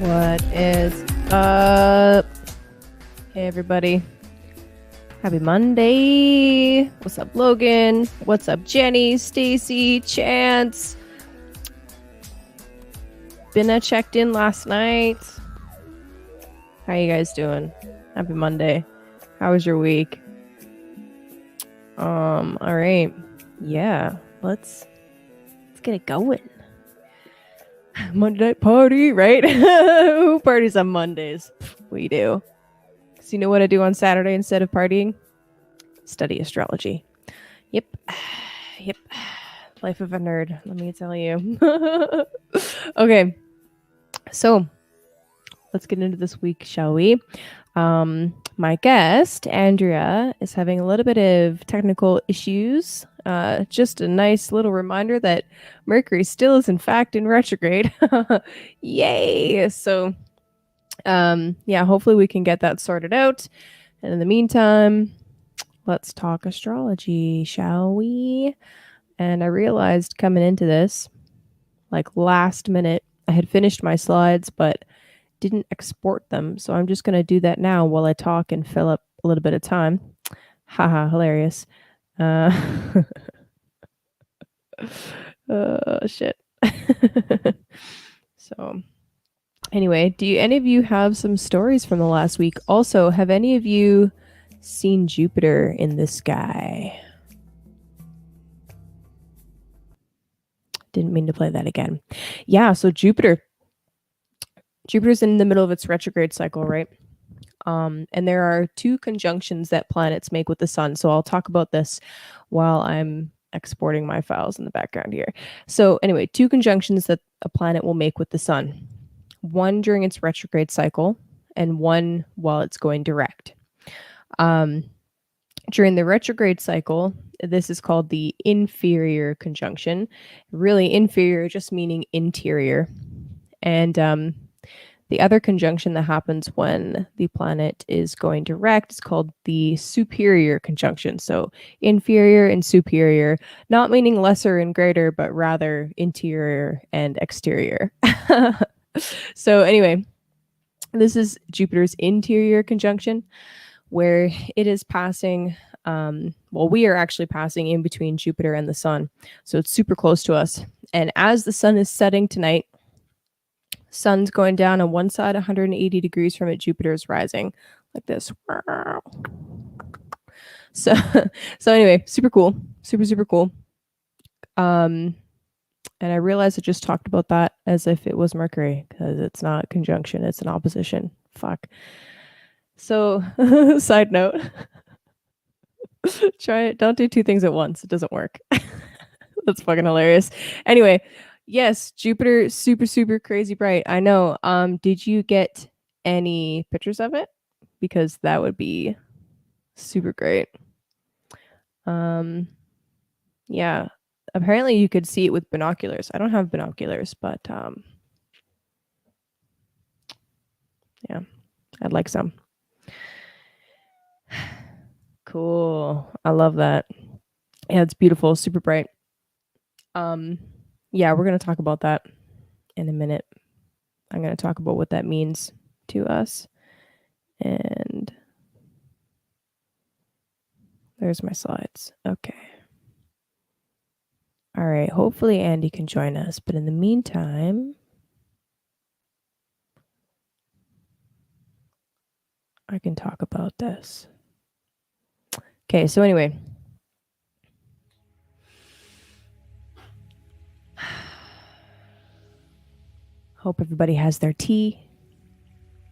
What is up? Hey, everybody. Happy Monday. What's up, Logan? What's up, Jenny, Stacy, Chance? Binna checked in last night. How you guys doing? Happy Monday. How was your week? All right. Yeah, let's get it going. Monday night party, right? Who parties on Mondays? We do. So you know what I do on Saturday instead of partying? Study astrology. Yep. Yep. Life of a nerd, let me tell you. Okay. So let's get into this week, shall we? My guest, Andrea, is having a little bit of technical issues. Just a nice little reminder that Mercury still is in fact in retrograde. Yay! So, yeah, hopefully we can get that sorted out. And in the meantime, let's talk astrology, shall we? And I realized coming into this, like last minute, I had finished my slides, but didn't export them. So I'm just going to do that now while I talk and fill up a little bit of time. Haha, hilarious. Shit. So anyway, do any of you have some stories from the last week? Also, have any of you seen Jupiter in the sky? Didn't mean to play that again. Yeah, so Jupiter's in the middle of its retrograde cycle, right? And there are two conjunctions that planets make with the sun. So I'll talk about this while I'm exporting my files in the background here. So anyway, two conjunctions that a planet will make with the sun. One during its retrograde cycle and one while it's going direct. During the retrograde cycle, This is called the inferior conjunction. Really, inferior just meaning interior. And the other conjunction that happens when the planet is going direct is called the superior conjunction. So inferior and superior, not meaning lesser and greater, but rather interior and exterior. So anyway, this is Jupiter's interior conjunction, where it is passing. We are actually passing in between Jupiter and the sun. So it's super close to us. And as the sun is setting tonight, sun's going down on one side 180 degrees from it, Jupiter's rising like this. So anyway, super cool. Super cool. And I realized I just talked about that as if it was Mercury, because it's not conjunction, it's an opposition. Fuck. So side note, try it. Don't do two things at once. It doesn't work. That's fucking hilarious. Anyway, yes, Jupiter, super crazy bright. I know. Did you get any pictures of it? Because that would be super great. Yeah. Apparently you could see it with binoculars. I don't have binoculars, but yeah, I'd like some. Cool. I love that. Yeah, it's beautiful, super bright. Yeah, we're going to talk about that in a minute. I'm going to talk about what that means to us. And there's my slides. Okay. All right. Hopefully Andy can join us. But in the meantime, I can talk about this. Okay. So anyway. Hope everybody has their tea.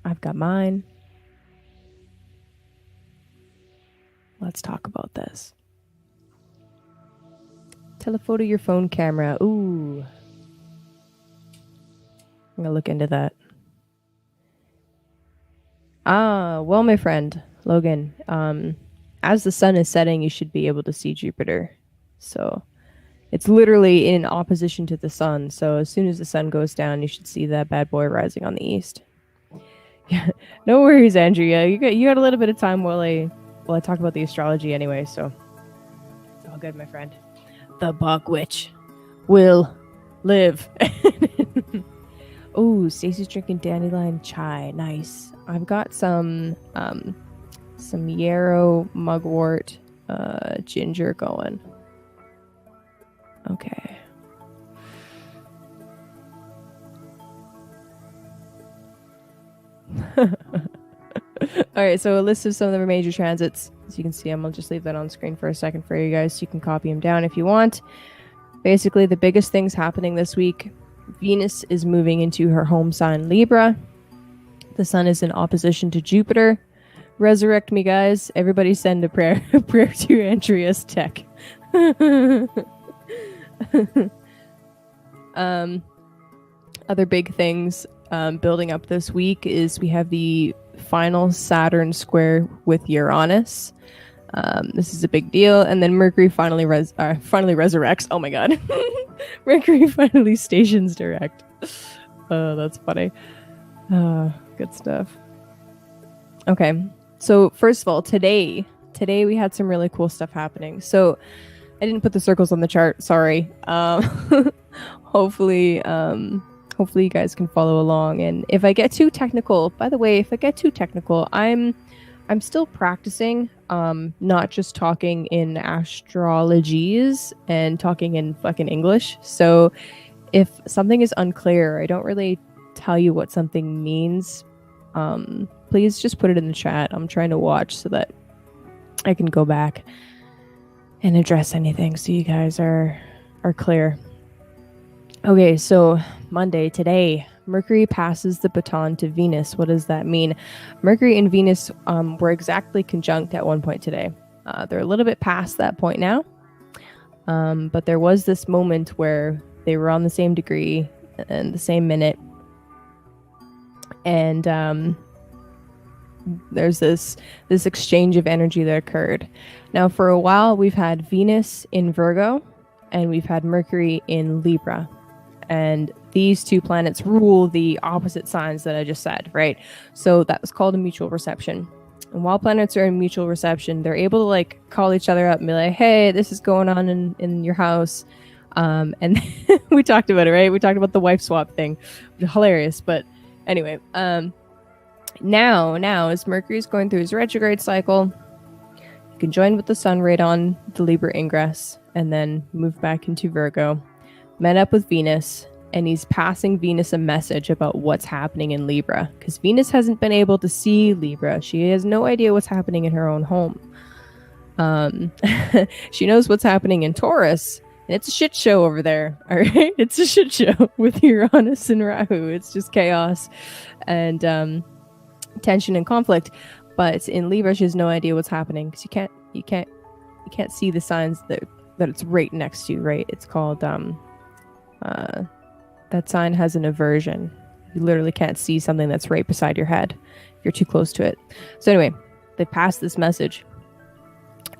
I've got mine. Let's talk about this. Telephoto your phone camera. Ooh. I'm going to look into that. Well, my friend, Logan, as the sun is setting, you should be able to see Jupiter. So it's literally in opposition to the sun. So as soon as the sun goes down, you should see that bad boy rising on the east. Yeah, no worries, Andrea. You got a little bit of time while I talk about the astrology anyway. So it's all good, my friend. The Bug Witch will live. Oh, Stacey's drinking dandelion chai. Nice. I've got some yarrow mugwort ginger going. Okay. All right, so a list of some of the major transits. As you can see, I'm going to just leave that on screen for a second for you guys so you can copy them down if you want. Basically, the biggest things happening this week, Venus is moving into her home sign Libra. The sun is in opposition to Jupiter. Resurrect me, guys. Everybody send a prayer to Andrea's tech. Other big things building up this week is we have the final Saturn square with Uranus. This is a big deal. And then Mercury finally resurrects. Oh my god. Mercury finally stations direct. Oh, that's funny. Good stuff. Okay. So first of all, today we had some really cool stuff happening. So I didn't put the circles on the chart. Sorry. Hopefully you guys can follow along. And if I get too technical, by the way, I'm still practicing, not just talking in astrologies and talking in fucking English. So if something is unclear, I don't really tell you what something means. Please just put it in the chat. I'm trying to watch so that I can go back and address anything so you guys are clear. Okay, so Monday, today, Mercury passes the baton to Venus. What does that mean? Mercury and Venus were exactly conjunct at one point today. They're a little bit past that point now. But there was this moment where they were on the same degree and the same minute. And there's this exchange of energy that occurred. Now, for a while, we've had Venus in Virgo, and we've had Mercury in Libra. And these two planets rule the opposite signs that I just said, right? So that was called a mutual reception. And while planets are in mutual reception, they're able to like call each other up and be like, hey, this is going on in your house. And we talked about it, right? We talked about the wife swap thing. Hilarious. But anyway, now as Mercury's going through his retrograde cycle, you can join with the sun right on the Libra ingress and then move back into Virgo, met up with Venus, and he's passing Venus a message about what's happening in Libra, because Venus hasn't been able to see Libra. She has no idea what's happening in her own home. She knows what's happening in Taurus, and it's a shit show over there. All right, it's a shit show with Uranus and Rahu. It's just chaos and tension and conflict. But in Libra, she has no idea what's happening because you can't see the signs that it's right next to you. Right? It's called that sign has an aversion. You literally can't see something that's right beside your head if you're too close to it. So anyway, they passed this message.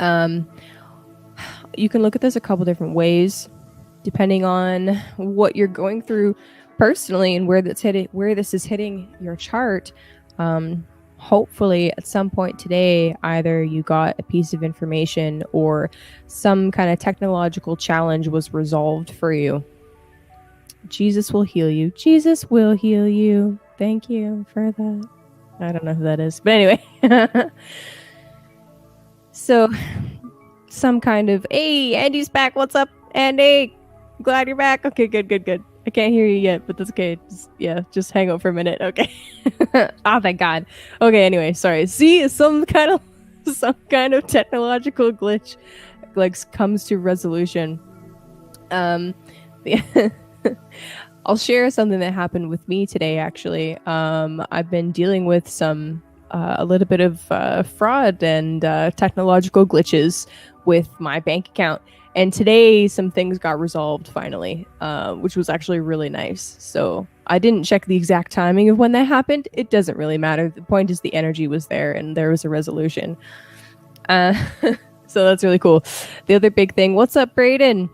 You can look at this a couple different ways, depending on what you're going through personally and where this is hitting your chart. Hopefully at some point today, either you got a piece of information or some kind of technological challenge was resolved for you. Jesus will heal you. Jesus will heal you. Thank you for that. I don't know who that is, but anyway. So some kind of, hey, Andy's back. What's up, Andy? Glad you're back. Okay, good. I can't hear you yet, but that's okay. Just hang out for a minute. Okay. Oh, thank God. Okay, anyway, sorry. See, some kind of technological glitch like comes to resolution. I'll share something that happened with me today, actually. I've been dealing with a little bit of fraud and technological glitches with my bank account. And today, some things got resolved finally, which was actually really nice. So I didn't check the exact timing of when that happened. It doesn't really matter. The point is the energy was there and there was a resolution. So that's really cool. The other big thing, what's up, Brayden?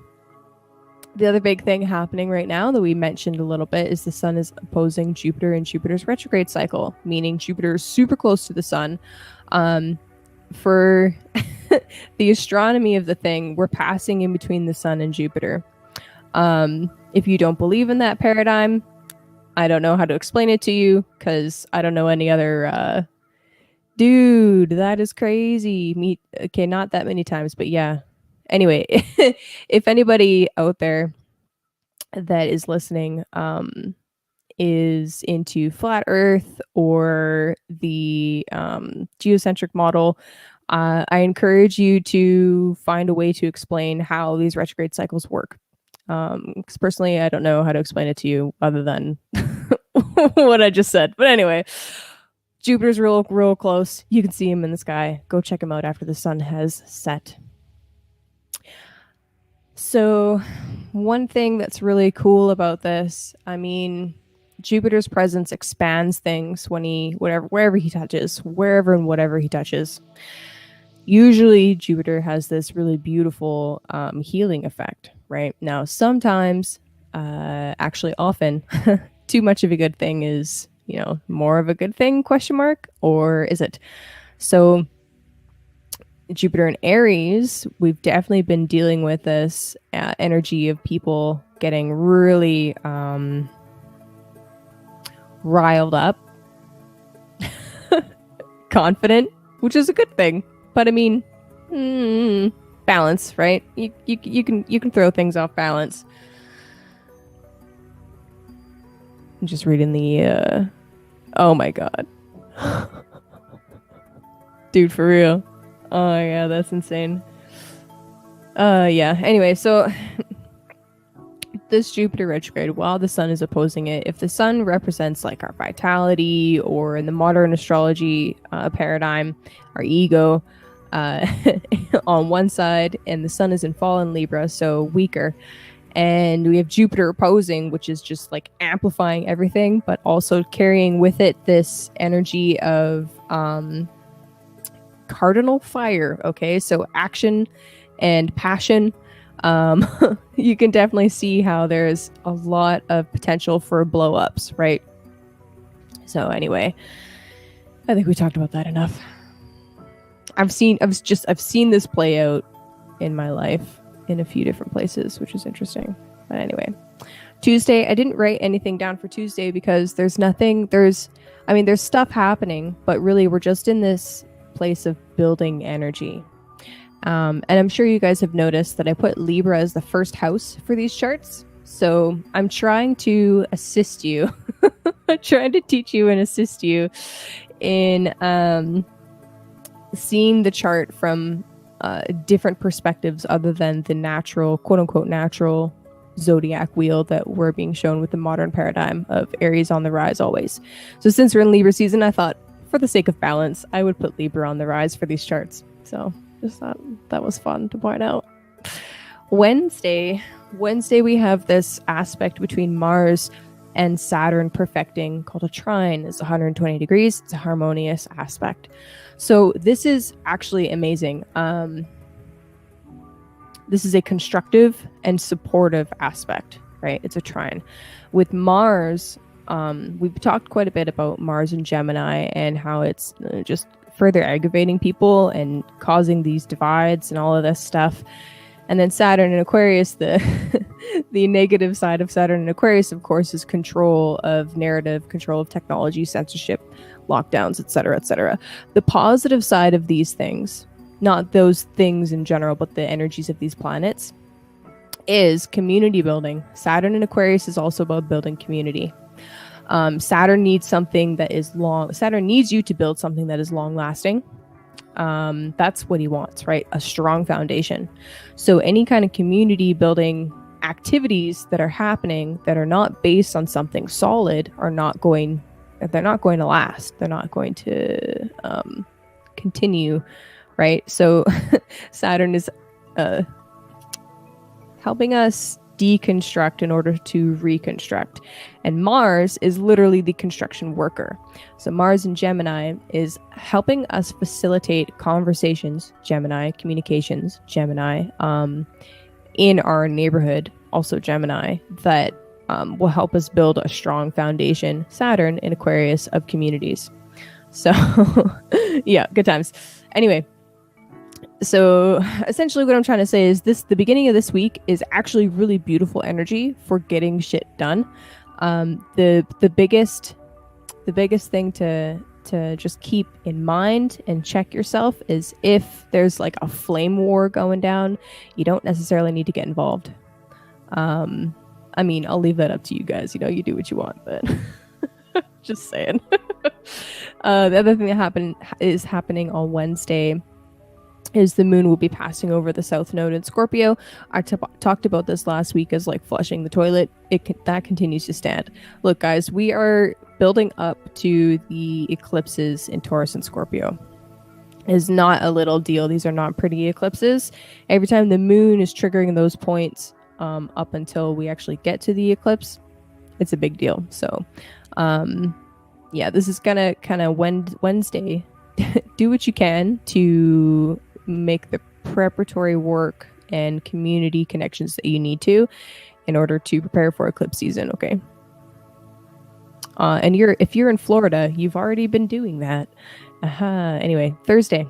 The other big thing happening right now that we mentioned a little bit is the sun is opposing Jupiter in Jupiter's retrograde cycle, meaning Jupiter is super close to the sun. For the astronomy of the thing, we're passing in between the sun and Jupiter. If you don't believe in that paradigm, I don't know how to explain it to you because I don't know any other. Dude, that is crazy. Okay, not that many times, but yeah. Anyway, if anybody out there that is listening is into flat Earth or the geocentric model, I encourage you to find a way to explain how these retrograde cycles work. Because personally, I don't know how to explain it to you other than what I just said. But anyway, Jupiter's real close. You can see him in the sky. Go check him out after the sun has set. So one thing that's really cool about this, I mean, Jupiter's presence expands things wherever he touches. Usually Jupiter has this really beautiful healing effect, right? Now, sometimes, actually often, too much of a good thing is, more of a good thing, ? Or is it? So Jupiter in Aries, we've definitely been dealing with this energy of people getting really riled up, confident, which is a good thing. But I mean, balance, right? You can throw things off balance. I'm just reading the. Oh my God, dude, for real. Oh yeah, that's insane. Yeah. Anyway, so this Jupiter retrograde, while the sun is opposing it, if the sun represents like our vitality, or in the modern astrology paradigm, our ego, on one side, and the sun is in fallen Libra, so weaker, and we have Jupiter opposing, which is just like amplifying everything, but also carrying with it this energy of cardinal fire. Okay, so action and passion. You can definitely see how there's a lot of potential for blow-ups, right? So anyway, I think we talked about that enough. I've seen this play out in my life in a few different places, which is interesting. But anyway, Tuesday, I didn't write anything down for Tuesday because there's stuff happening, but really we're just in this place of building energy. And I'm sure you guys have noticed that I put Libra as the first house for these charts. So I'm trying to assist you. I'm trying to teach you and assist you in seeing the chart from different perspectives other than the natural, quote unquote, natural zodiac wheel that we're being shown with the modern paradigm of Aries on the rise always. So since we're in Libra season, I thought for the sake of balance, I would put Libra on the rise for these charts. So just thought that was fun to point out. Wednesday, we have this aspect between Mars and Saturn perfecting called a trine. It's 120 degrees. It's a harmonious aspect. So this is actually amazing. This is a constructive and supportive aspect, right? It's a trine. With Mars, we've talked quite a bit about Mars and Gemini and how it's just further aggravating people and causing these divides and all of this stuff. And then Saturn and Aquarius, the negative side of Saturn and Aquarius, of course, is control of narrative, control of technology, censorship, lockdowns, etc., etc. The positive side of these things, not those things in general, but the energies of these planets, is community building. Saturn and Aquarius is also about building community. Saturn needs something that is long. Saturn needs you to build something that is long lasting. That's what he wants, right? A strong foundation. So any kind of community building activities that are happening that are not based on something solid they're not going to last. They're not going to continue, right? So Saturn is helping us deconstruct in order to reconstruct. And Mars is literally the construction worker. So Mars in Gemini is helping us facilitate conversations, Gemini, communications, Gemini, in our neighborhood, also Gemini, that will help us build a strong foundation, Saturn in Aquarius, of communities. So yeah, good times. Anyway, so essentially what I'm trying to say is the beginning of this week is actually really beautiful energy for getting shit done. The biggest thing to just keep in mind and check yourself is if there's like a flame war going down, you don't necessarily need to get involved. I mean, I'll leave that up to you guys. You know, you do what you want, but just saying. The other thing that is happening on Wednesday is the moon will be passing over the south node in Scorpio. I talked about this last week as like flushing the toilet. That continues to stand. Look, guys, we are building up to the eclipses in Taurus and Scorpio. It's not a little deal. These are not pretty eclipses. Every time the moon is triggering those points up until we actually get to the eclipse, it's a big deal. So yeah, this is gonna kind of Wednesday. Do what you can to make the preparatory work and community connections that you need to in order to prepare for eclipse season, okay? And if you're in Florida, you've already been doing that. Anyway, Thursday,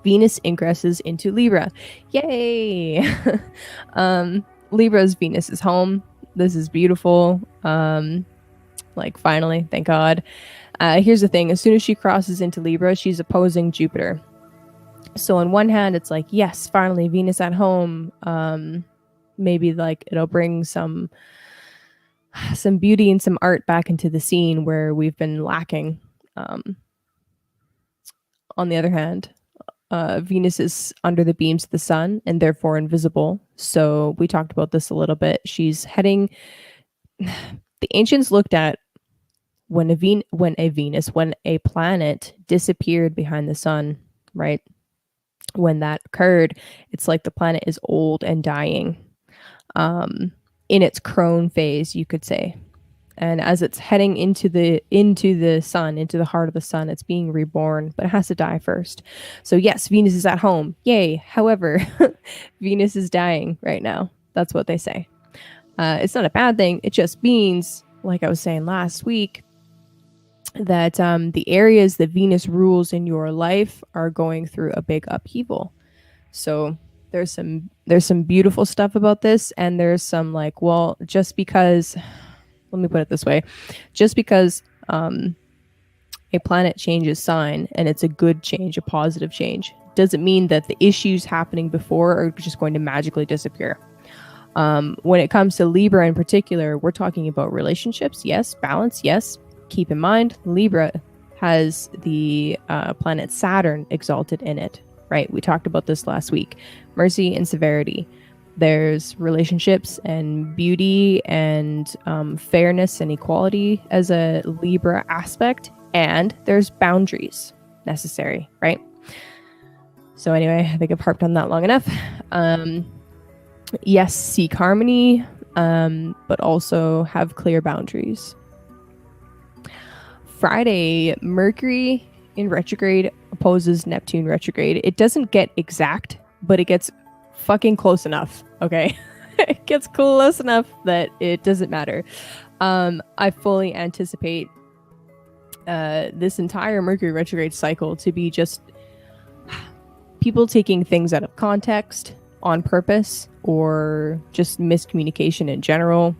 Venus ingresses into Libra. Yay! Libra's Venus is home. This is beautiful. Like, finally, thank God. Here's the thing. As soon as she crosses into Libra, she's opposing Jupiter. So on one hand, it's like, yes, finally, Venus at home. Maybe like it'll bring some beauty and some art back into the scene where we've been lacking. On the other hand, Venus is under the beams of the sun and therefore invisible. So we talked about this a little bit. She's heading. The ancients looked at when a planet disappeared behind the sun, right? When that occurred, it's like the planet is old and dying, in its crone phase, you could say. And as it's heading into the sun, into the heart of the sun, it's being reborn, but it has to die first. So yes, Venus is at home. Yay. However, Venus is dying right now. That's what they say. It's not a bad thing. It just means, like I was saying last week, that the areas that Venus rules in your life are going through a big upheaval. So there's some beautiful stuff about this, and there's some like, well, just because, let me put it this way, just because a planet changes sign and it's a good change, a positive change, doesn't mean that the issues happening before are just going to magically disappear. When it comes to Libra in particular, we're talking about relationships, yes, balance, yes. Keep in mind, Libra has the planet Saturn exalted in it, right? We talked about this last week. Mercy and severity. There's relationships and beauty and fairness and equality as a Libra aspect, and there's boundaries necessary, right? So anyway, I think I've harped on that long enough. Yes, seek harmony, but also have clear boundaries. Friday, Mercury in retrograde opposes Neptune retrograde. It doesn't get exact, but it gets fucking close enough, okay? It gets close enough that it doesn't matter. I fully anticipate this entire Mercury retrograde cycle to be just people taking things out of context on purpose, or just miscommunication in general.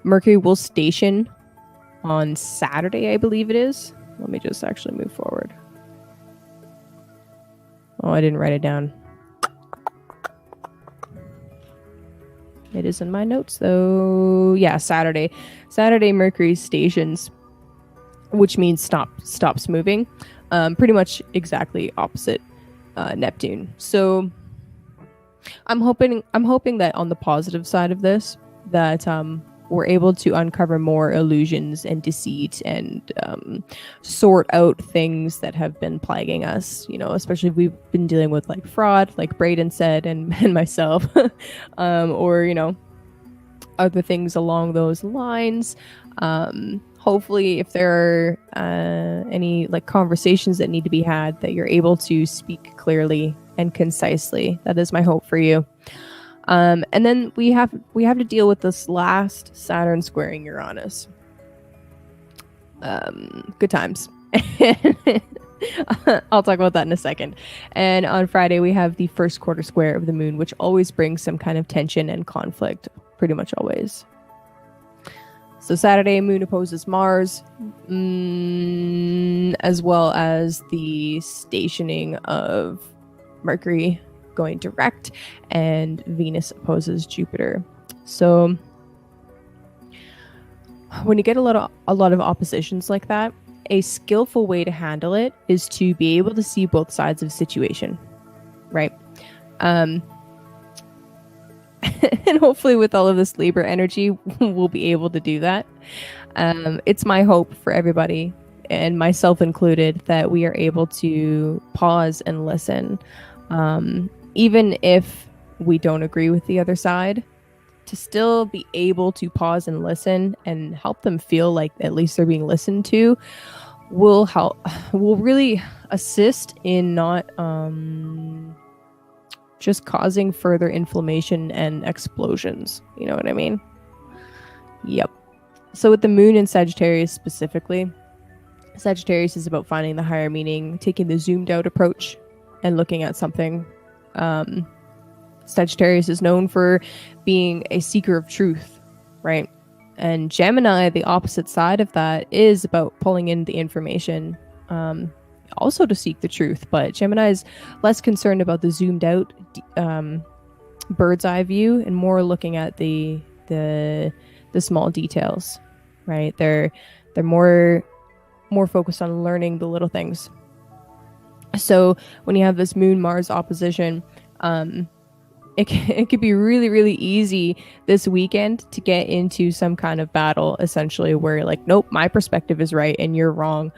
Mercury will station on Saturday, I believe it is. Let me just actually move forward. Oh, I didn't write it down. It is in my notes though. Yeah, Saturday. Saturday, Mercury stations, which means stops moving. Pretty much exactly opposite Neptune. So I'm hoping that on the positive side of this, that we're able to uncover more illusions and deceit and sort out things that have been plaguing us, you know, especially if we've been dealing with like fraud, like Braden said, and myself, or, you know, other things along those lines. Hopefully, if there are any like conversations that need to be had, that you're able to speak clearly and concisely. That is my hope for you. And then we have to deal with this last Saturn squaring Uranus. Good times. I'll talk about that in a second. And on Friday, we have the first quarter square of the moon, which always brings some kind of tension and conflict, pretty much always. So Saturday, moon opposes Mars, as well as the stationing of Mercury going direct, and Venus opposes Jupiter. So when you get a lot of oppositions like that, a skillful way to handle it is to be able to see both sides of a situation, right? And hopefully with all of this Libra energy, we'll be able to do that. It's my hope for everybody, and myself included, that we are able to pause and listen. Even if we don't agree with the other side, to still be able to pause and listen and help them feel like at least they're being listened to will really assist in not just causing further inflammation and explosions. You know what I mean? Yep. So with the moon in Sagittarius specifically, Sagittarius is about finding the higher meaning, taking the zoomed out approach and looking at something. Sagittarius is known for being a seeker of truth, right? And Gemini, the opposite side of that, is about pulling in the information, also to seek the truth. But Gemini is less concerned about the zoomed out bird's eye view and more looking at the small details, right? They're more focused on learning the little things. So when you have this Moon Mars opposition, it could be really, really easy this weekend to get into some kind of battle, essentially, where you're like, nope, my perspective is right and you're wrong.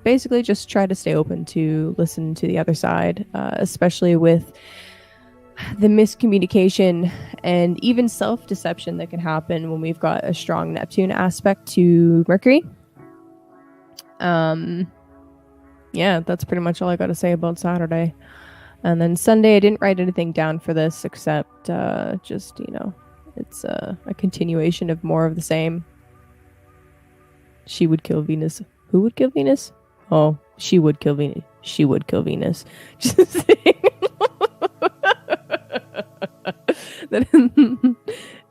Basically, just try to stay open to listen to the other side, especially with the miscommunication and even self-deception that can happen when we've got a strong Neptune aspect to Mercury. Yeah, that's pretty much all I got to say about Saturday. And then Sunday, I didn't write anything down for this except just, it's a continuation of more of the same. She would kill Venus. Who would kill Venus? Oh, she would kill Venus. She would kill Venus. Just saying.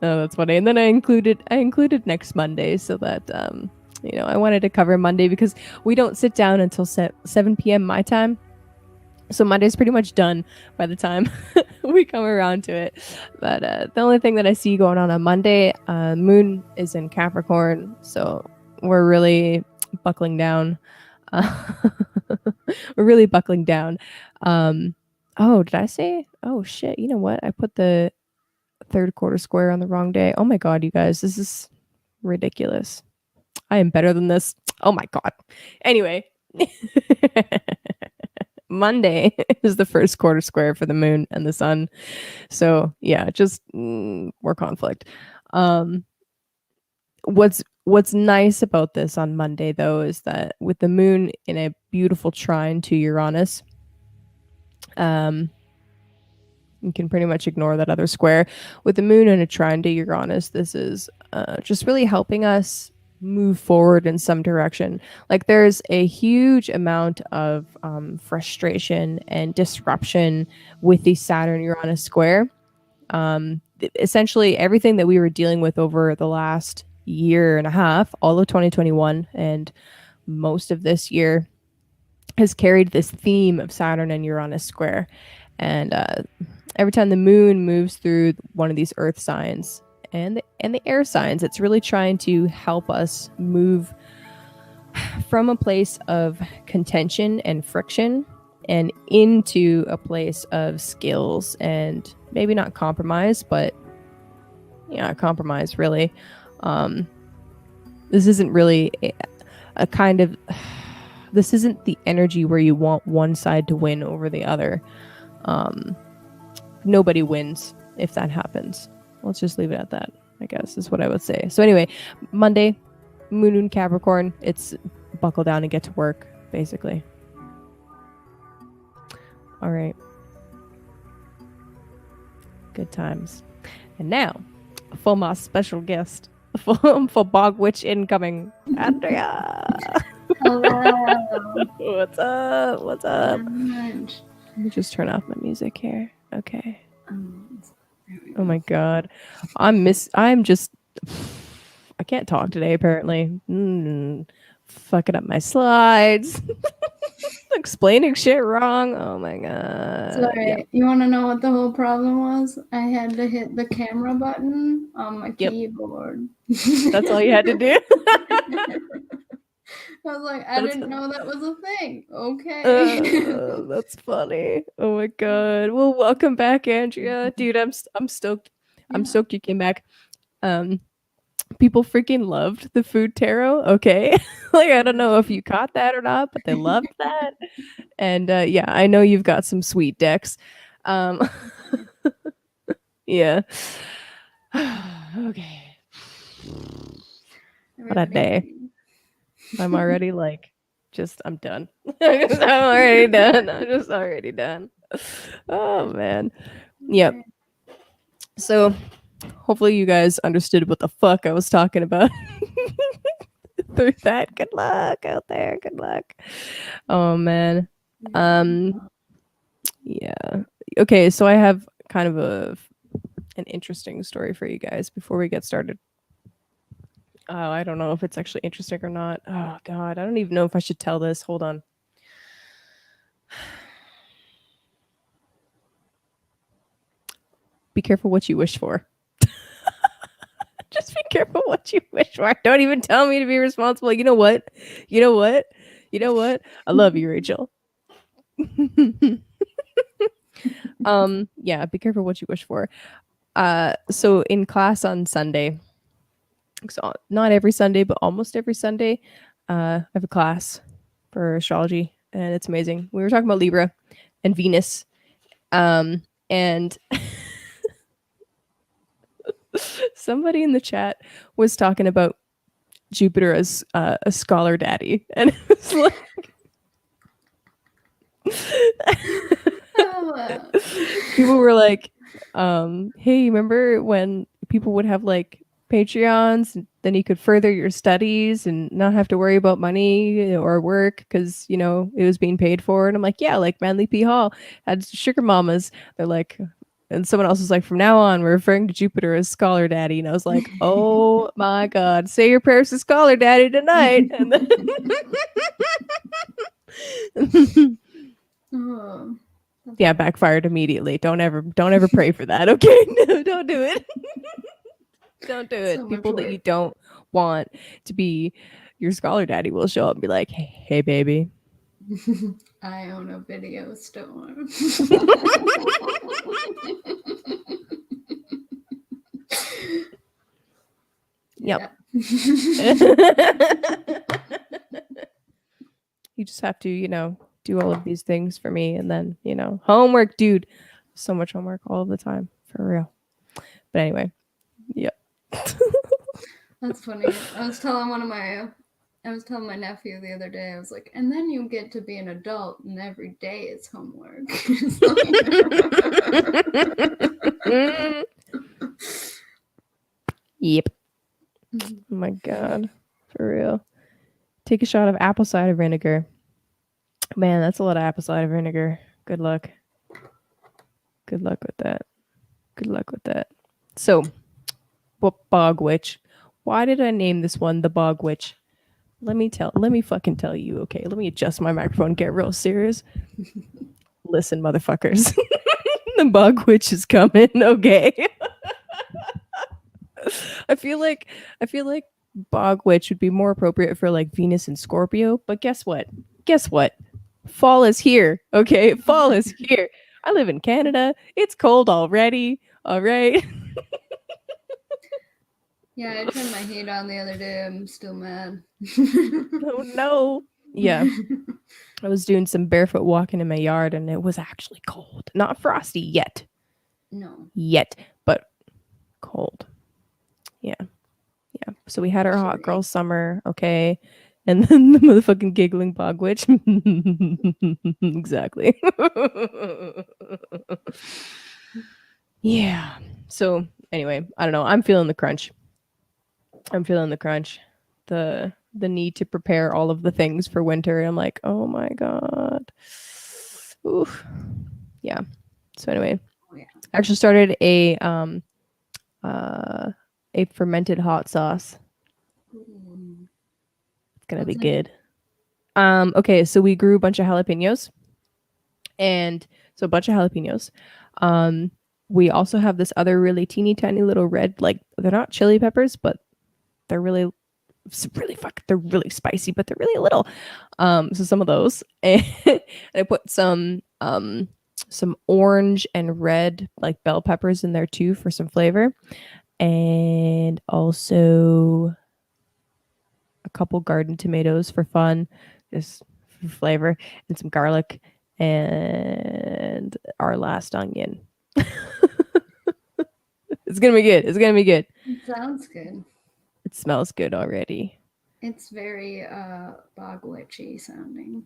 Oh, that's funny. And then I included next Monday so that I wanted to cover Monday because we don't sit down until 7 p.m. my time. So Monday's pretty much done by the time we come around to it. But the only thing that I see going on Monday, Moon is in Capricorn, so we're really buckling down. We're really buckling down. Oh, did I say? Oh shit! You know what? I put the third quarter square on the wrong day. Oh my god, you guys, this is ridiculous. I am better than this. Oh my god. Anyway. Monday is the first quarter square for the moon and the sun. So yeah, just more conflict. What's nice about this on Monday though is that with the moon in a beautiful trine to Uranus, you can pretty much ignore that other square. With the moon in a trine to Uranus, this is just really helping us move forward in some direction. Like there's a huge amount of frustration and disruption with the Saturn Uranus square. Essentially everything that we were dealing with over the last year and a half, all of 2021 and most of this year, has carried this theme of Saturn and Uranus square. And every time the moon moves through one of these earth signs and the air signs, it's really trying to help us move from a place of contention and friction and into a place of skills and maybe not compromise, but compromise really. This isn't really a kind of, this isn't the energy where you want one side to win over the other. Nobody wins if that happens. Let's just leave it at that, I guess, is what I would say. So anyway, Monday, moon in Capricorn, it's buckle down and get to work, basically. All right. Good times. And now, a full moss special guest, a full bog witch incoming, Andrea. Hello. What's up? What's up? Not much. Let me just turn off my music here. Okay. Oh my god. I can't talk today apparently. Fucking up my slides. Explaining shit wrong. Oh my god. Sorry, Yeah. you want to know what the whole problem was? I had to hit the camera button on my keyboard. That's all you had to do? I was like, I didn't know that was a thing. Okay. That's funny. Oh my god. Well, welcome back, Andrea. Dude, I'm stoked. I'm stoked you came back. People freaking loved the food tarot. Okay. Like, I don't know if you caught that or not, but they loved that. And yeah, I know you've got some sweet decks. Yeah. Okay. What a day. I'm already like, I'm done. I'm just already done. Oh man. Yep. So hopefully you guys understood what the fuck I was talking about through that. Good luck out there. Good luck. Oh man. Yeah. Okay, so I have kind of an interesting story for you guys before we get started. Oh, I don't know if it's actually interesting or not. Oh god, I don't even know if I should tell this. Hold on. Be careful what you wish for. Just be careful what you wish for. Don't even tell me to be responsible. You know what? I love you, Rachel. Yeah, be careful what you wish for. So in class on Sunday, so not every Sunday, but almost every Sunday, I have a class for astrology, and it's amazing. We were talking about Libra and Venus, and somebody in the chat was talking about Jupiter as a scholar daddy, and it was like people were like, hey, remember when people would have like Patreons, and then you could further your studies and not have to worry about money or work because, you know, it was being paid for. And I'm like, yeah, like Manly P. Hall had sugar mamas. They're like, and someone else was like, from now on, we're referring to Jupiter as Scholar Daddy. And I was like, oh my God, say your prayers to Scholar Daddy tonight. And then Oh, yeah, backfired immediately. Don't ever pray for that. Okay, no, don't do it. Don't do it. So much People that work. you don't want to be your scholar daddy will show up and be like, hey baby. I own a video store. Yep. You just have to, you know, do all of these things for me, and then, you know, homework, dude. So much homework all of the time, for real. But anyway, yep. That's funny. I was telling my nephew the other day, I was like, and then you get to be an adult and every day is homework. Yep. Oh my God. For real. Take a shot of apple cider vinegar. Man, that's a lot of apple cider vinegar. Good luck. Good luck with that. Good luck with that. So, Bog Witch. Why did I name this one the Bog Witch? Let me fucking tell you, okay? Let me adjust my microphone and get real serious. Listen, motherfuckers. The Bog Witch is coming, okay? I feel like Bog Witch would be more appropriate for like Venus and Scorpio, but guess what? Fall is here, okay? Fall is here. I live in Canada. It's cold already. All right. Yeah, I turned my heat on the other day. I'm still mad. Oh no. Yeah. I was doing some barefoot walking in my yard and it was actually cold. Not frosty yet. No. Yet, but cold. Yeah. Yeah. So we had our hot girl summer, okay? And then the motherfucking giggling Bog Witch. Exactly. Yeah. So anyway, I don't know. I'm feeling the crunch. The need to prepare all of the things for winter. I'm like, oh my God. Oof. Yeah. So anyway, I actually started a fermented hot sauce. It's gonna be good. Okay, so we grew a bunch of jalapenos. And so a bunch of jalapenos. We also have this other really teeny tiny little red, like they're not chili peppers, but they're really spicy, but they're really little. So some of those. And I put some orange and red like bell peppers in there too for some flavor. And also a couple garden tomatoes for fun, just for flavor, and some garlic and our last onion. It's gonna be good. It sounds good. It smells good already. It's very Bog Witchy sounding.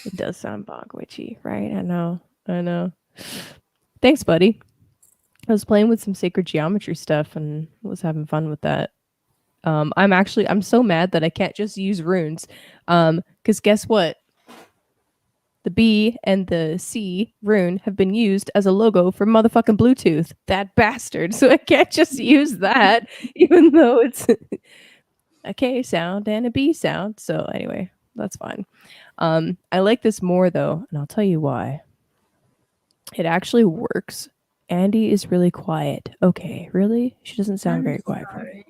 It does sound Bog Witchy, right? I know. Thanks, buddy. I was playing with some sacred geometry stuff and was having fun with that. I'm so mad that I can't just use runes. Because guess what? The B and the C rune have been used as a logo for motherfucking Bluetooth. That bastard. So I can't just use that, even though it's a K sound and a B sound. So anyway, that's fine. I like this more though, and I'll tell you why. It actually works. Andy is really quiet. Okay, really? She doesn't sound very quiet for me.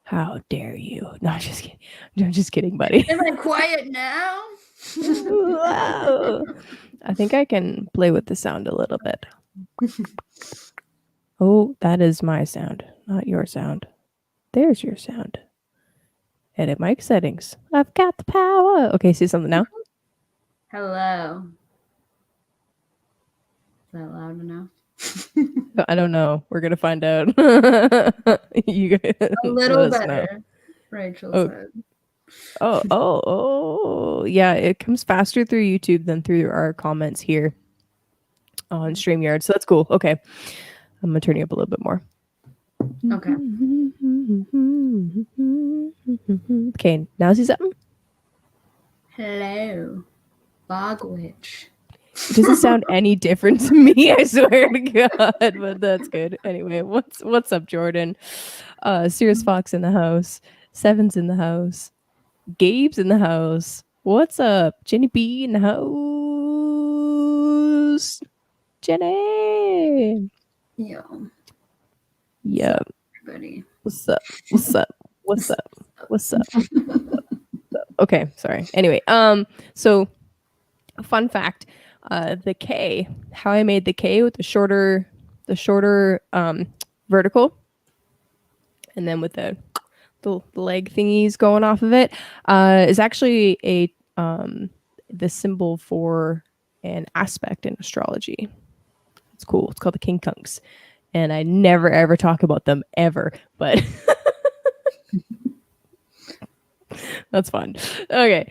How dare you? No, I'm just kidding. I'm just kidding, buddy. Am I quiet now? Wow. I think I can play with the sound a little bit. Oh, that is my sound, not your sound. There's your sound. Edit mic settings. I've got the power. Okay, see something now? Hello. Is that loud enough? I don't know. We're gonna find out. You guys A let little us know. better, Rachel Oh, said. oh. Yeah, it comes faster through YouTube than through our comments here on StreamYard. So that's cool. Okay. I'm gonna turn you up a little bit more. Okay. Okay, now see something? Hello, Bog Witch. It doesn't sound any different to me, I swear to God, but that's good. Anyway, what's up, Jordan? Sirius Fox in the house. Seven's in the house. Gabe's in the house. What's up? Jenny B in the house. Jenny. Yo, Yeah. everybody. What's up? What's up? What's up? What's up? Okay, sorry. Anyway, so fun fact, the K, how I made the K with the shorter vertical, and then with the leg thingies going off of it, is actually the symbol for an aspect in astrology. It's cool. It's called the quincunx, and I never ever talk about them ever, but that's fun. Okay,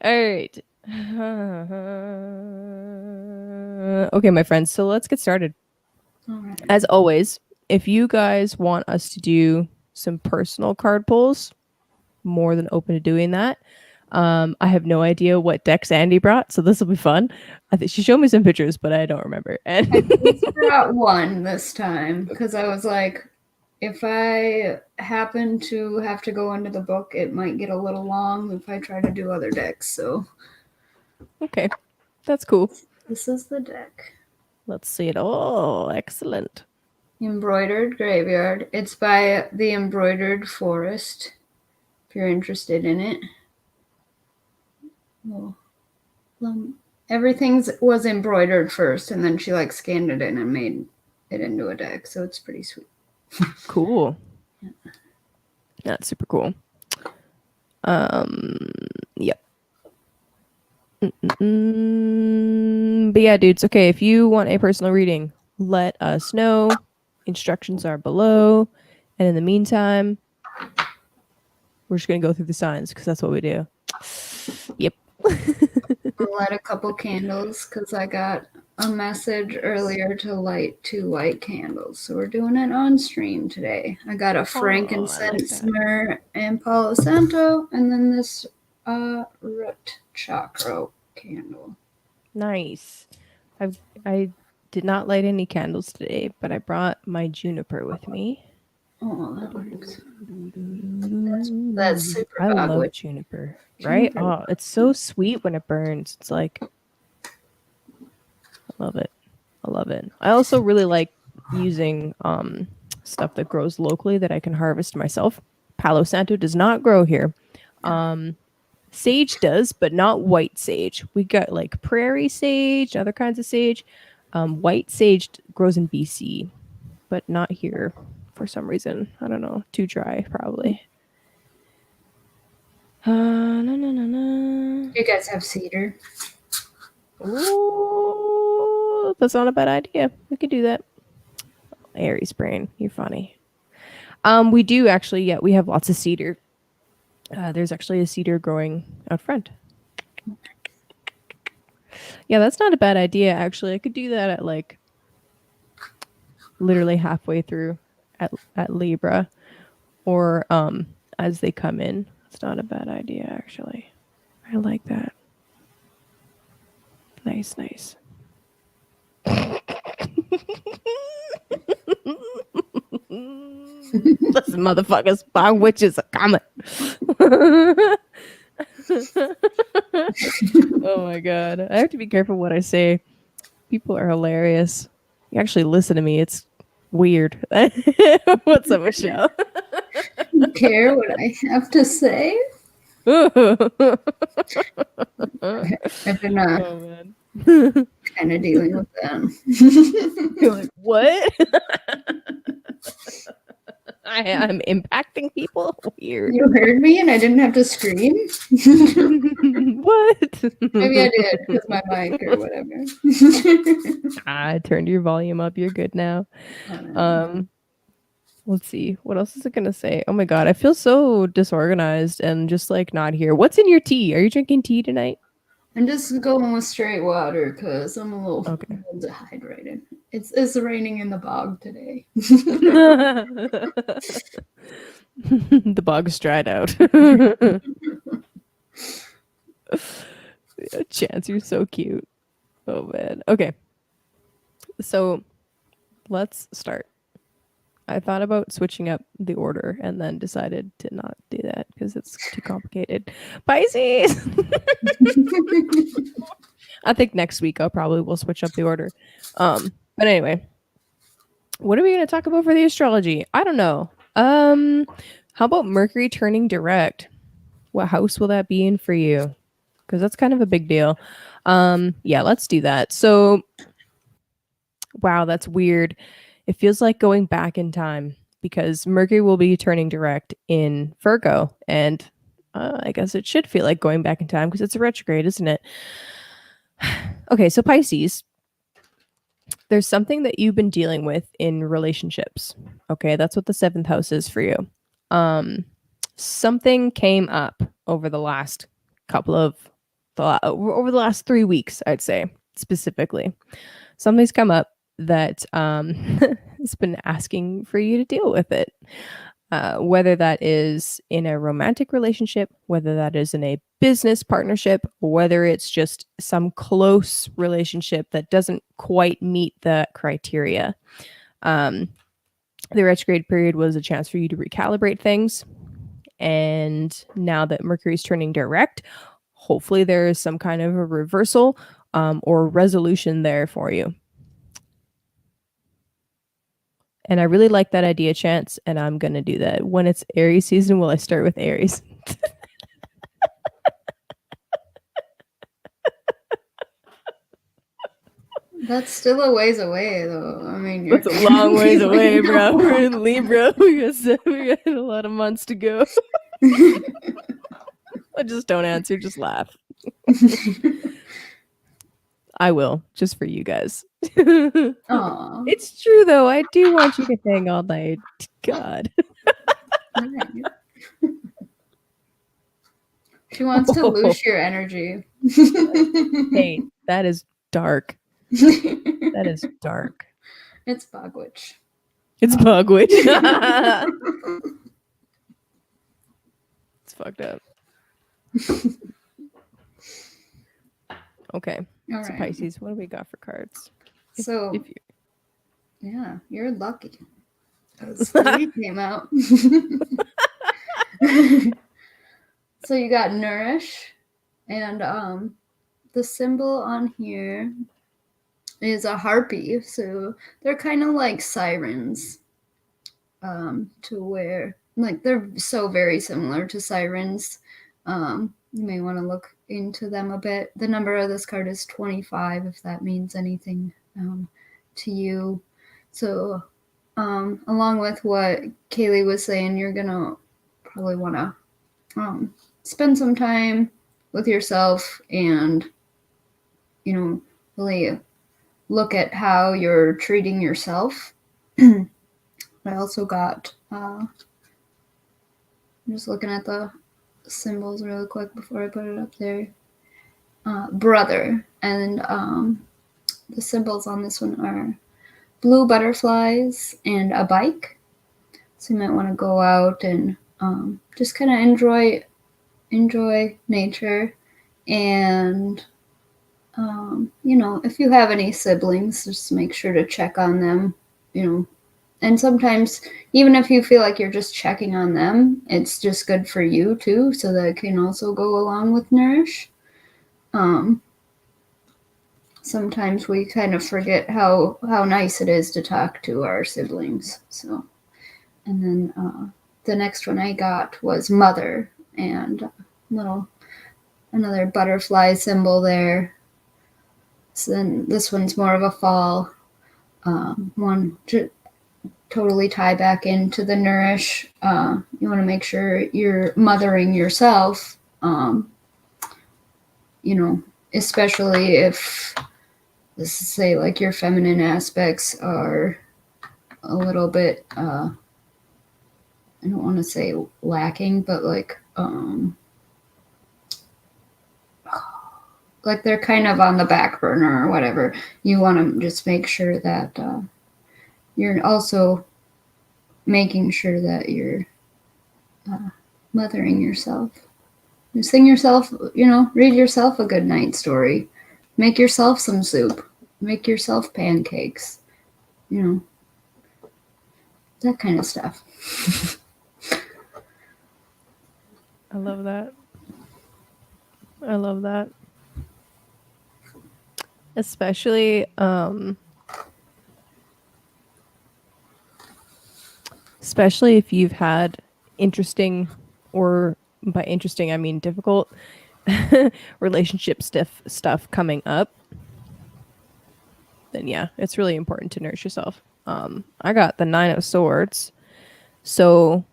all right. Okay, my friends. So let's get started. All right. As always, if you guys want us to do some personal card pulls, more than open to doing that. I have no idea what decks Andy brought, so this will be fun. I think she showed me some pictures, but I don't remember. And I just brought one this time because I was like, if I happen to have to go into the book, it might get a little long if I try to do other decks. So okay, that's cool. this is the deck. Let's see it. Oh, excellent. Embroidered Graveyard. It's by the Embroidered Forest, if you're interested in it. Well, everything was embroidered first, and then she like scanned it in and made it into a deck. So it's pretty sweet. Cool. That's super cool. Yep. But yeah, dudes. Okay, if you want a personal reading, let us know. Instructions are below. And in the meantime, we're just gonna go through the signs because that's what we do. Yep. I'll light a couple candles because I got a message earlier to light 2 white candles. So we're doing it on stream today. I got a frankincense, myrrh, and Palo Santo, and then this root chakra candle. Nice. I did not light any candles today, but I brought my juniper with me. Oh, that works. That's super. I love juniper, right? Oh, it's so sweet when it burns. It's like, I love it. I love it. I also really like using stuff that grows locally that I can harvest myself. Palo Santo does not grow here. Sage does, but not white sage. We got like prairie sage, other kinds of sage. White sage grows in BC, but not here for some reason. I don't know. Too dry, probably. You guys have cedar? Ooh, that's not a bad idea. We could do that. Aries brain, you're funny. We do actually. Yeah, we have lots of cedar. There's actually a cedar growing out front. Yeah, that's not a bad idea, actually. I could do that at like literally halfway through at Libra or as they come in. It's not a bad idea, actually. I like that. Nice. Listen, motherfuckers, bog witches are coming. Oh my god. I have to be careful what I say. People are hilarious. You actually listen to me. It's weird. What's up, Michelle? You care what I have to say? I've been kind of dealing with them. You're like, what? I'm impacting people? Weird. You heard me and I didn't have to scream? What? Maybe I did because my mic or whatever. I turned your volume up. You're good now. Let's see. What else is it gonna say? Oh my god, I feel so disorganized and just like not here. What's in your tea? Are you drinking tea tonight? I'm just going with straight water because I'm a little dehydrated. It's raining in the bog today. The bog's dried out. Chance, you're so cute. Oh man. Okay. So let's start. I thought about switching up the order and then decided to not do that because it's too complicated. Pisces! I think next week I'll probably will switch up the order. But anyway, what are we going to talk about for the astrology? I don't know. How about Mercury turning direct? What house will that be in for you? Because that's kind of a big deal. Yeah, let's do that. So, wow, that's weird. It feels like going back in time because Mercury will be turning direct in Virgo. And I guess it should feel like going back in time because it's a retrograde, isn't it? Okay, so Pisces, there's something that you've been dealing with in relationships. Okay, that's what the 7th house is for you. Something came up over the last over the last 3 weeks, I'd say, specifically. Something's come up that has been asking for you to deal with it. Whether that is in a romantic relationship, whether that is in a business partnership, whether it's just some close relationship that doesn't quite meet the criteria. The retrograde period was a chance for you to recalibrate things. And now that Mercury's turning direct, hopefully there is some kind of a reversal or resolution there for you. And I really like that idea, Chance, and I'm going to do that. When it's Aries season, will I start with Aries? That's still a ways away, though. I mean, it's a long ways away, bro. We're in Libra. We got a lot of months to go. I just don't answer, just laugh. I will, just for you guys. Aww. It's true, though. I do want you to hang all night. God. She wants to lose your energy. Hey, that is dark. That is dark. It's Bogwitch. It's Bogwitch. It's fucked up. Okay. All so right. Pisces, what do we got for cards? Yeah, you're lucky. Because 3 came out. So you got Nourish, and the symbol on here is a harpy. So they're kind of like sirens, to where like they're so very similar to sirens. You may want to look into them a bit. The number of this card is 25, if that means anything to you. So along with what Kaylee was saying, you're gonna probably want to spend some time with yourself and really look at how you're treating yourself. I also got I'm just looking at the symbols really quick before I put it up there. Brother, and the symbols on this one are blue butterflies and a bike. So you might want to go out and just kind of enjoy nature, and if you have any siblings, just make sure to check on them. And sometimes, even if you feel like you're just checking on them, it's just good for you too, so that it can also go along with Nourish. Sometimes we kind of forget how nice it is to talk to our siblings. So, and then the next one I got was Mother, and another butterfly symbol there. So then this one's more of a fall one. Totally tie back into the Nourish. You want to make sure you're mothering yourself especially if, let's say, like your feminine aspects are a little bit, I don't want to say lacking, but like they're kind of on the back burner or whatever. You want to just make sure that you're also making sure that you're mothering yourself. You sing yourself, read yourself a good night story. Make yourself some soup. Make yourself pancakes. That kind of stuff. I love that. I love that. Especially if you've had interesting, or by interesting I mean difficult, relationship stuff coming up, then yeah, it's really important to nurture yourself. I got the 9 of Swords, so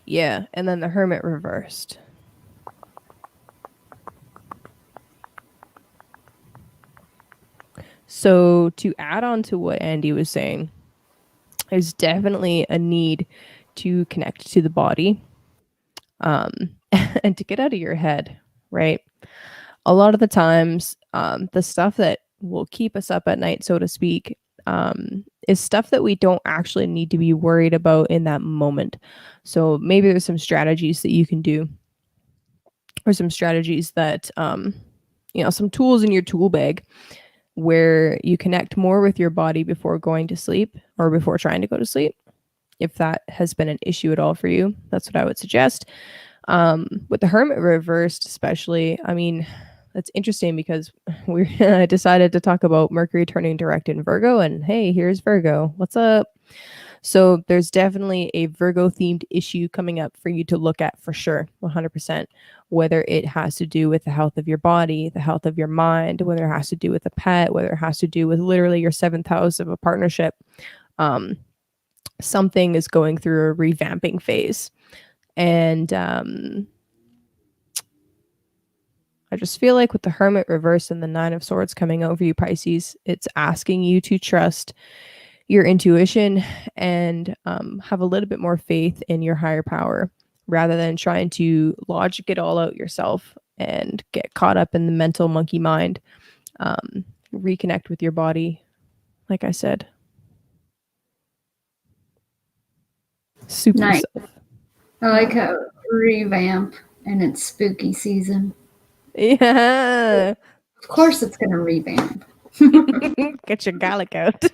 yeah, and then the Hermit reversed. So to add on to what Andy was saying, there's definitely a need to connect to the body, and to get out of your head, right? A lot of the times, the stuff that will keep us up at night, so to speak, is stuff that we don't actually need to be worried about in that moment. So maybe there's some strategies that you can do, or some strategies that, some tools in your tool bag where you connect more with your body before going to sleep, or before trying to go to sleep. If that has been an issue at all for you, that's what I would suggest. With the Hermit reversed, especially, I mean, that's interesting because we decided to talk about Mercury turning direct in Virgo, and hey, here's Virgo. What's up? So there's definitely a Virgo themed issue coming up for you to look at for sure, 100%. Whether it has to do with the health of your body, the health of your mind, whether it has to do with a pet, whether it has to do with literally your 7th house of a partnership, something is going through a revamping phase. And I just feel like with the Hermit reverse and the 9 of Swords coming over you, Pisces, it's asking you to trust your intuition and have a little bit more faith in your higher power, rather than trying to logic it all out yourself and get caught up in the mental monkey mind. Reconnect with your body, like I said. Super nice. self. I like how revamp, and it's spooky season. Yeah. Of course it's going to revamp. Get your garlic out.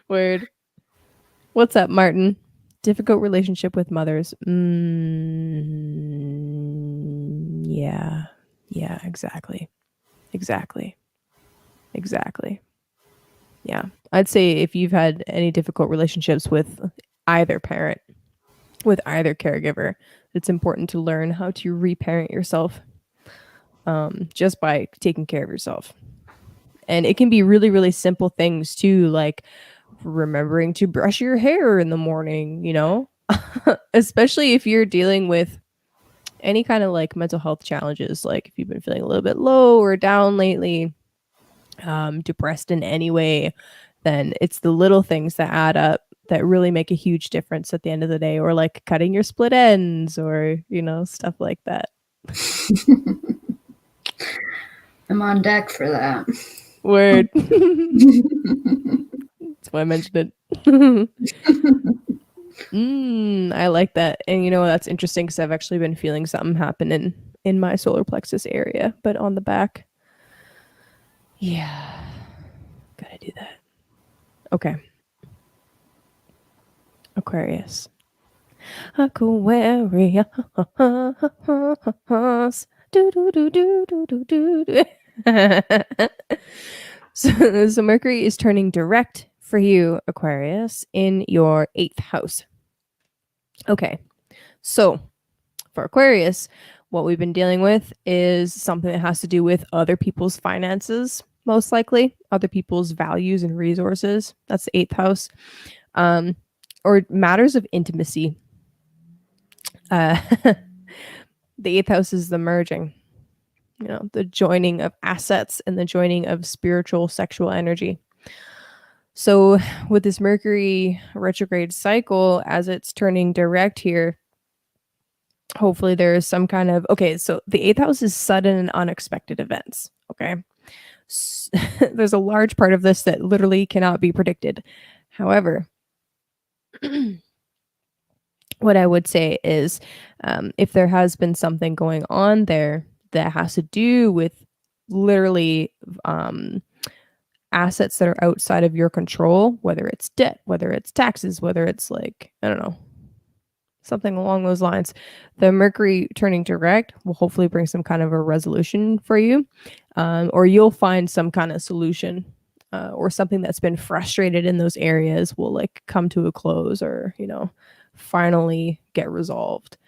Word. What's up, Martin? Difficult relationship with mothers. Yeah. Yeah, exactly. Yeah. I'd say if you've had any difficult relationships with either parent, with either caregiver, it's important to learn how to reparent yourself, just by taking care of yourself. And it can be really, really simple things too, like remembering to brush your hair in the morning, especially if you're dealing with any kind of like mental health challenges, like if you've been feeling a little bit low or down lately, depressed in any way, then it's the little things that add up that really make a huge difference at the end of the day, or like cutting your split ends, or stuff like that. I'm on deck for that. Word. That's why I mentioned it. I like that. And that's interesting because I've actually been feeling something happen in my solar plexus area, but on the back. Yeah. Gotta do that. Okay. Aquarius. Aquarius. Do do do do do do do. So Mercury is turning direct for you, Aquarius, in your 8th house. Okay, so for Aquarius, what we've been dealing with is something that has to do with other people's finances, most likely, other people's values and resources. That's the 8th house. Or matters of intimacy. The 8th house is the merging, the joining of assets and the joining of spiritual sexual energy. So with this Mercury retrograde cycle, as it's turning direct here, hopefully there is some kind of, so the 8th house is sudden and unexpected events. Okay. There's a large part of this that literally cannot be predicted. However, what I would say is if there has been something going on there that has to do with literally assets that are outside of your control, whether it's debt, whether it's taxes, whether it's like, I don't know, something along those lines, the Mercury turning direct will hopefully bring some kind of a resolution for you, or you'll find some kind of solution, or something that's been frustrated in those areas will like come to a close, or finally get resolved.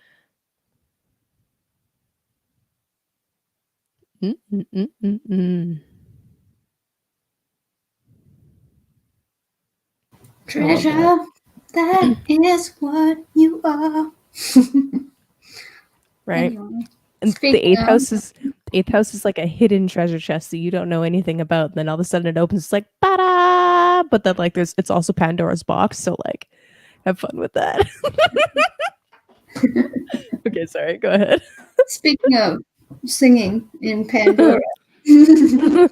Treasure, that is what you are. Right. Anyway, and the 8th house is like a hidden treasure chest that you don't know anything about. And then all of a sudden it opens, it's like, ba-da! But then like it's also Pandora's box. So like, have fun with that. Okay, sorry, go ahead. Speaking of singing in Pandora, your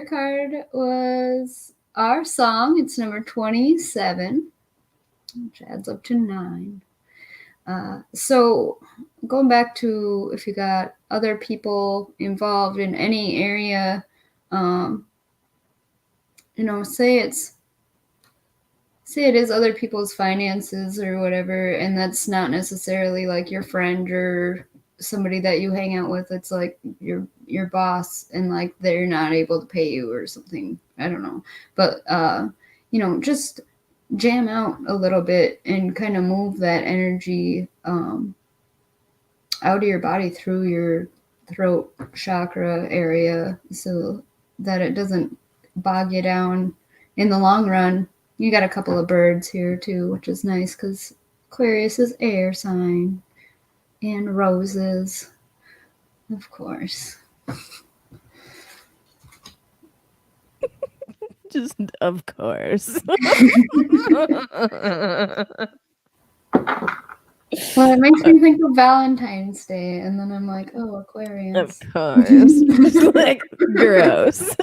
card was our song. It's number 27, which adds up to 9. So going back to if you got other people involved in any area, say it is other people's finances or whatever, and that's not necessarily like your friend or somebody that you hang out with. It's like your boss, and like they're not able to pay you or something. I don't know, but just jam out a little bit and kind of move that energy out of your body through your throat chakra area so that it doesn't bog you down in the long run. You got a couple of birds here too, which is nice because Aquarius is air sign, and roses, of course. Just of course. Well, it makes me think of Valentine's Day, and then I'm like, oh, Aquarius. Of course. Just like gross.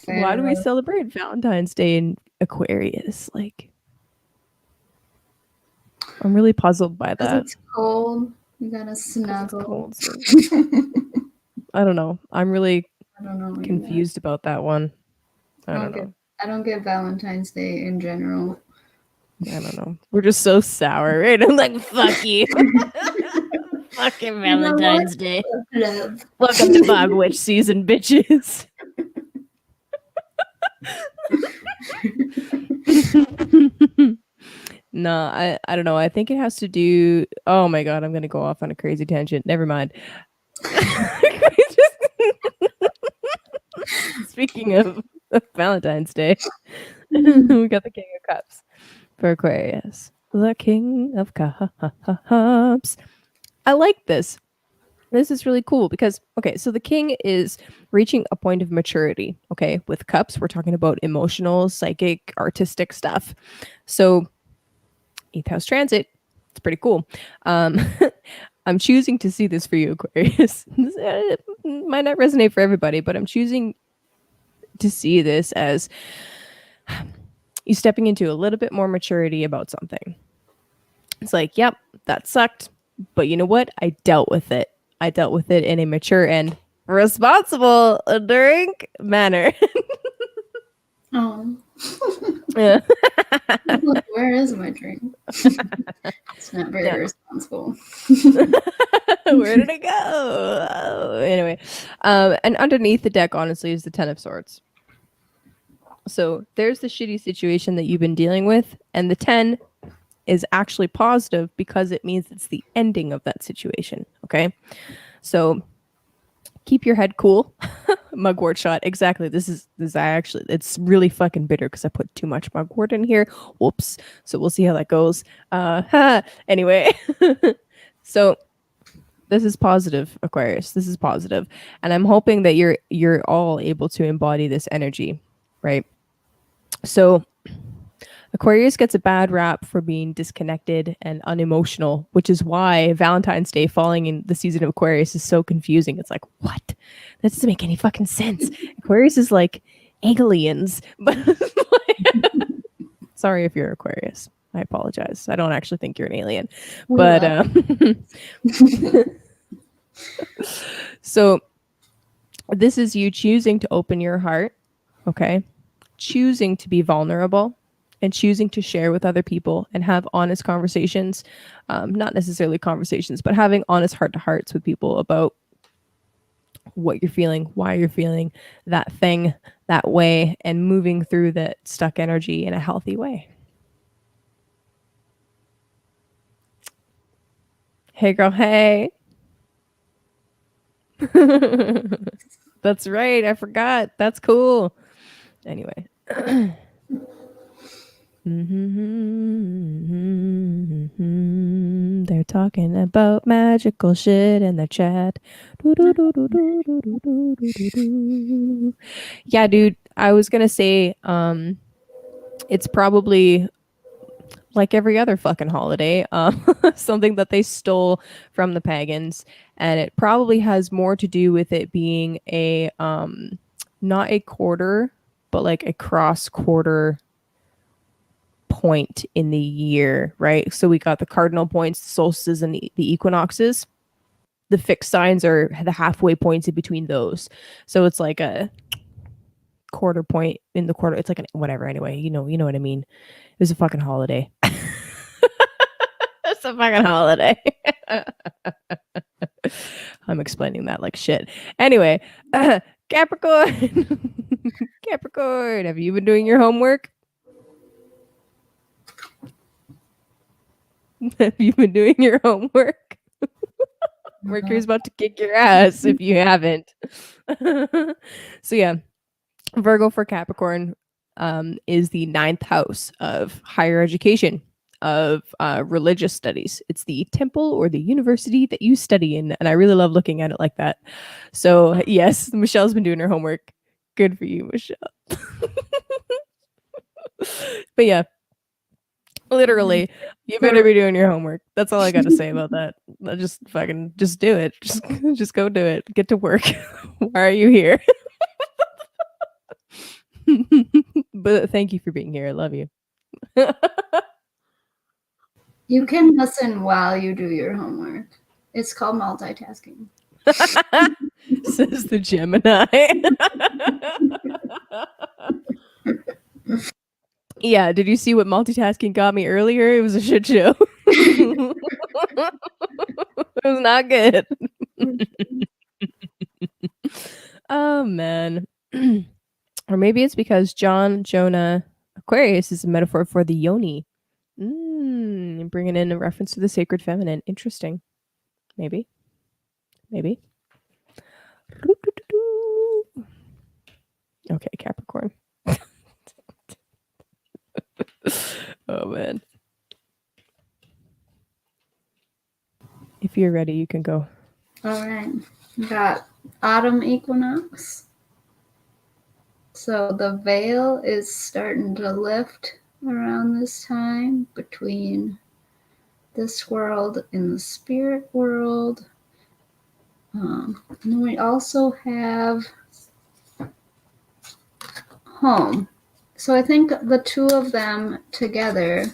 Why do we celebrate Valentine's Day in Aquarius? Like, I'm really puzzled by that. It's cold. You gotta snuggle. So I don't know. I'm really confused about that one. I don't know. I don't get Valentine's Day in general. I don't know. We're just so sour, right? I'm like, fuck you. Fucking Valentine's Day. Welcome to Bob Witch season, bitches. No, I don't know. I think it has to do. Oh my god, I'm gonna go off on a crazy tangent. Never mind. Speaking of Valentine's Day, we got the King of Cups for Aquarius. The King of Cups. I like this. This is really cool because, so the king is reaching a point of maturity. Okay, with cups, we're talking about emotional, psychic, artistic stuff. So 8th house transit, it's pretty cool. I'm choosing to see this for you, Aquarius. It might not resonate for everybody, but I'm choosing to see this as you stepping into a little bit more maturity about something. It's like, yep, that sucked, but you know what? I dealt with it. I dealt with it in a mature and responsible drink manner. Oh. Yeah. Where is my drink? It's not very responsible. Where did it go? Oh, anyway. And underneath the deck, honestly, is the 10 of Swords. So there's the shitty situation that you've been dealing with, and the 10 is actually positive because it means it's the ending of that situation. Okay. So keep your head cool. Mugwort shot. Exactly. This is actually, it's really fucking bitter because I put too much mugwort in here. Whoops. So we'll see how that goes. Anyway. So this is positive, Aquarius. This is positive. And I'm hoping that you're all able to embody this energy, right? So Aquarius gets a bad rap for being disconnected and unemotional, which is why Valentine's Day falling in the season of Aquarius is so confusing. It's like, what? That doesn't make any fucking sense. Aquarius is like aliens. But sorry if you're Aquarius. I apologize. I don't actually think you're an alien. But so this is you choosing to open your heart, okay? Choosing to be vulnerable and choosing to share with other people and have honest conversations, not necessarily conversations, but having honest heart-to-hearts with people about what you're feeling, why you're feeling that thing that way, and moving through that stuck energy in a healthy way. Hey girl, hey. That's right, I forgot. That's cool. Anyway. They're talking about magical shit in the chat. Yeah, dude, I was gonna say, it's probably like every other fucking holiday, something that they stole from the pagans, and it probably has more to do with it being a not a quarter, but like a cross quarter point in the year, right? So we got the cardinal points, the solstices, and the equinoxes. The fixed signs are the halfway points in between those. So it's like a quarter point in the quarter. It's like whatever. Anyway, you know what I mean. It was a fucking holiday. It's a fucking holiday. I'm explaining that like shit. Anyway, Capricorn. Capricorn, have you been doing your homework? Have you been doing your homework? Mercury's about to kick your ass if you haven't. So yeah, Virgo for Capricorn is the 9th house of higher education, of religious studies. It's the temple or the university that you study in, and I really love looking at it like that. So yes, Michelle's been doing her homework. Good for you, Michelle. But yeah, literally, you better be doing your homework. That's all I got to say about that. Just fucking just do it. Just go do it. Get to work. Why are you here? But thank you for being here. I love you. You can listen while you do your homework. It's called multitasking. Says the Gemini. Yeah, did you see what multitasking got me earlier? It was a shit show. It was not good. Oh man. Or maybe it's because Jonah, Aquarius is a metaphor for the yoni. Bringing in a reference to the sacred feminine. Interesting. Maybe. Okay, Capricorn. Oh man. If you're ready, you can go. All right. We got autumn equinox. So the veil is starting to lift around this time between this world and the spirit world. And we also have home. So I think the two of them together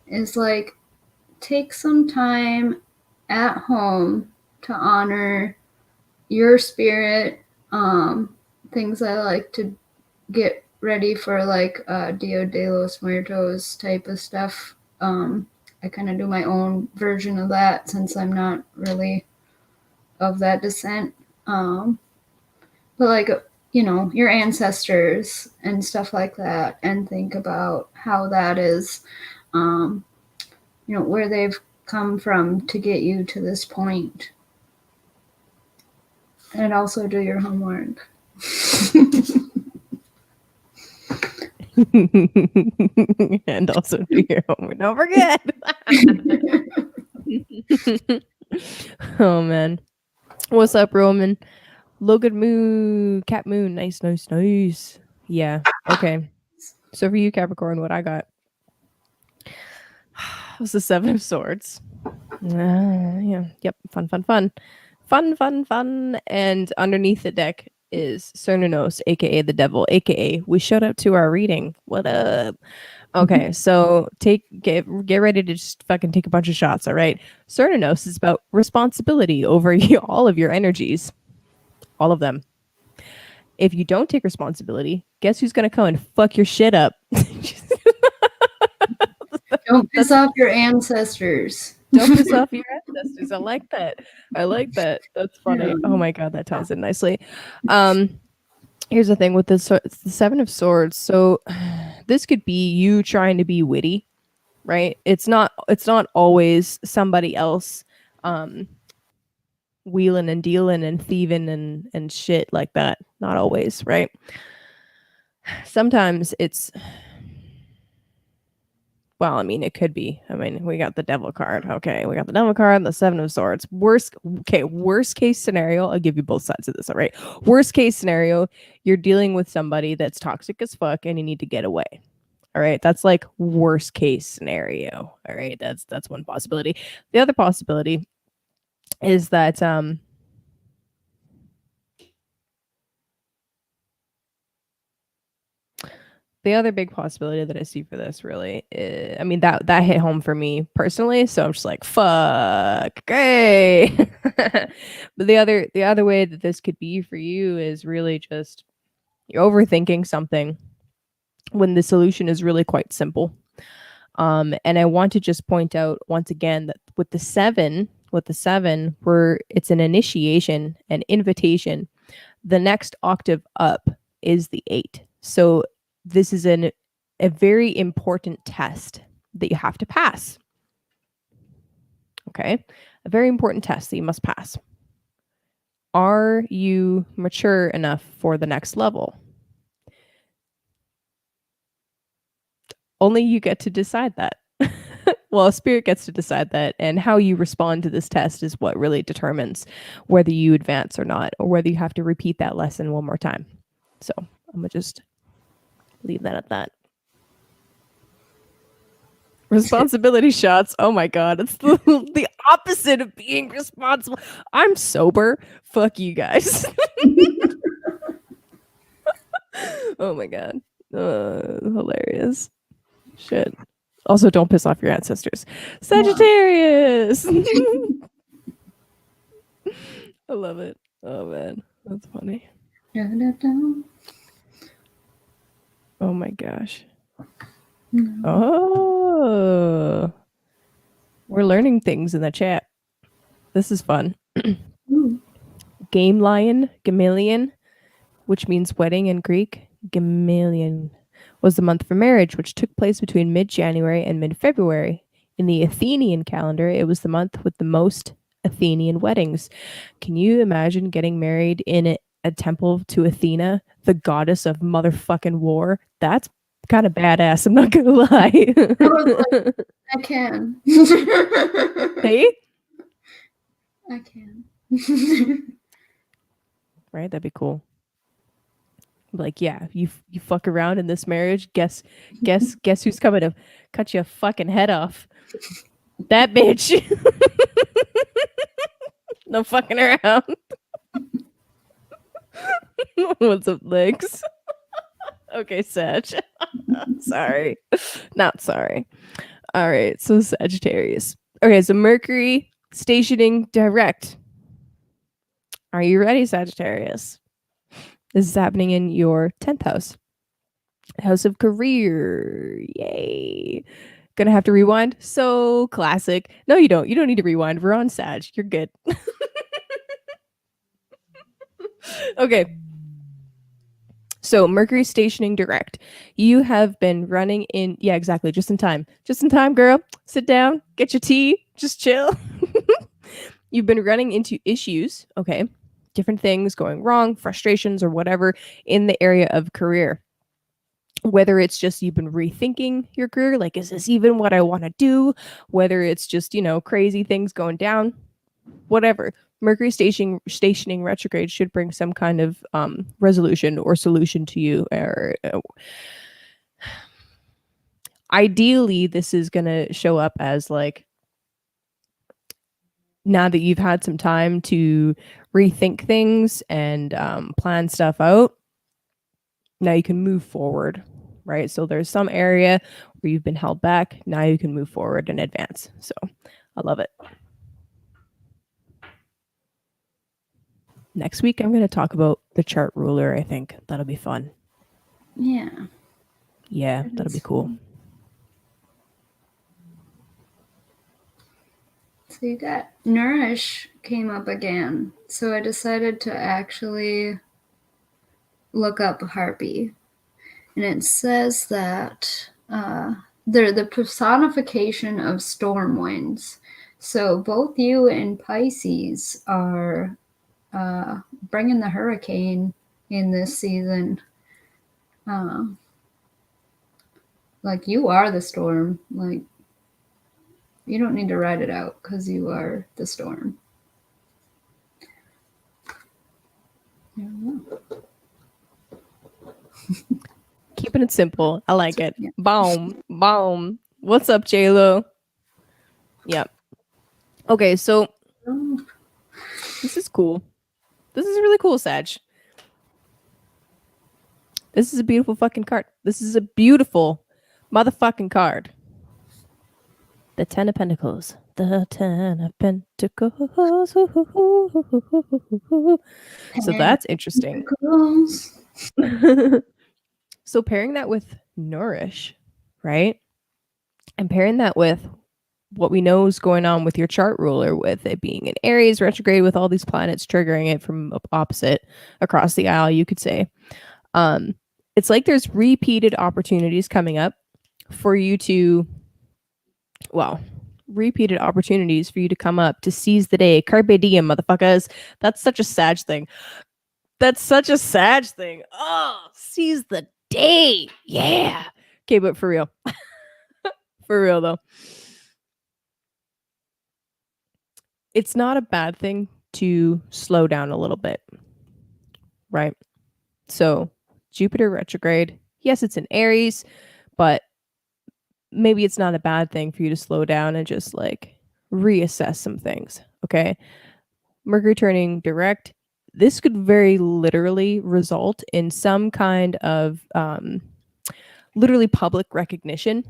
is like, take some time at home to honor your spirit. Things I like to get ready for, like Dia de los Muertos type of stuff. I kind of do my own version of that since I'm not really of that descent. But like, your ancestors and stuff like that, and think about how that is, where they've come from to get you to this point. And also do your homework. And also do your homework. Don't forget. Oh man. What's up, Roman? Logan Moon, Cat Moon. Nice. Yeah. Okay. So for you, Capricorn, what I got was the Seven of Swords. Yeah. Yep. Fun. And underneath the deck is Cernanos, aka the devil, aka we showed up to our reading. What up? Okay, so get ready to just fucking take a bunch of shots, all right? Cernanos is about responsibility over all of your energies. All of them. If you don't take responsibility, guess who's gonna come and fuck your shit up? Don't piss off your ancestors. Don't piss off your ancestors. I like that. That's funny. Yeah. Oh my god, that ties in nicely. Here's the thing with the Seven of Swords. So this could be you trying to be witty, right? It's not always somebody else wheeling and dealing and thieving and shit like that. Not always, right? Sometimes it's, well, I mean, it could be. I mean, we got the devil card. Okay, we got the devil card, the Seven of Swords. Worst case scenario, I'll give you both sides of this, all right? Worst case scenario, you're dealing with somebody that's toxic as fuck and you need to get away. All right, that's like worst case scenario. All right, that's one possibility. The other possibility is that the other big possibility that I see for this really is, I mean, that hit home for me personally, so I'm just like, fuck, great. But the other way that this could be for you is really just you're overthinking something when the solution is really quite simple. And I want to just point out once again that with the seven, where it's an initiation, an invitation, the next octave up is the 8. So this is a very important test that you have to pass. Okay? A very important test that you must pass. Are you mature enough for the next level? Only you get to decide that. Well, Spirit gets to decide that, and how you respond to this test is what really determines whether you advance or not, or whether you have to repeat that lesson one more time. So I'm gonna just leave that at that. Responsibility shots. Oh my god, it's the opposite of being responsible. I'm sober. Fuck you guys. Oh my god. Hilarious. Shit. Also, don't piss off your ancestors. Sagittarius. I love it. Oh man, that's funny. Oh my gosh. Oh, we're learning things in the chat. This is fun. Gamalion, which means wedding in Greek. Gamalion was the month for marriage, which took place between mid-January and mid-February. In the Athenian calendar, it was the month with the most Athenian weddings. Can you imagine getting married in a temple to Athena, the goddess of motherfucking war? That's kind of badass, I'm not gonna lie. I can. Hey? I can. Right? That'd be cool. Like, yeah, you fuck around in this marriage. Guess who's coming to cut your fucking head off? That bitch. No fucking around. What's up, legs? Okay, Sag. Sorry. Not sorry. All right, so Sagittarius. Okay, so Mercury stationing direct. Are you ready, Sagittarius? This is happening in your 10th house. House of career. Yay. Gonna have to rewind. So classic. No, you don't. You don't need to rewind. We're on Sag. You're good. Okay. So Mercury stationing direct. You have been running in. Yeah, exactly. Just in time. Just in time, girl. Sit down. Get your tea. Just chill. You've been running into issues. Okay. different things going wrong, frustrations or whatever in the area of career. Whether it's just you've been rethinking your career, like, is this even what I want to do? Whether it's just, crazy things going down, whatever. Mercury stationing retrograde should bring some kind of resolution or solution to you. Or ideally, this is going to show up as like, now that you've had some time to rethink things and plan stuff out, now you can move forward, right? So there's some area where you've been held back. Now you can move forward and advance. So I love it. Next week, I'm going to talk about the chart ruler, I think. That'll be fun. Yeah. Yeah, that'll be cool. So you got Nourish came up again. So I decided to actually look up Harpy. And it says that they're the personification of storm winds. So both you and Pisces are bringing the hurricane in this season. Like, you are the storm. Like, you don't need to ride it out because you are the storm. I don't know. Keeping it simple. I like it. Yeah. Boom. Boom. What's up, J-Lo? Yep. Okay, so this is cool. This is really cool, Sag. This is a beautiful fucking card. This is a beautiful motherfucking card. The 10 of Pentacles. The 10 of Pentacles. So that's interesting. So pairing that with Nourish, right? And pairing that with what we know is going on with your chart ruler, with it being an Aries retrograde, with all these planets triggering it from opposite across the aisle, you could say. It's like there's repeated opportunities coming up for you to, repeated opportunities for you to come up to seize the day. Carpe diem, motherfuckers. That's such a Sag thing. Oh, seize the day. Yeah. Okay, but for real. For real, though. It's not a bad thing to slow down a little bit, right? So Jupiter retrograde, yes, it's in Aries, but maybe it's not a bad thing for you to slow down and just like reassess some things, okay? Mercury turning direct, this could very literally result in some kind of literally public recognition,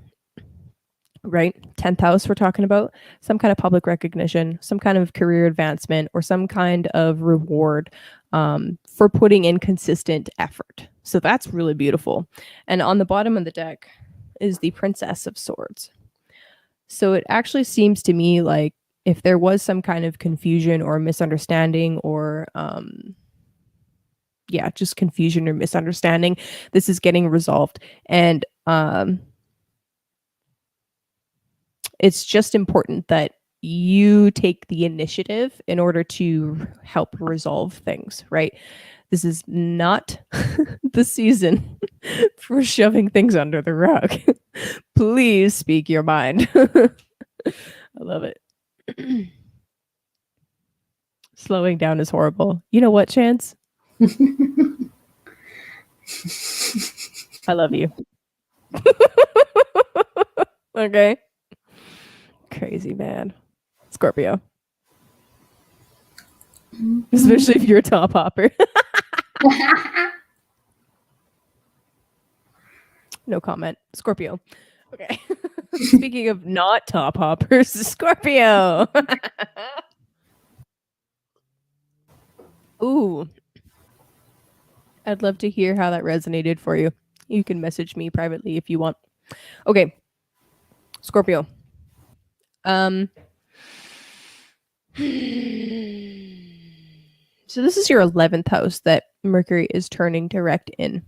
right? 10th house we're talking about, some kind of public recognition, some kind of career advancement, or some kind of reward for putting in consistent effort. So that's really beautiful. And on the bottom of the deck is the Princess of Swords. So it actually seems to me like if there was some kind of confusion or misunderstanding or just confusion or misunderstanding, this is getting resolved. And it's just important that you take the initiative in order to help resolve things, right? This is not the season for shoving things under the rug. Please speak your mind. I love it. Slowing down is horrible. You know what, Chance? I love you. Okay. Crazy man. Scorpio. Especially if you're a top hopper. No comment. Scorpio. Okay. Speaking of not top hoppers, Scorpio. Ooh. I'd love to hear how that resonated for you. You can message me privately if you want. Okay. Scorpio. So this is your 11th house that Mercury is turning direct in.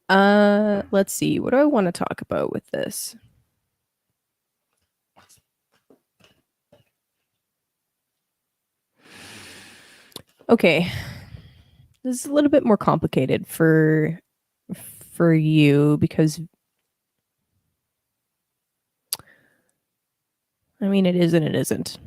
Let's see. What do I want to talk about with this? Okay. This is a little bit more complicated for you because I mean it is and it isn't.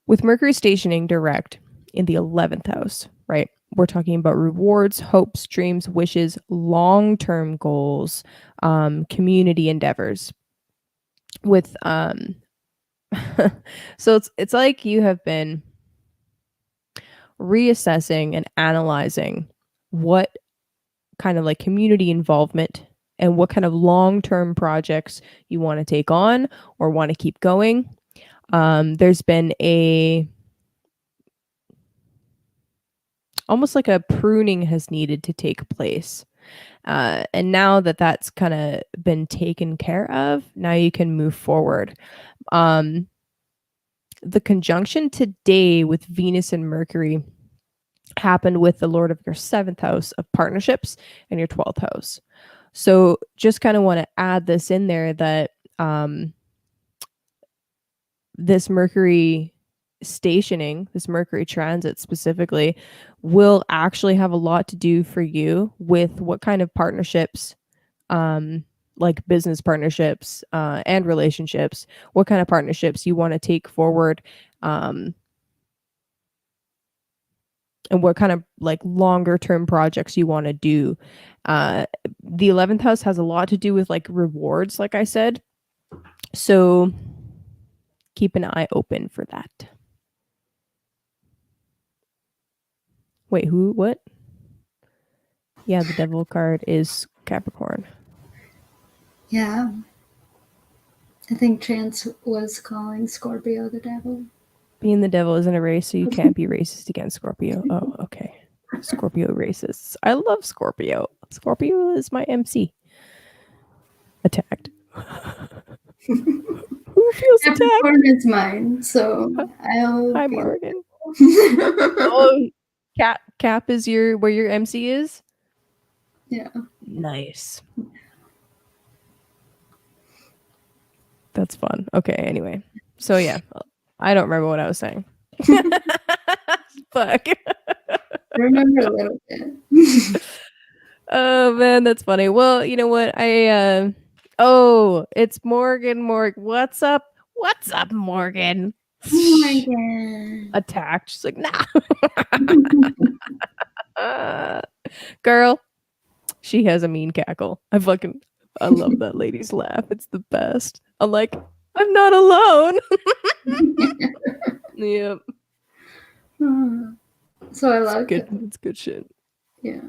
With Mercury stationing direct in the 11th house, right? We're talking about rewards, hopes, dreams, wishes, long-term goals, community endeavors. With so it's like you have been reassessing and analyzing what kind of like community involvement and what kind of long-term projects you want to take on or want to keep going. There's been almost like a pruning has needed to take place. And now that that's kind of been taken care of, now you can move forward. The conjunction today with Venus and Mercury happened with the Lord of your 7th house of partnerships and your 12th house. So just kind of want to add this in there that this Mercury stationing, this Mercury transit specifically, will actually have a lot to do for you with what kind of partnerships, like business partnerships and relationships, what kind of partnerships you want to take forward, and what kind of like longer term projects you want to do. The 11th house has a lot to do with like rewards, like I said. So keep an eye open for that. Wait, who? What? Yeah, the devil card is Capricorn. Yeah. I think Chance was calling Scorpio the devil. Being the devil isn't a race, so you can't be racist against Scorpio. Oh, okay. Scorpio racists. I love Scorpio. Scorpio is my MC. Attacked. Who feels attacked? Capricorn is mine, so I'll. Hi, Morgan. Oh, Cap is where your MC is? Yeah. Nice. That's fun. Okay, anyway. So yeah, I don't remember what I was saying. Fuck. I remember a little bit. Oh man, that's funny. Well, you know what? It's Morgan. What's up? What's up, Morgan? Oh my god. Attacked. She's like, nah. Girl, she has a mean cackle. I love that lady's laugh. It's the best. I'm like, I'm not alone. Yep. So I like it. It's good shit. Yeah.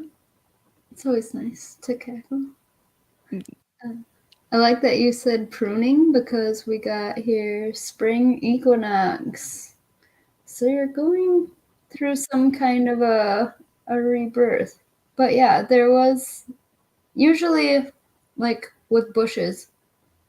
It's always nice to cackle. I like that you said pruning because we got here spring equinox. So you're going through some kind of a rebirth. But yeah, there was usually like with bushes,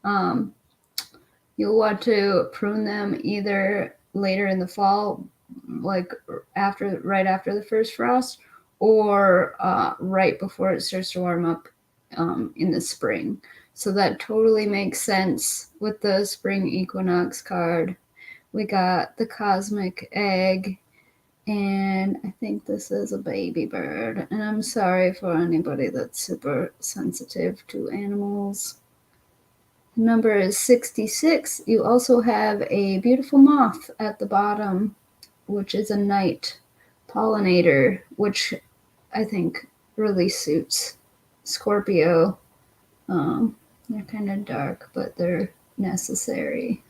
you'll want to prune them either later in the fall, like right after the first frost, or right before it starts to warm up in the spring. So that totally makes sense with the spring equinox card. We got the cosmic egg, and I think this is a baby bird. And I'm sorry for anybody that's super sensitive to animals. The number is 66. You also have a beautiful moth at the bottom, which is a night pollinator, which I think really suits Scorpio. They're kind of dark, but they're necessary.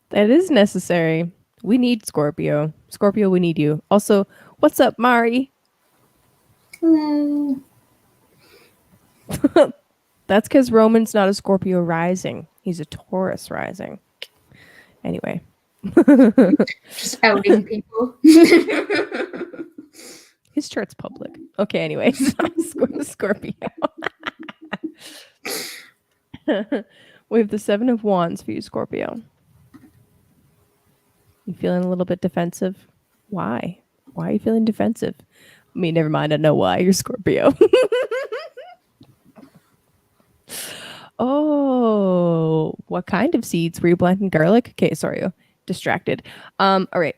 That is necessary. We need Scorpio. Scorpio, we need you. Also, what's up, Mari? Hello. That's because Roman's not a Scorpio rising. He's a Taurus rising. Anyway. Just outing people. His chart's public. Okay, anyway. Scorpio. We have the 7 of Wands for you, Scorpio. You feeling a little bit defensive? Why? Why are you feeling defensive? I mean, never mind. I know why. You're Scorpio. Oh, what kind of seeds? Were you planting garlic? Okay, sorry, distracted. All right.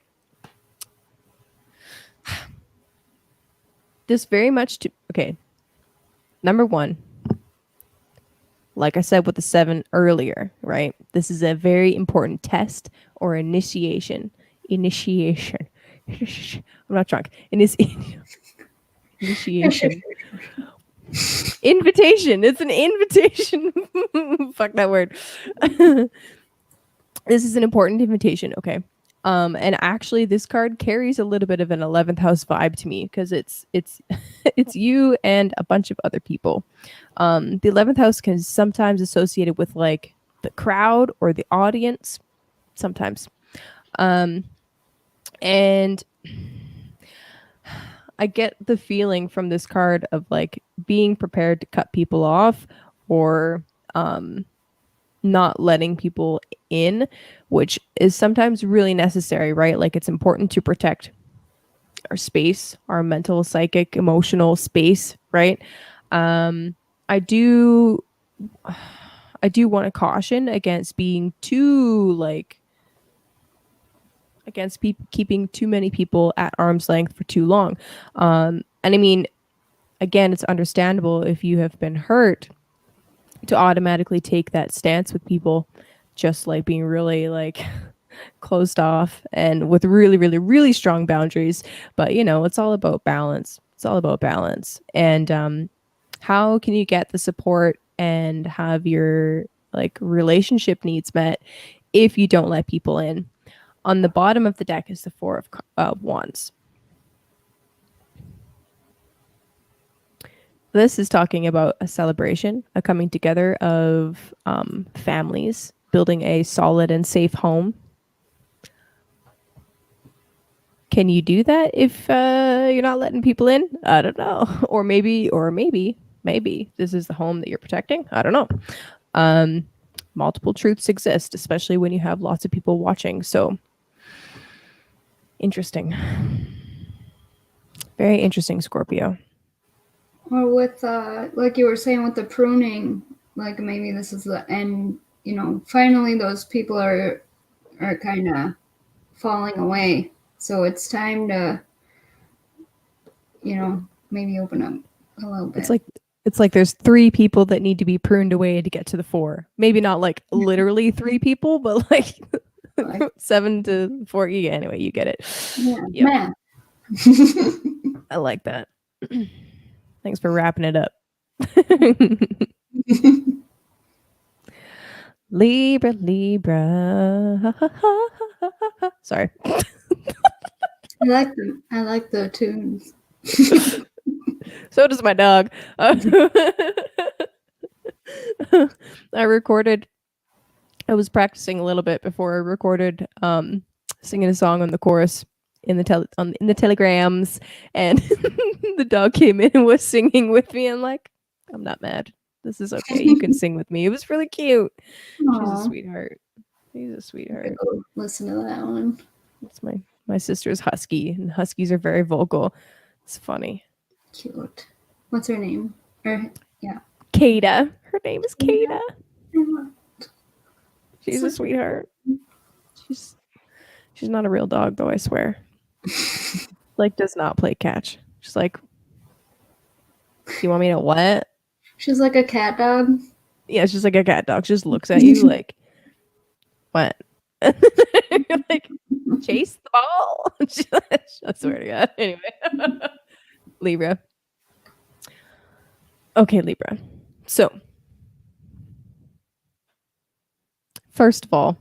This very much okay. Number one, like I said with the 7 earlier, right? This is a very important test or initiation. Initiation. I'm not drunk. Initiation. Invitation. It's an invitation. Fuck that word. This is an important invitation, okay? And actually this card carries a little bit of an 11th house vibe to me because it's it's you and a bunch of other people. The 11th house can sometimes associated with like the crowd or the audience sometimes. And I get the feeling from this card of like being prepared to cut people off or not letting people in, which is sometimes really necessary, right? Like it's important to protect our space, our mental, psychic, emotional space, right? I do want to caution against being too like against keeping too many people at arm's length for too long. And I mean, again, it's understandable if you have been hurt to automatically take that stance with people, just like being really like closed off and with really, really, really strong boundaries. But you know, it's all about balance. It's all about balance. And how can you get the support and have your like relationship needs met if you don't let people in? On the bottom of the deck is the 4 of Wands. This is talking about a celebration, a coming together of families, building a solid and safe home. Can you do that if you're not letting people in? I don't know. Or maybe this is the home that you're protecting. I don't know. Multiple truths exist, especially when you have lots of people watching. So interesting. Very interesting, Scorpio. Or with, like you were saying with the pruning, like maybe this is the end, you know, finally those people are kind of falling away. So it's time to, you know, maybe open up a little bit. It's like there's 3 people that need to be pruned away to get to the 4. Maybe not like literally 3 people, but like 7 to 4. Yeah, anyway, you get it. Yeah, yep. I like that. Thanks for wrapping it up. Libra. Sorry. I like the tunes. So does my dog. I was practicing a little bit before I recorded singing a song on the chorus in the telegrams, and the dog came in and was singing with me. I'm like, I'm not mad. This is okay. You can sing with me. It was really cute. Aww. She's a sweetheart. He's a sweetheart. Listen to that one. It's my sister's husky, and huskies are very vocal. It's funny. Cute. What's her name? Yeah. Kada. Her name is Kada. She's a sweetheart. She's not a real dog though, I swear. Like does not play catch. She's like, you want me to what? She's like a cat dog. Yeah, she's like a cat dog. She just looks at you like, what? Like, chase the ball. I swear to God. Anyway. Libra. Okay, Libra. So, first of all,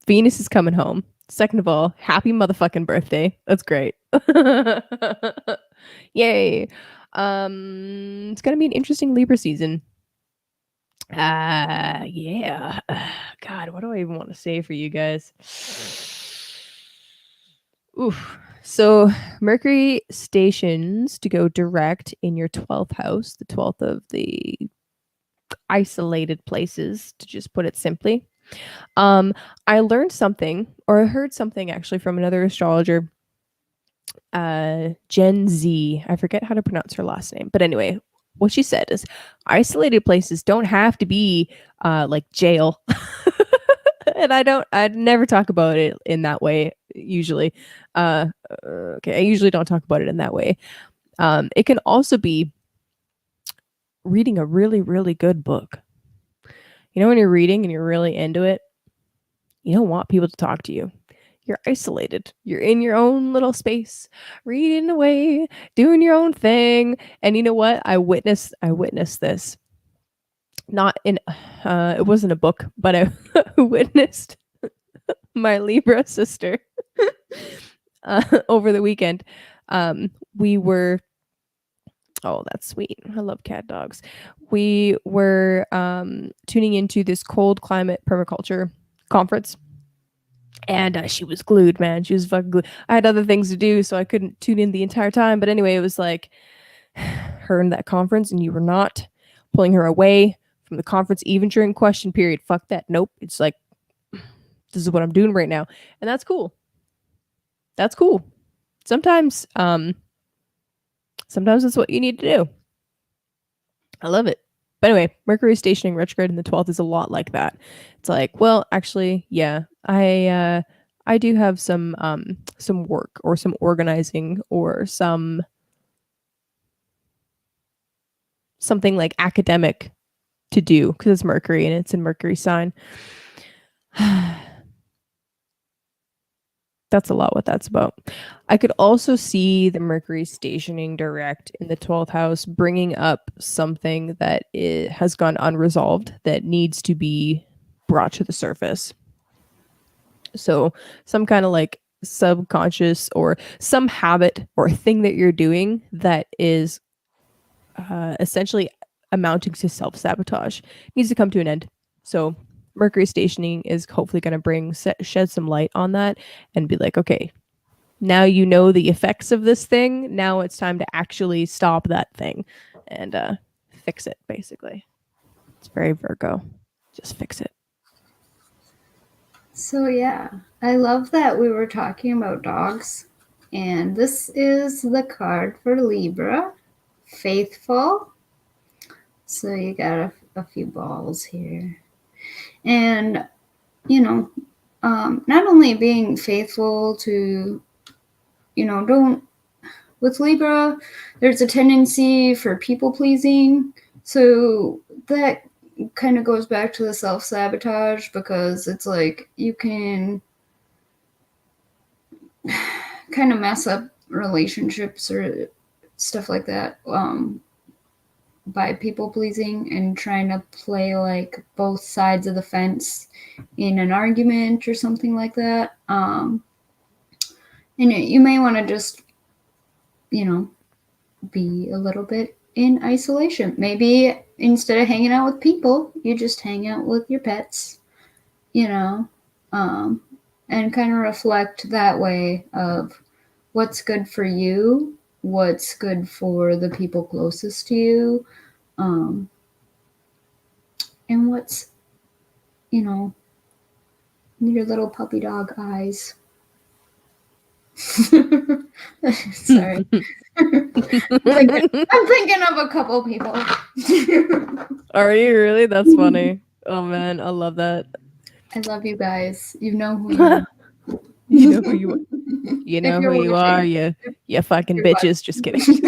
Venus is coming home. Second of all, happy motherfucking birthday. That's great. Yay. It's gonna be an interesting Libra season. Yeah. God, what do I even want to say for you guys? Oof. So Mercury stations to go direct in your 12th house, the 12th of the isolated places, to just put it simply. I learned something, or I heard something actually from another astrologer, Gen Z. I forget how to pronounce her last name, but anyway, what she said is isolated places don't have to be like jail. And I never talk about it in that way usually. Okay, I usually don't talk about it in that way. It can also be reading a really, really good book. You know, when you're reading and you're really into it, you don't want people to talk to you. You're isolated. You're in your own little space, reading away, doing your own thing. And you know what? I witnessed this. Not in it wasn't a book, but I witnessed my Libra sister over the weekend. We were Oh, that's sweet. I love cat dogs. We were tuning into this cold climate permaculture conference. And she was glued, man. She was fucking glued. I had other things to do, so I couldn't tune in the entire time. But anyway, it was like her in that conference, and you were not pulling her away from the conference, even during question period. Fuck that. Nope. It's like, this is what I'm doing right now. And that's cool. That's cool. Sometimes that's what you need to do. I love it. But anyway, Mercury stationing retrograde in the 12th is a lot like that. It's like, well, actually, yeah, I do have some work or some organizing or something like academic to do because it's Mercury and it's in Mercury sign. That's a lot what that's about. I could also see the Mercury stationing direct in the 12th house bringing up something that has gone unresolved that needs to be brought to the surface. So some kind of like subconscious or some habit or thing that you're doing that is essentially amounting to self-sabotage needs to come to an end. So Mercury stationing is hopefully going to shed some light on that and be like, okay, now you know the effects of this thing. Now it's time to actually stop that thing and fix it, basically. It's very Virgo. Just fix it. So yeah, I love that we were talking about dogs. And this is the card for Libra, Faithful. So you got a few balls here. And, you know, not only being faithful to, with Libra, there's a tendency for people pleasing. So that kind of goes back to the self-sabotage because it's like you can kind of mess up relationships or stuff like that by people pleasing and trying to play like both sides of the fence in an argument or something like that. And you may want to just, be a little bit in isolation. Maybe instead of hanging out with people, you just hang out with your pets, and kind of reflect that way of what's good for you, what's good for the people closest to you, and what's, your little puppy dog eyes. Sorry. I'm thinking of a couple people. Are you really? That's funny. Oh man, I love that. I love you guys. You know who you are. You know who you are. You know who you are. You fucking bitches. Just kidding. Step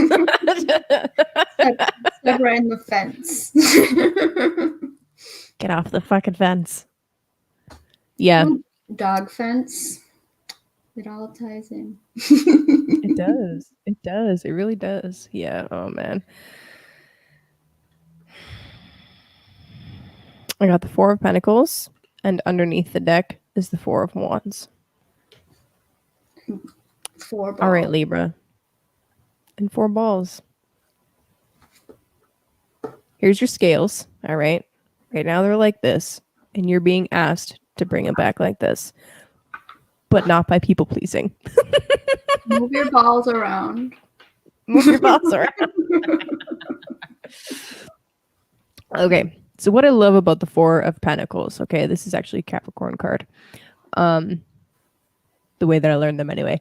right in the fence. Get off the fucking fence. Yeah. Dog fence. It all ties in. It does. It does. It really does. Yeah. Oh man. I got the 4 of Pentacles, and underneath the deck is the 4 of Wands. 4 balls. All right, Libra. And 4 balls. Here's your scales. All right. Right now they're like this, and you're being asked to bring it back like this, but not by people pleasing. Move your balls around. Move your balls around. Okay. So what I love about the 4 of Pentacles, okay, this is actually a Capricorn card. The way that I learned them anyway.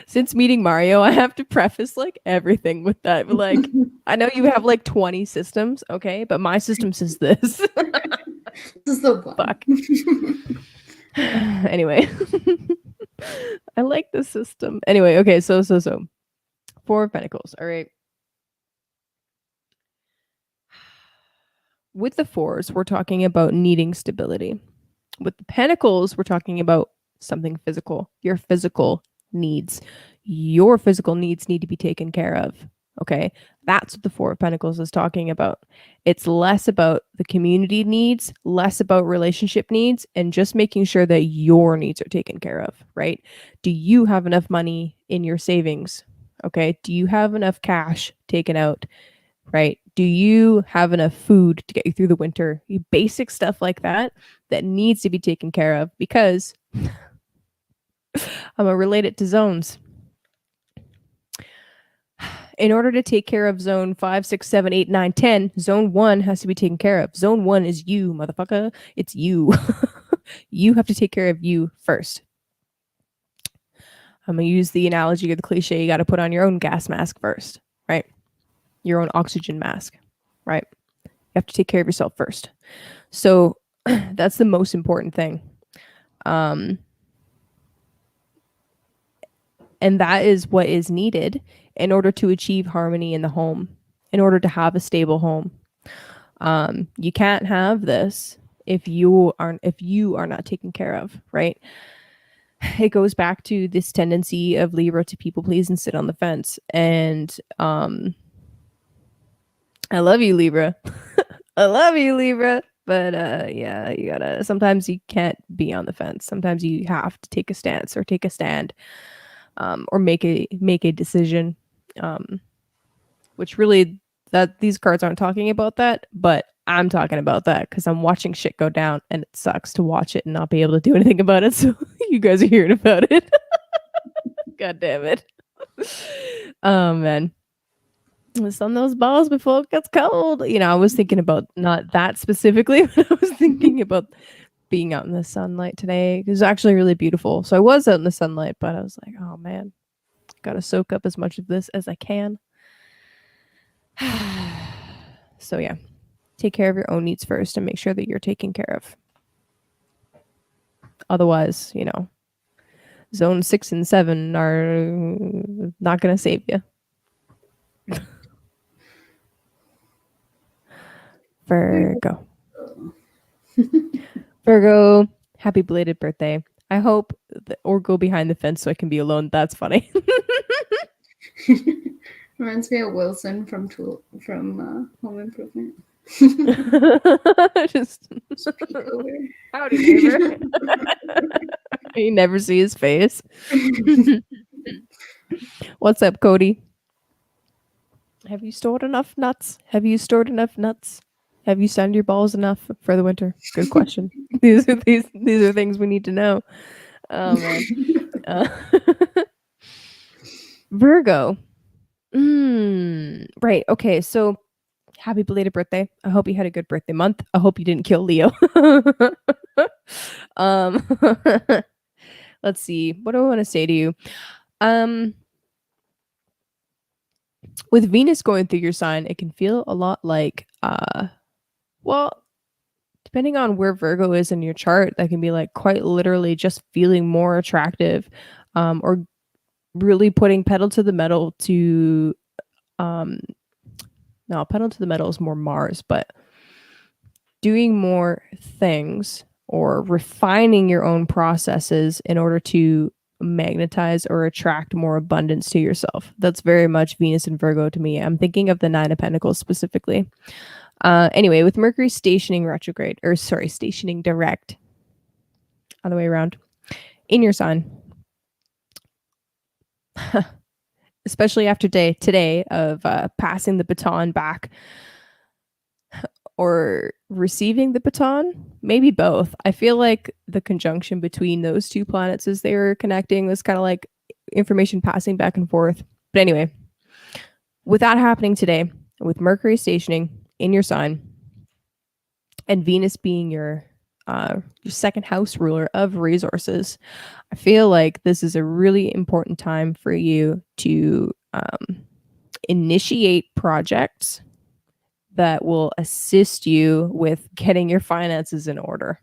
Since meeting Mario, I have to preface like everything with that. Like, I know you have like 20 systems, okay, but my system says this. This is the one. Fuck. Anyway, I like the system. Anyway, okay, so Four of Pentacles. All right. With the fours, we're talking about needing stability. With the Pentacles, we're talking about something physical. Your physical needs. Your physical needs need to be taken care of. Okay. That's what the Four of Pentacles is talking about. It's less about the community needs, less about relationship needs, and just making sure that your needs are taken care of, right? Do you have enough money in your savings? Okay. Do you have enough cash taken out? Right? Do you have enough food to get you through the winter? Basic stuff like that needs to be taken care of, because I'm gonna relate it to zones. In order to take care of zone 5, 6, 7, 8, 9, 10, zone 1 has to be taken care of. Zone 1 is you, motherfucker. It's you. You have to take care of you first. I'm gonna use the analogy or the cliche, you got to put on your own gas mask first, right? Your own oxygen mask, right? You have to take care of yourself first. So that's the most important thing. And that is what is needed in order to achieve harmony in the home, in order to have a stable home. You can't have this if you are not taken care of, right? It goes back to this tendency of Libra to people please and sit on the fence. And I love you, Libra. I love you, Libra. But yeah, you gotta, sometimes you can't be on the fence. Sometimes you have to take a stance or take a stand, or make a decision. Which really, that these cards aren't talking about that, but I'm talking about that because I'm watching shit go down and it sucks to watch it and not be able to do anything about it. So you guys are hearing about it. God damn it. Oh man. It's on those balls before it gets cold. You know, I was thinking about not that specifically, but I was thinking about being out in the sunlight today. It was actually really beautiful. So I was out in the sunlight, but I was like, oh man, gotta soak up as much of this as I can. So yeah, take care of your own needs first and make sure that you're taken care of. Otherwise, you know, zone 6 and 7 are not gonna save you. Virgo. Virgo, happy belated birthday. I hope or go behind the fence so I can be alone. That's funny. Reminds me of Wilson from Home Improvement. Just peek over. Howdy, neighbor. You never see his face. What's up, Cody? Have you stored enough nuts? Have you stored enough nuts? Have you sunned your balls enough for the winter? Good question. These are things we need to know. Oh man. Virgo. Right. Okay. So happy belated birthday. I hope you had a good birthday month. I hope you didn't kill Leo. Let's see. What do I want to say to you? With Venus going through your sign, it can feel a lot like, well, depending on where Virgo is in your chart, that can be like quite literally just feeling more attractive, or really putting pedal to the metal to, no, pedal to the metal is more Mars, but doing more things or refining your own processes in order to magnetize or attract more abundance to yourself. That's very much Venus and Virgo to me. I'm thinking of the Nine of Pentacles specifically. Anyway, with Mercury stationing retrograde, or sorry, stationing direct, other way around, in your sign, especially after today of passing the baton back or receiving the baton, maybe both. I feel like the conjunction between those two planets as they were connecting was kind of like information passing back and forth. But anyway, with that happening today, with Mercury stationing in your sign and Venus being your your second house ruler of resources. I feel like this is a really important time for you to initiate projects that will assist you with getting your finances in order.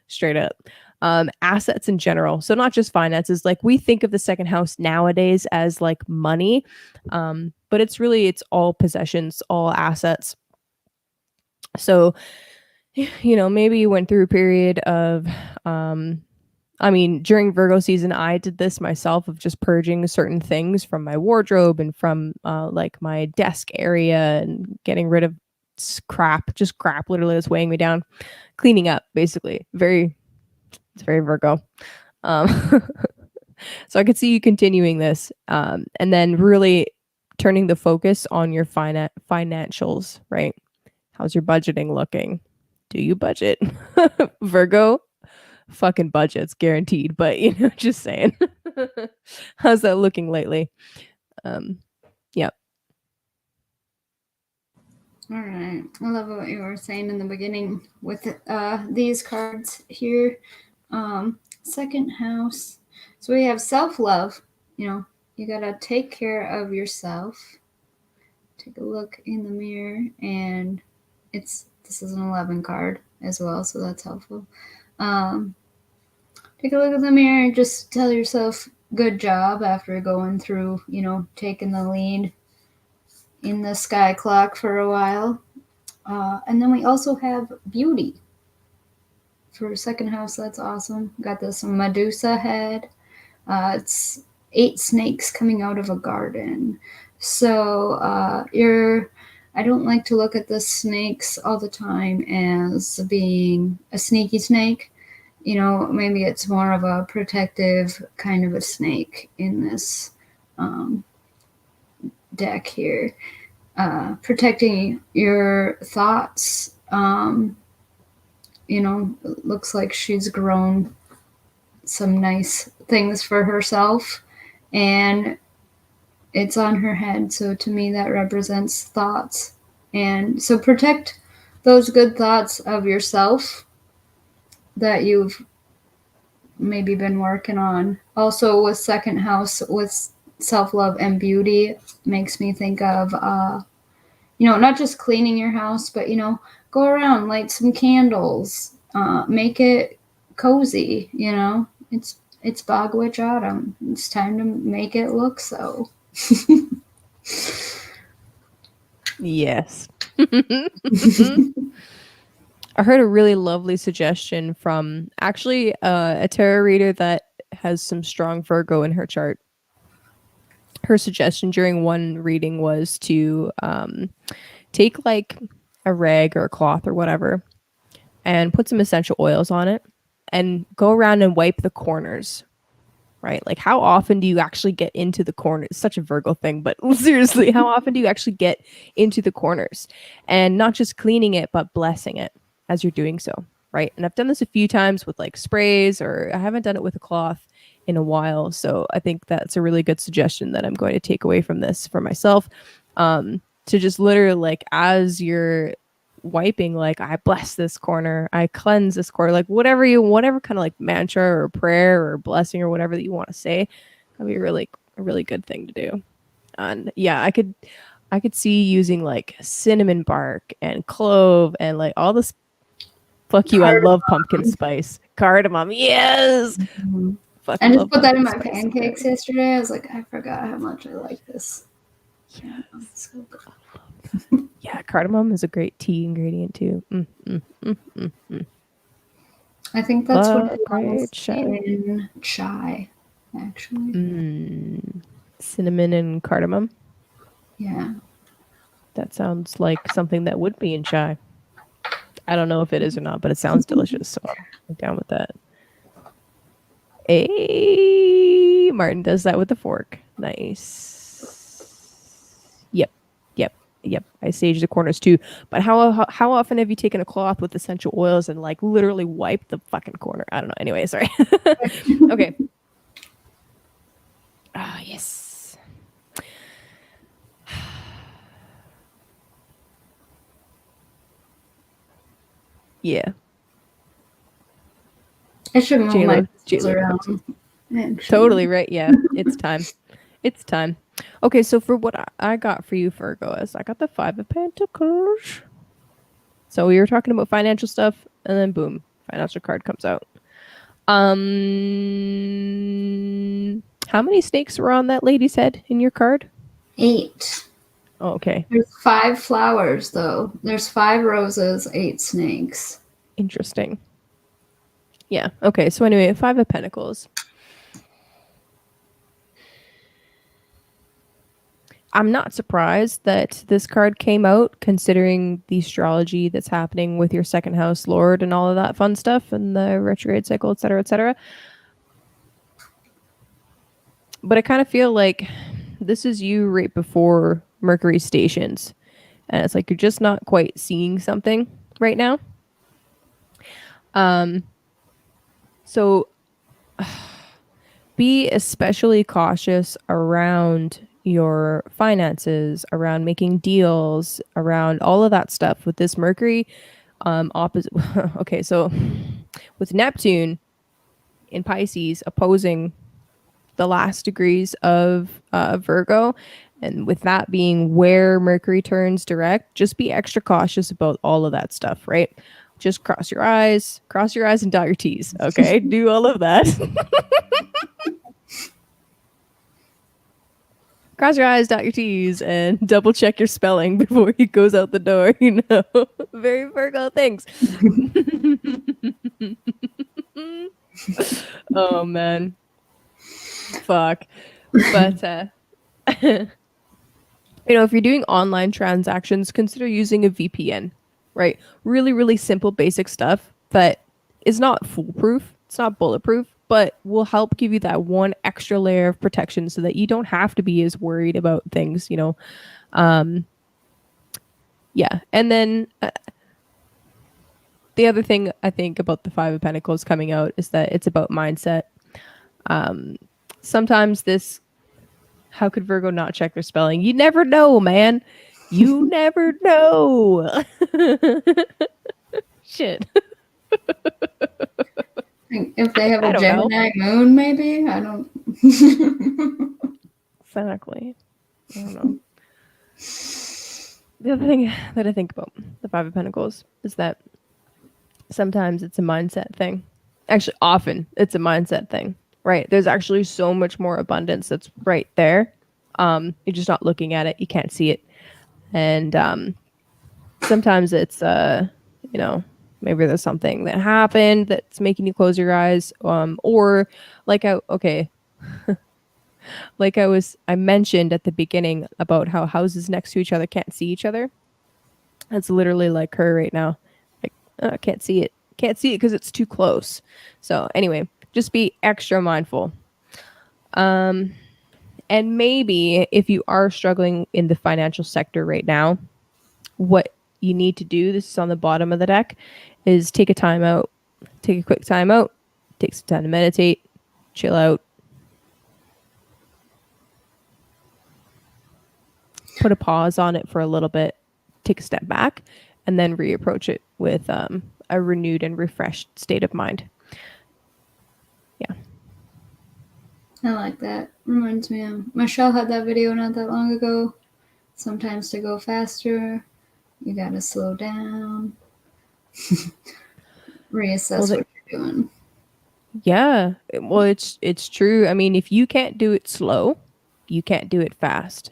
Straight up. Assets in general. So not just finances. Like we think of the second house nowadays as like money, but it's all possessions, all assets. So, maybe you went through a period of, during Virgo season, I did this myself of just purging certain things from my wardrobe and from like my desk area and getting rid of crap, just crap literally that's weighing me down, cleaning up basically. It's very Virgo. So I could see you continuing this and then really turning the focus on your financials, right? How's your budgeting looking? Do you budget? Virgo, fucking budgets guaranteed, but just saying. How's that looking lately? Yep. All right. I love what you were saying in the beginning with these cards here. Second house. So we have self-love. You got to take care of yourself. Take a look in the mirror, and this is an 11 card as well, so that's helpful. Take a look in the mirror and just tell yourself good job after going through, taking the lead in the sky clock for a while. And then we also have beauty for second house. That's awesome. Got this Medusa head. It's 8 snakes coming out of a garden. So I don't like to look at the snakes all the time as being a sneaky snake. Maybe it's more of a protective kind of a snake in this deck here. Protecting your thoughts. Looks like she's grown some nice things for herself, and it's on her head. So to me, that represents thoughts. And so protect those good thoughts of yourself that you've maybe been working on. Also with second house, with self-love and beauty, makes me think of, not just cleaning your house, but, go around, light some candles, make it cozy, it's Bog Witch Autumn. It's time to make it look so. Yes. I heard a really lovely suggestion from actually a tarot reader that has some strong Virgo in her chart. Her suggestion during one reading was to take like a rag or a cloth or whatever and put some essential oils on it and go around and wipe the corners. Right? Like how often do you actually get into the corners? It's such a Virgo thing, but seriously, how often do you actually get into the corners? And not just cleaning it, but blessing it as you're doing so, right? And I've done this a few times with like sprays, or I haven't done it with a cloth in a while. So I think that's a really good suggestion that I'm going to take away from this for myself. To just literally like as you're wiping, like I bless this corner, I cleanse this corner, like whatever kind of like mantra or prayer or blessing or whatever that you want to say, that'd be a really good thing to do. And yeah, I could see using like cinnamon bark and clove and like all this. Fuck you, Cardamom. I love pumpkin spice. Cardamom, yes. Mm-hmm. I just put that in my pancakes yesterday. I was like, I forgot how much I like this. Yeah, so good. Yeah, cardamom is a great tea ingredient too. I think that's what it is in chai, actually. Cinnamon and cardamom. Yeah. That sounds like something that would be in chai. I don't know if it is or not, but it sounds delicious, so I'm down with that. Hey, Martin does that with a fork. Nice. Yep. I sage the corners too. But how often have you taken a cloth with essential oils and like literally wiped the fucking corner? I don't know. Anyway, sorry. Okay. Ah, yes. Yeah. I should move my crystals J-Lo around. comes. Actually. Totally right. Yeah, it's time. It's time. Okay, so for what I got for you, Virgo, is I got the Five of Pentacles. So we were talking about financial stuff, and then boom, financial card comes out. How many snakes were on that lady's head in your card? 8. Oh, okay. There's 5 flowers, though. There's 5 roses, 8 snakes. Interesting. Yeah. Okay. So anyway, Five of Pentacles. I'm not surprised that this card came out, considering the astrology that's happening with your second house lord and all of that fun stuff and the retrograde cycle, etc., etc. But I kind of feel like this is you right before Mercury stations, and it's like you're just not quite seeing something right now. So be especially cautious around your finances, around making deals, around all of that stuff with this Mercury opposite. Okay, so with Neptune in Pisces opposing the last degrees of Virgo, and with that being where Mercury turns direct, just be extra cautious about all of that stuff, right? Just cross your eyes and dot your T's. Okay, do all of that. Cross your eyes, dot your T's, and double check your spelling before he goes out the door. You know, very Virgo things. Oh man, fuck. But you know, if you're doing online transactions, consider using a VPN. Right? Really, really simple, basic stuff that is not foolproof. It's not bulletproof, but will help give you that one extra layer of protection so that you don't have to be as worried about things, you know. Yeah. And then the other thing I think about the Five of Pentacles coming out is that it's about mindset. Sometimes this, how could Virgo not check their spelling? You never know, man. You never know. Shit. If they have a Gemini moon, maybe? I don't. Exactly. I don't know. The other thing that I think about the Five of Pentacles is that sometimes it's a mindset thing. Actually, often it's a mindset thing, right? There's actually so much more abundance that's right there. You're just not looking at it. You can't see it. And sometimes it's, you know, maybe there's something that happened that's making you close your eyes. Or like, I mentioned at the beginning about how houses next to each other can't see each other. That's literally like her right now. Like, I can't see it. Can't see it because it's too close. So anyway, just be extra mindful. And maybe if you are struggling in the financial sector right now, what you need to do, this is on the bottom of the deck, is take a time out. Take a quick time out. Take some time to meditate. Chill out. Put a pause on it for a little bit. Take a step back. And then reapproach it with a renewed and refreshed state of mind. Yeah. I like that. Reminds me of Michelle had that video not that long ago. Sometimes to go faster, you gotta slow down. Reassess what you're doing. Yeah. Well, it's true. I mean, if you can't do it slow, you can't do it fast.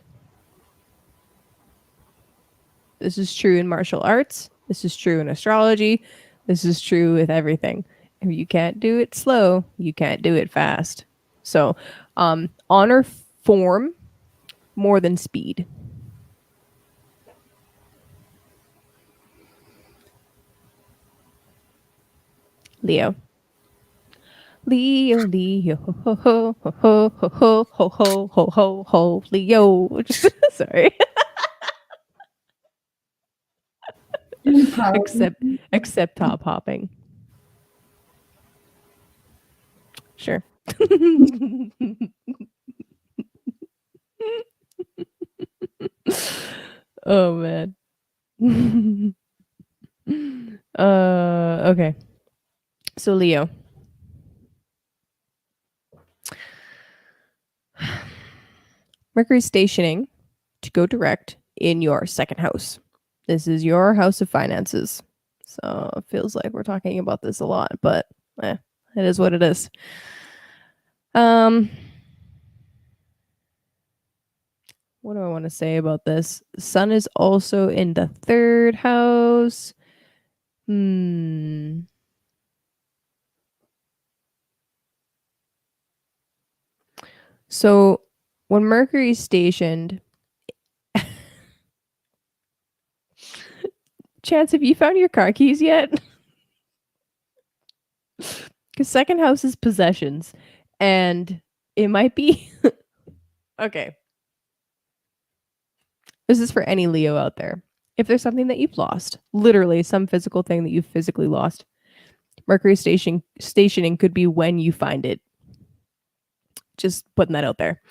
This is true in martial arts. This is true in astrology. This is true with everything. If you can't do it slow, you can't do it fast. So, honor form more than speed. Leo. Leo, Leo, ho ho ho ho ho ho ho ho ho ho ho Leo. Sorry. except top hopping. Sure. Oh man. Okay. So Leo. Mercury stationing to go direct in your second house. This is your house of finances. So it feels like we're talking about this a lot, but it is what it is. What do I want to say about this? Sun is also in the third house. So when Mercury is stationed, Chance, have you found your car keys yet? Because second house is possessions, and it might be okay. This is for any Leo out there. If there's something that you've lost, literally some physical thing that you've physically lost, Mercury stationing could be when you find it. Just putting that out there.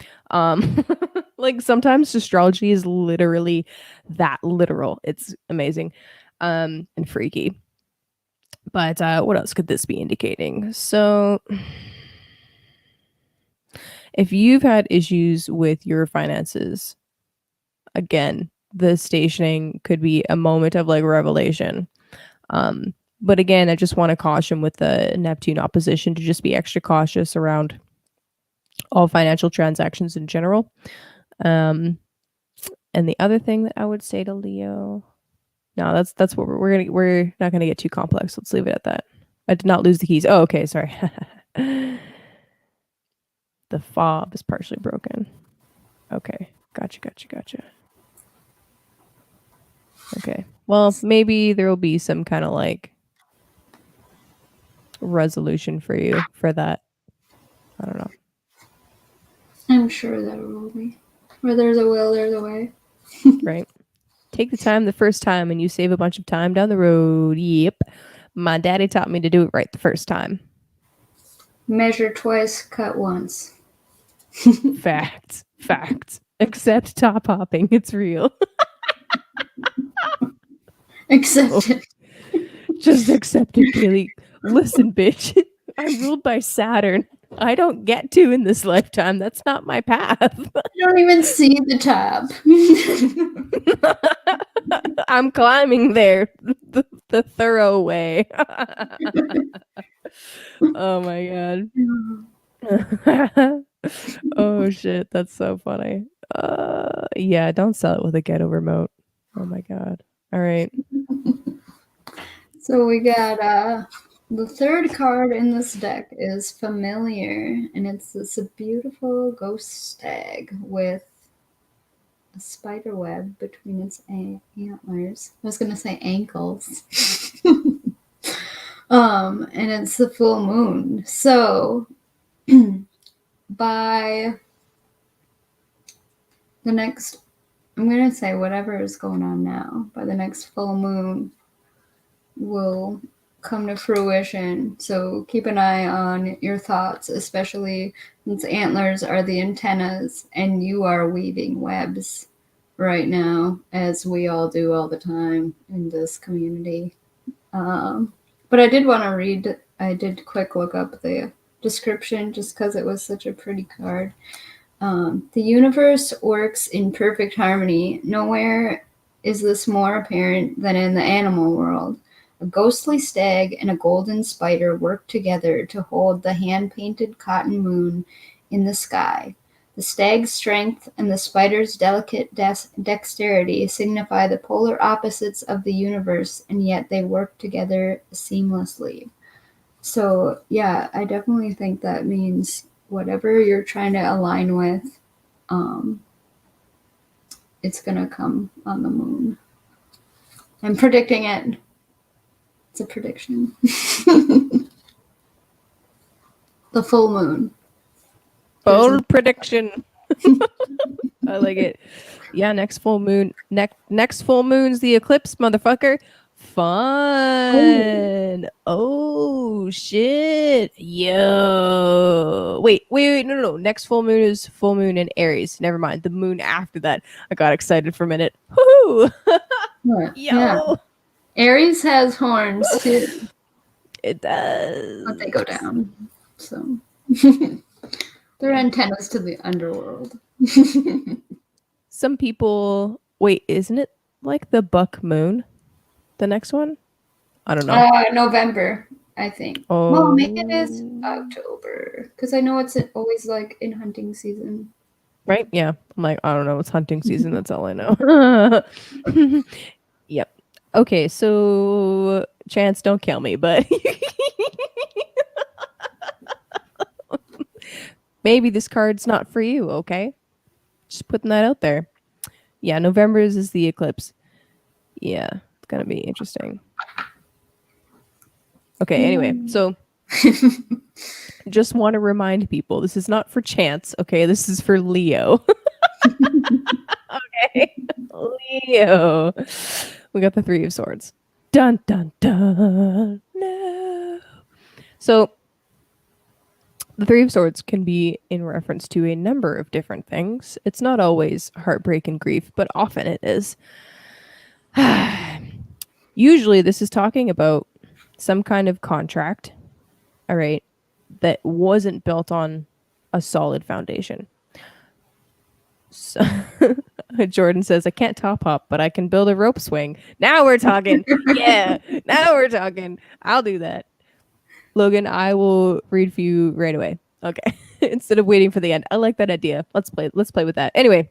Like sometimes astrology is literally that literal. It's amazing and freaky. But what else could this be indicating? So if you've had issues with your finances, again, the stationing could be a moment of like revelation. But again, I just want to caution with the Neptune opposition to just be extra cautious around all financial transactions in general. And the other thing that I would say to Leo, no, that's what we're not gonna get too complex. Let's leave it at that. I did not lose the keys. Oh, okay, sorry. The fob is partially broken. Okay, gotcha. Okay, well, maybe there will be some kind of like resolution for you for that. I don't know. I'm sure there will be. Where there's a will, there's a way. Right. Take the time the first time and you save a bunch of time down the road. Yep. My daddy taught me to do it right the first time. Measure twice, cut once. Facts. Except top hopping. It's real. Accept it. Just accept it, Kaylee. Listen, bitch. I'm ruled by Saturn. I don't get to in this lifetime. That's not my path. You don't even see the top. I'm climbing there the thorough way. Oh my god. Oh shit, that's so funny. Yeah, don't sell it with a ghetto remote. Oh my god. All right. So we got the third card in this deck is Familiar, and it's this beautiful ghost stag with a spider web between its antlers. I was gonna say ankles. And it's the full moon. So by the next, I'm gonna say whatever is going on now, by the next full moon will come to fruition. So keep an eye on your thoughts, especially since antlers are the antennas and you are weaving webs right now, as we all do all the time in this community. But I did want to read, I did quick look up the description just because it was such a pretty card. The universe works in perfect harmony. Nowhere is this more apparent than in the animal world. A ghostly stag and a golden spider work together to hold the hand-painted cotton moon in the sky. The stag's strength and the spider's delicate dexterity signify the polar opposites of the universe, and yet they work together seamlessly. So, yeah, I definitely think that means whatever you're trying to align with, it's going to come on the moon. I'm predicting it. It's a prediction. The full moon. Bold prediction. I like it. Yeah, next full moon. Next full moon's the eclipse, motherfucker. Fun. Oh shit. Yo. Wait. No. Next full moon is full moon in Aries. Never mind. The moon after that. I got excited for a minute. Woohoo. Yo. Yeah. Aries has horns too. It does. But they go down. So They're antennas to the underworld. Some people... Wait, isn't it like the buck moon? The next one? I don't know. November, I think. Oh. Well, maybe it is October. Because I know it's always like in hunting season. Right? Yeah. I'm like, I don't know. It's hunting season. That's all I know. Yep. Okay, so Chance, don't kill me, but maybe this card's not for you, okay? Just putting that out there. Yeah, November is the eclipse. Yeah, it's gonna be interesting. Okay, anyway, so just want to remind people this is not for Chance, okay? This is for Leo. Okay, Leo. We got the Three of Swords. Dun dun dun. No. So the Three of Swords can be in reference to a number of different things. It's not always heartbreak and grief, but often it is. Usually this is talking about some kind of contract, all right, that wasn't built on a solid foundation. So Jordan says, I can't top hop, but I can build a rope swing. Now we're talking. Yeah, now we're talking. I'll do that. Logan, I will read for you right away. Okay. Instead of waiting for the end. I like that idea. Let's play with that. Anyway,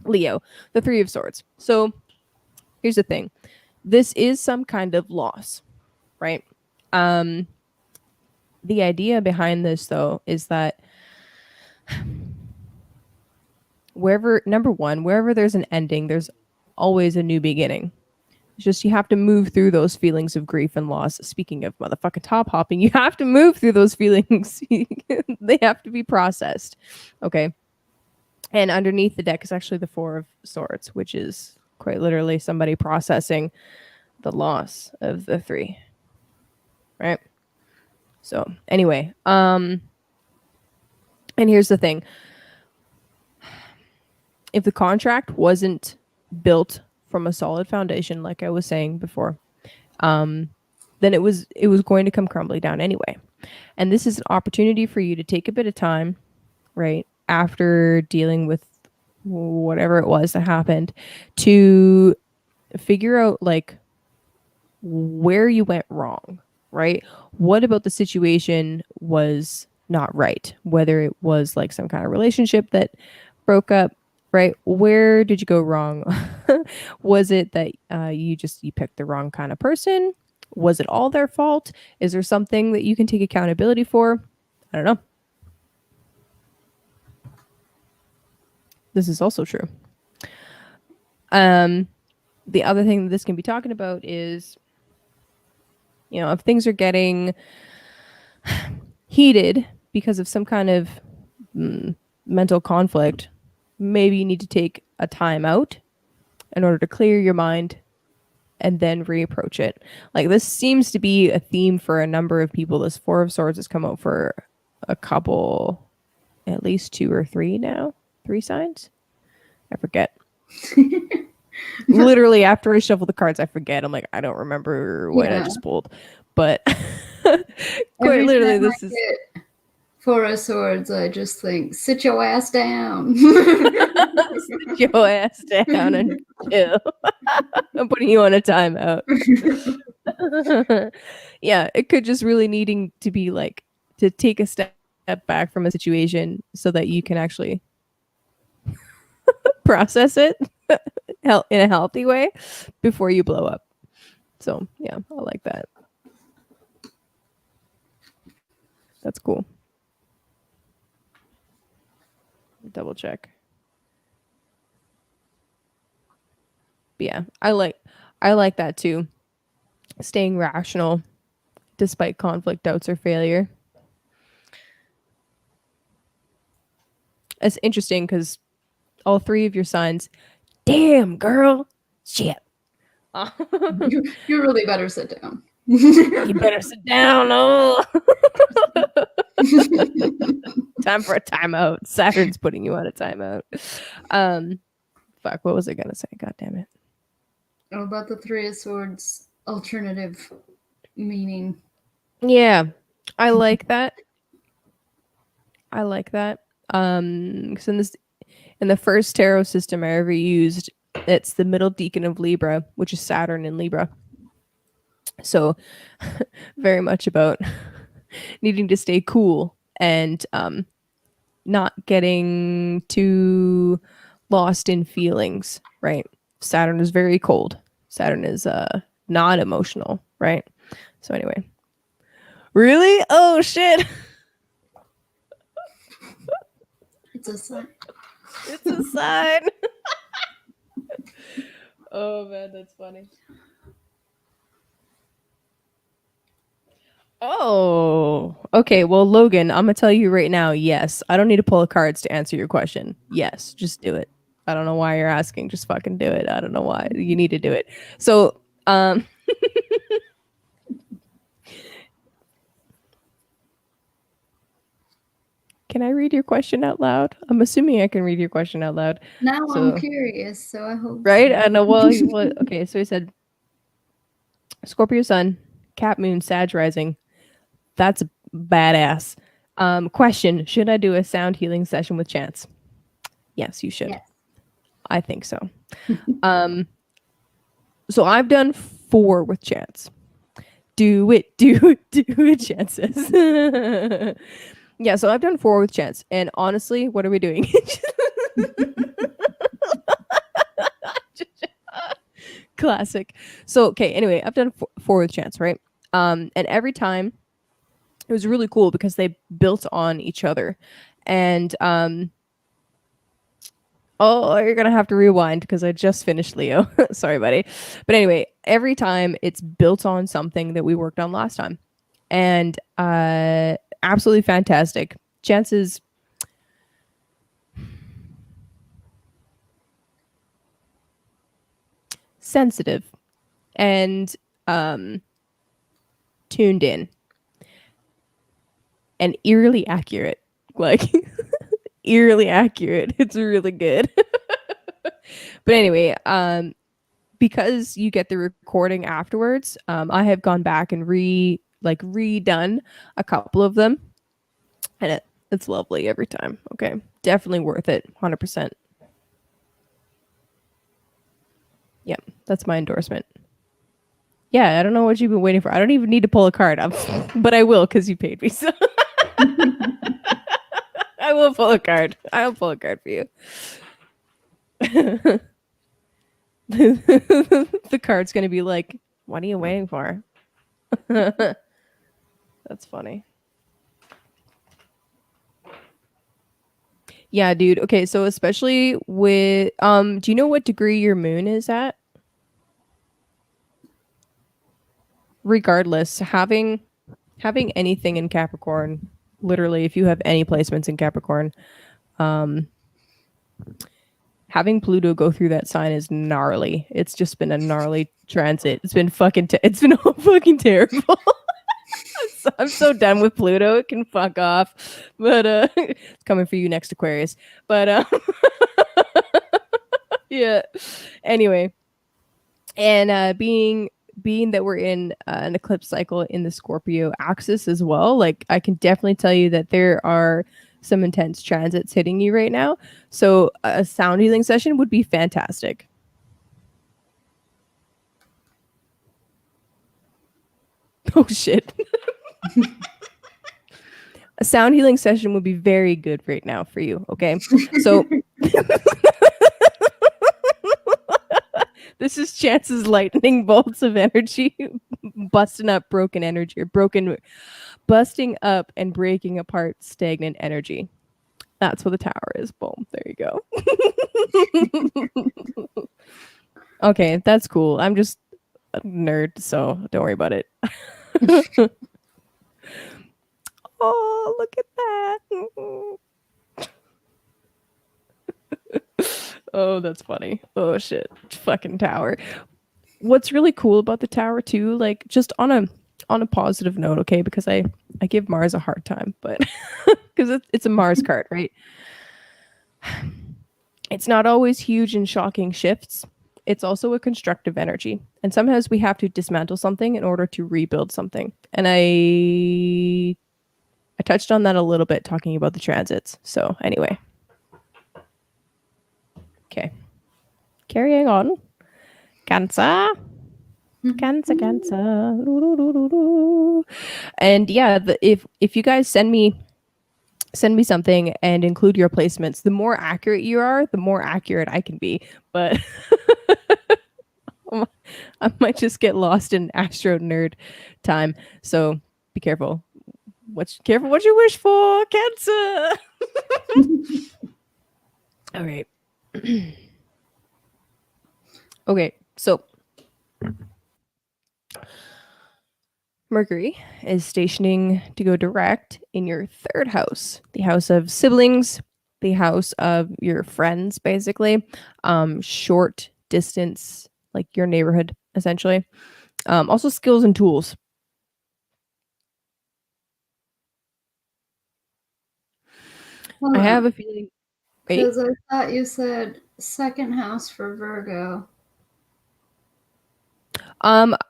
Leo, the Three of Swords. So here's the thing. This is some kind of loss, right? The idea behind this, though, is that wherever there's an ending, there's always a new beginning. It's just you have to move through those feelings of grief and loss. Speaking of motherfucking top hopping, you have to move through those feelings. They have to be processed. Okay. And underneath the deck is actually the Four of Swords, which is quite literally somebody processing the loss of the three. Right? So anyway, and here's the thing. If the contract wasn't built from a solid foundation, like I was saying before, then it was going to come crumbling down anyway. And this is an opportunity for you to take a bit of time, right, after dealing with whatever it was that happened, to figure out like where you went wrong, right? What about the situation was not right? Whether it was like some kind of relationship that broke up, right? Where did you go wrong? Was it that you picked the wrong kind of person? Was it all their fault? Is there something that you can take accountability for? I don't know. This is also true. The other thing that this can be talking about is, if things are getting heated because of some kind of mental conflict, maybe you need to take a time out in order to clear your mind and then reapproach it. Like, this seems to be a theme for a number of people. This Four of Swords has come out for a couple, at least 2 or 3 now. 3 signs? I forget. Literally, after I shuffle the cards, I forget. I'm like, I don't remember what I just pulled. But quite literally, this is... Four of Swords, I just think, sit your ass down. Sit your ass down and chill. I'm putting you on a timeout. Yeah, it could just really needing to be like, to take a step back from a situation so that you can actually process it in a healthy way before you blow up. So, yeah, I like that. That's cool. Double check. But yeah, I like that too. Staying rational despite conflict, doubts, or failure. It's interesting because all 3 of your signs, damn girl, shit. You really better sit down. You better sit down. Oh. Time for a timeout. Saturn's putting you on a timeout. Fuck, what was I gonna say? God damn it. Oh, about the Three of Swords alternative meaning. Yeah, I like that. I like that. 'Cause in the first tarot system I ever used, it's the middle decan of Libra, which is Saturn in Libra. So very much about needing to stay cool and not getting too lost in feelings, right? Saturn is very cold. Saturn is not emotional, right? So anyway. Really? Oh shit. It's a sign. It's a sign. Oh man, that's funny. Oh, okay. Well, Logan, I'm gonna tell you right now. Yes, I don't need to pull cards to answer your question. Yes, just do it. I don't know why you're asking. Just fucking do it. I don't know why you need to do it. So, can I read your question out loud? I'm assuming I can read your question out loud. Now So, I'm curious, so I hope. right? So. I know. Well, okay. So he said, Scorpio Sun, Cap Moon, Sag Rising. That's badass. Question: should I do a sound healing session with Chance? Yes, you should. Yes. I think so. So I've done 4 with Chance. Do it, Chances. Yeah, so I've done 4 with Chance, and honestly, what are we doing? Classic. So okay, anyway, I've done 4 with Chance, right? And every time it was really cool because they built on each other, and oh, you're gonna have to rewind because I just finished Leo. Sorry, buddy. But anyway, every time it's built on something that we worked on last time, and absolutely fantastic. Chances sensitive and tuned in and eerily accurate, like eerily accurate. It's really good. But anyway, because you get the recording afterwards, I have gone back and redone a couple of them, and it's lovely every time. Okay, definitely worth it, 100%. Yep, that's my endorsement. Yeah, I don't know what you've been waiting for. I don't even need to pull a card up, but I will because you paid me. So I will pull a card. I'll pull a card for you. The card's gonna be like, "What are you waiting for?" That's funny. Yeah, dude. Okay, so especially with do you know what degree your moon is at? Regardless, having anything in Capricorn, literally if you have any placements in Capricorn, having Pluto go through that sign is gnarly. It's just been a gnarly transit. It's been it's been fucking terrible. I'm so done with Pluto. It can fuck off. But it's coming for you next, Aquarius. But yeah. Anyway, and being that we're in an eclipse cycle in the Scorpio axis as well, like I can definitely tell you that there are some intense transits hitting you right now. So a sound healing session would be fantastic. Oh shit. A sound healing session would be very good right now for you. Okay. So this is Chance's lightning bolts of energy busting up broken energy, or busting up and breaking apart stagnant energy. That's what the tower is. Boom. There you go. Okay, that's cool. I'm just a nerd, so don't worry about it. Oh, look at that. Oh, that's funny. Oh shit. Fucking tower. What's really cool about the tower too, like just on a positive note, okay, because I give Mars a hard time, but because it's a Mars card, right? It's not always huge and shocking shifts. It's also a constructive energy. And sometimes we have to dismantle something in order to rebuild something. And I I touched on that a little bit talking about the transits. So anyway. Okay. Carrying on. Cancer. Cancer. And yeah, if you guys send me something and include your placements, the more accurate you are, the more accurate I can be. But I might just get lost in astro nerd time. So be careful. Careful what you wish for, Cancer. All right. Okay, so Mercury is stationing to go direct in your third house, the house of siblings, the house of your friends, basically, short distance, like your neighborhood, essentially. Also skills and tools. I have a feeling. Because I thought you said second house for Virgo.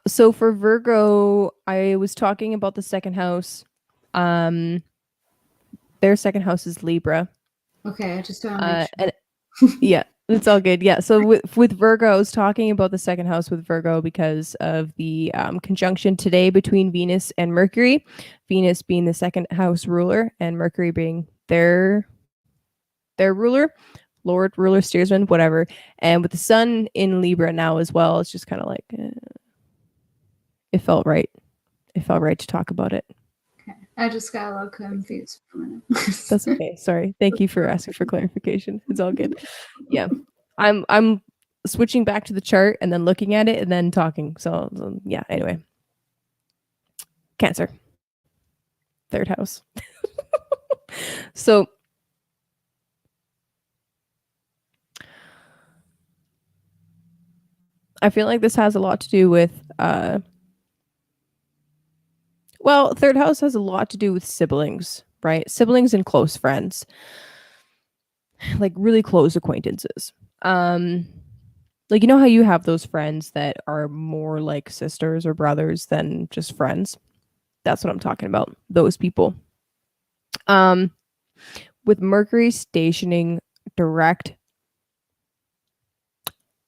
So for Virgo, I was talking about the second house. Their second house is Libra. Okay, I just want to make sure. Yeah, it's all good. Yeah. So with Virgo, I was talking about the second house with Virgo because of the conjunction today between Venus and Mercury. Venus being the second house ruler and Mercury being their ruler, Lord, ruler, steersman, whatever. And with the sun in Libra now as well, it's just kind of like it felt right. It felt right to talk about it. Okay. I just got a little confused for a minute. That's okay. Sorry. Thank you for asking for clarification. It's all good. Yeah. I'm switching back to the chart and then looking at it and then talking. So yeah, anyway. Cancer. Third house. So I feel like this has a lot to do with third house has a lot to do with siblings, right? Siblings and close friends. Like really close acquaintances. Like, you know how you have those friends that are more like sisters or brothers than just friends? That's what I'm talking about. Those people. With Mercury stationing direct,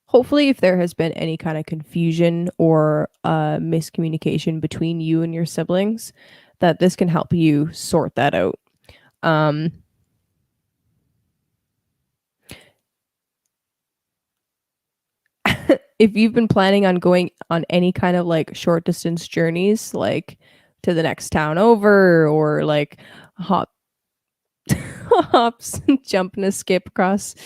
hopefully if there has been any kind of confusion or miscommunication between you and your siblings, that this can help you sort that out. If you've been planning on going on any kind of like short distance journeys, like to the next town over, or like hops, jump and a skip across,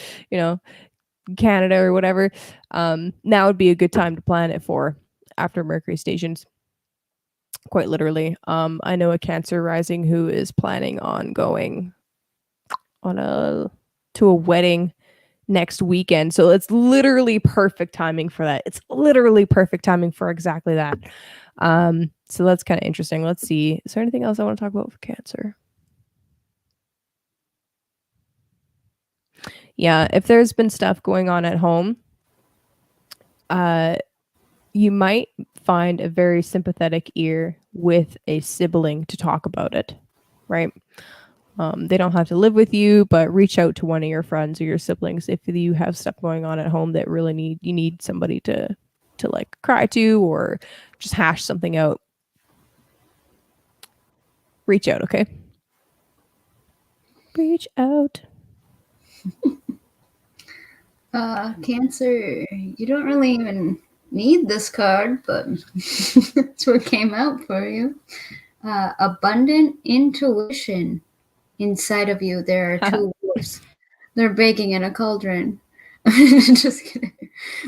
Canada or whatever, now would be a good time to plan it for after Mercury stations. Quite literally. I know a Cancer rising who is planning on going to a wedding next weekend. So it's literally perfect timing for that. It's literally perfect timing for exactly that. So that's kind of interesting. Let's see. Is there anything else I want to talk about for Cancer? Yeah, if there's been stuff going on at home, you might find a very sympathetic ear with a sibling to talk about it, right? They don't have to live with you, but reach out to one of your friends or your siblings if you have stuff going on at home that really you need somebody to like cry to or just hash something out. Reach out, okay? Reach out. Cancer, you don't really even need this card, but that's what came out for you. Abundant intuition. Inside of you, there are two wolves. They're baking in a cauldron. Just kidding.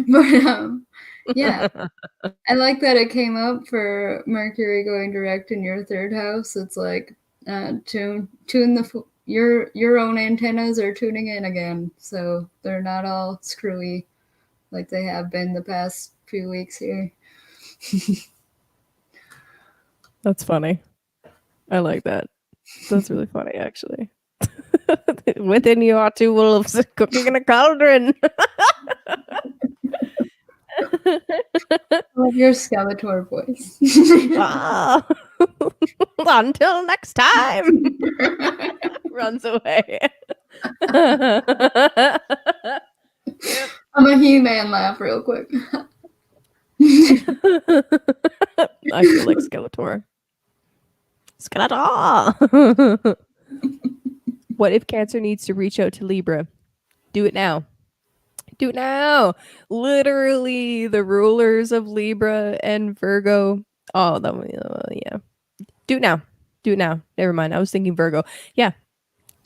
But yeah, I like that it came up for Mercury going direct in your third house. It's like tune your own antennas are tuning in again, so they're not all screwy like they have been the past few weeks here. That's funny. I like that. That's really funny, actually. Within you are two wolves cooking in a cauldron. Love your Skeletor voice. Wow. Until next time. Runs away. Yep. I'm a He-Man laugh real quick. I feel like Skeletor. Skeletor. What if Cancer needs to reach out to Libra? Do it now. Do it now. Literally, the rulers of Libra and Virgo. Oh, yeah. Do it now. Do it now. Never mind. I was thinking Virgo. Yeah.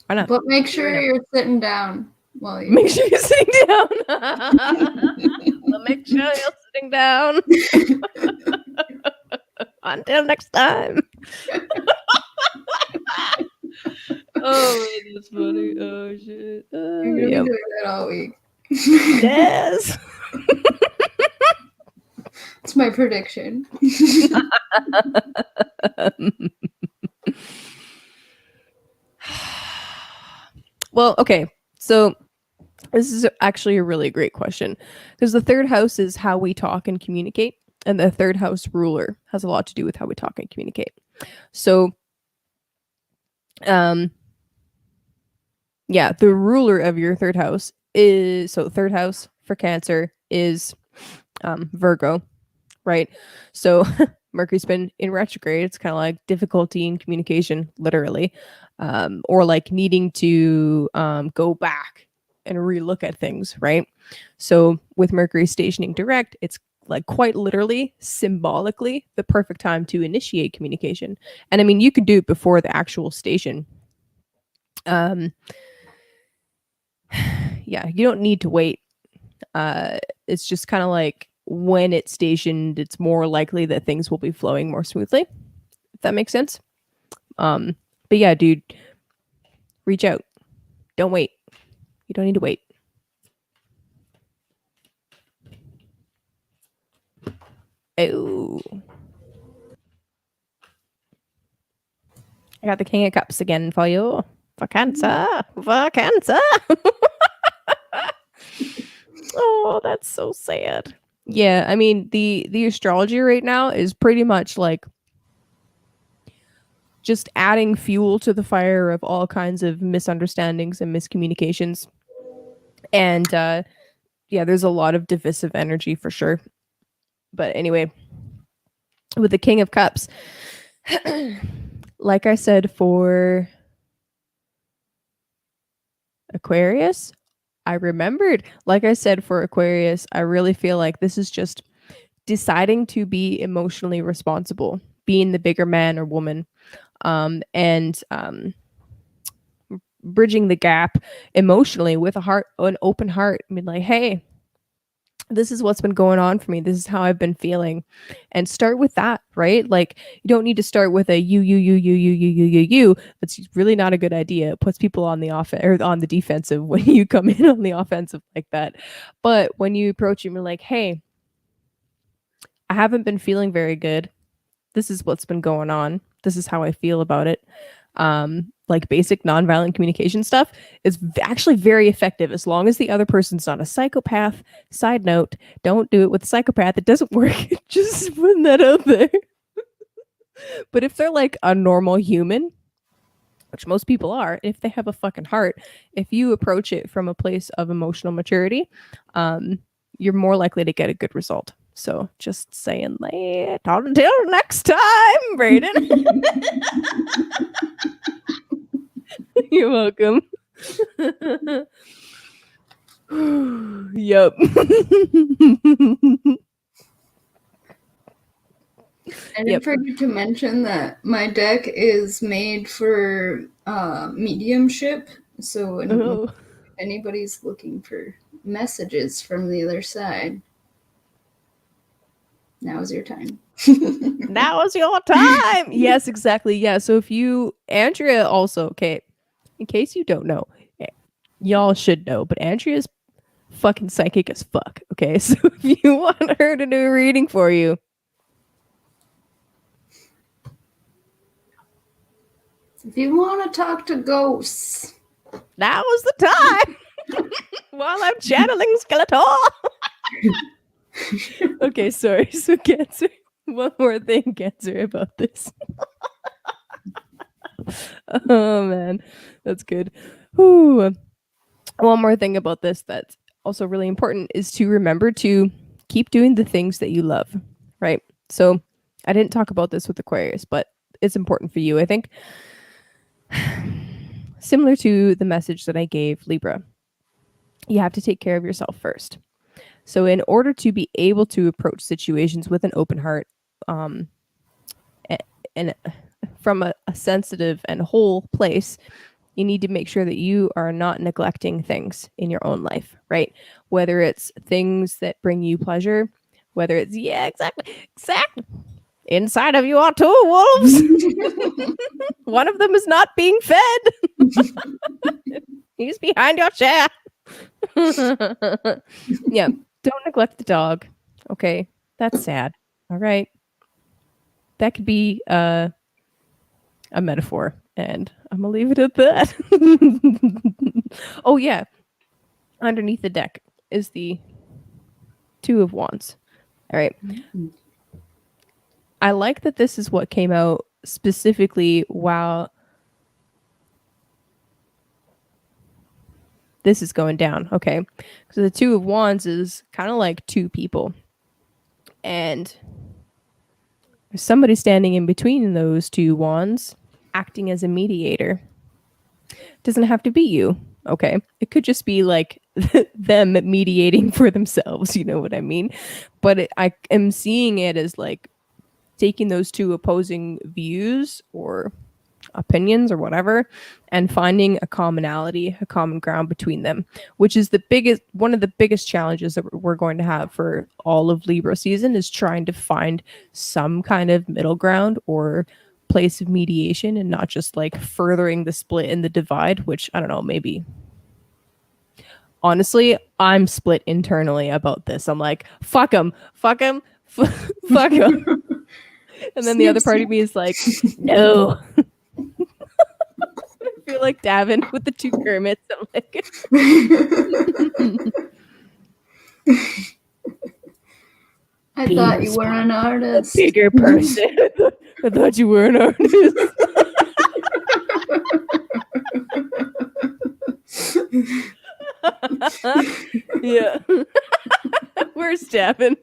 Why not? But make sure you're sitting down while you Make sure you're sitting down. Well, make sure you're sitting down. Until next time. Oh, that's funny. Oh shit. You're gonna be doing that all week. Yes. It's my prediction. Well, okay. So this is actually a really great question because the third house is how we talk and communicate, and the third house ruler has a lot to do with how we talk and communicate. So, yeah, the ruler of your third house is, so third house for Cancer is Virgo, right? So Mercury's been in retrograde. It's kind of like difficulty in communication, literally, or like needing to go back and relook at things, right? So with Mercury stationing direct, it's like quite literally, symbolically, the perfect time to initiate communication. And I mean, you can do it before the actual station. Yeah, you don't need to wait. It's just kind of like when it's stationed, it's more likely that things will be flowing more smoothly, if that makes sense. But yeah, dude, reach out. Don't wait. You don't need to wait. Oh. I got the King of Cups again for you. For Cancer. For Cancer. Oh, that's so sad. Yeah, I mean, the astrology right now is pretty much like just adding fuel to the fire of all kinds of misunderstandings and miscommunications. And yeah, there's a lot of divisive energy for sure. But anyway, with the King of Cups, like I said for Aquarius, I remembered, like I said for Aquarius, I really feel like this is just deciding to be emotionally responsible, being the bigger man or woman, and bridging the gap emotionally with an open heart. I mean, like, hey, this is what's been going on for me. This is how I've been feeling. And start with that, right? Like, you don't need to start with a you. That's really not a good idea. It puts people on the or on the defensive when you come in on the offensive like that. But when you approach them, you're like, hey, I haven't been feeling very good. This is what's been going on. This is how I feel about it. Like basic nonviolent communication stuff is actually very effective as long as the other person's not a psychopath. Side note, don't do it with a psychopath. It doesn't work. Just putting that out there. But if they're like a normal human, which most people are, if they have a fucking heart, if you approach it from a place of emotional maturity, you're more likely to get a good result. So just saying that. Until next time, Brayden. You're welcome. Yep. I didn't forget to mention that my deck is made for mediumship. So if anybody's looking for messages from the other side, now is your time. Now is your time. Yes, exactly. Yeah. So if you, Andrea also, okay, in case you don't know, y'all should know, but Andrea's fucking psychic as fuck. Okay. So if you want her to do a reading for you, if you want to talk to ghosts, now is the time. While I'm channeling Skeletor. Okay, sorry. So Cancer, one more thing, Cancer, about this. Oh man, that's good. Whew. One more thing about this that's also really important is to remember to keep doing the things that you love, right? So I didn't talk about this with Aquarius, but it's important for you, I think. Similar to the message that I gave Libra, you have to take care of yourself first. So in order to be able to approach situations with an open heart, and from a sensitive and whole place, you need to make sure that you are not neglecting things in your own life, right? Whether it's things that bring you pleasure, whether it's, yeah, exactly. Inside of you are two wolves. One of them is not being fed. He's behind your chair. Yeah, don't neglect the dog. Okay, that's sad. All right, that could be a metaphor, and I'm gonna leave it at that. Oh yeah, underneath the deck is the Two of Wands. All right. I like that this is what came out specifically while this is going down. Okay. So the Two of Wands is kind of like two people. And there's somebody standing in between those two wands acting as a mediator. Doesn't have to be you. Okay. It could just be like them mediating for themselves. You know what I mean? But I am seeing it as like taking those two opposing views or opinions or whatever and finding a commonality, a common ground between them, which is one of the biggest challenges that we're going to have for all of Libra season, is trying to find some kind of middle ground or place of mediation and not just like furthering the split and the divide, which I don't know, maybe. Honestly, I'm split internally about this. I'm like, fuck them, fuck them, fuck them. And then the other part of me is like, no. I feel like Davin with the two Kermits. I'm like, I thought you were an artist. A bigger person. I thought you were an artist. Yeah. Where's Davin?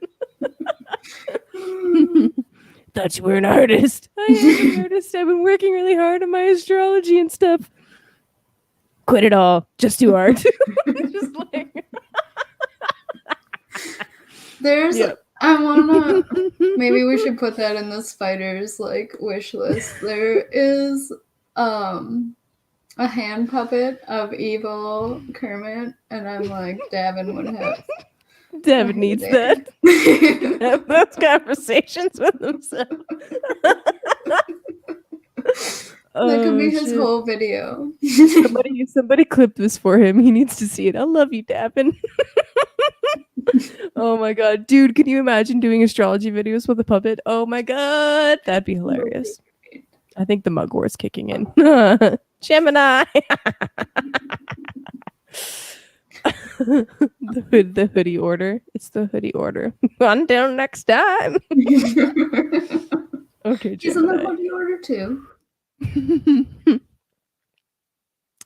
Thought you were an artist. I am an artist. I've been working really hard on my astrology and stuff. Quit it all. Just do art. Just like there's I wanna maybe we should put that in the spiders like wish list. There is a hand puppet of evil Kermit, and I'm like, Davin would have. Davin needs that. Have those conversations with himself. That could be his whole video. Somebody clipped this for him. He needs to see it. I love you, Davin. Oh my god, dude! Can you imagine doing astrology videos with a puppet? Oh my god, that'd be hilarious. I think the mug war's kicking in. Gemini. The hoodie order. It's the hoodie order. Until next time. Okay, Gemini. He's in the hoodie order too.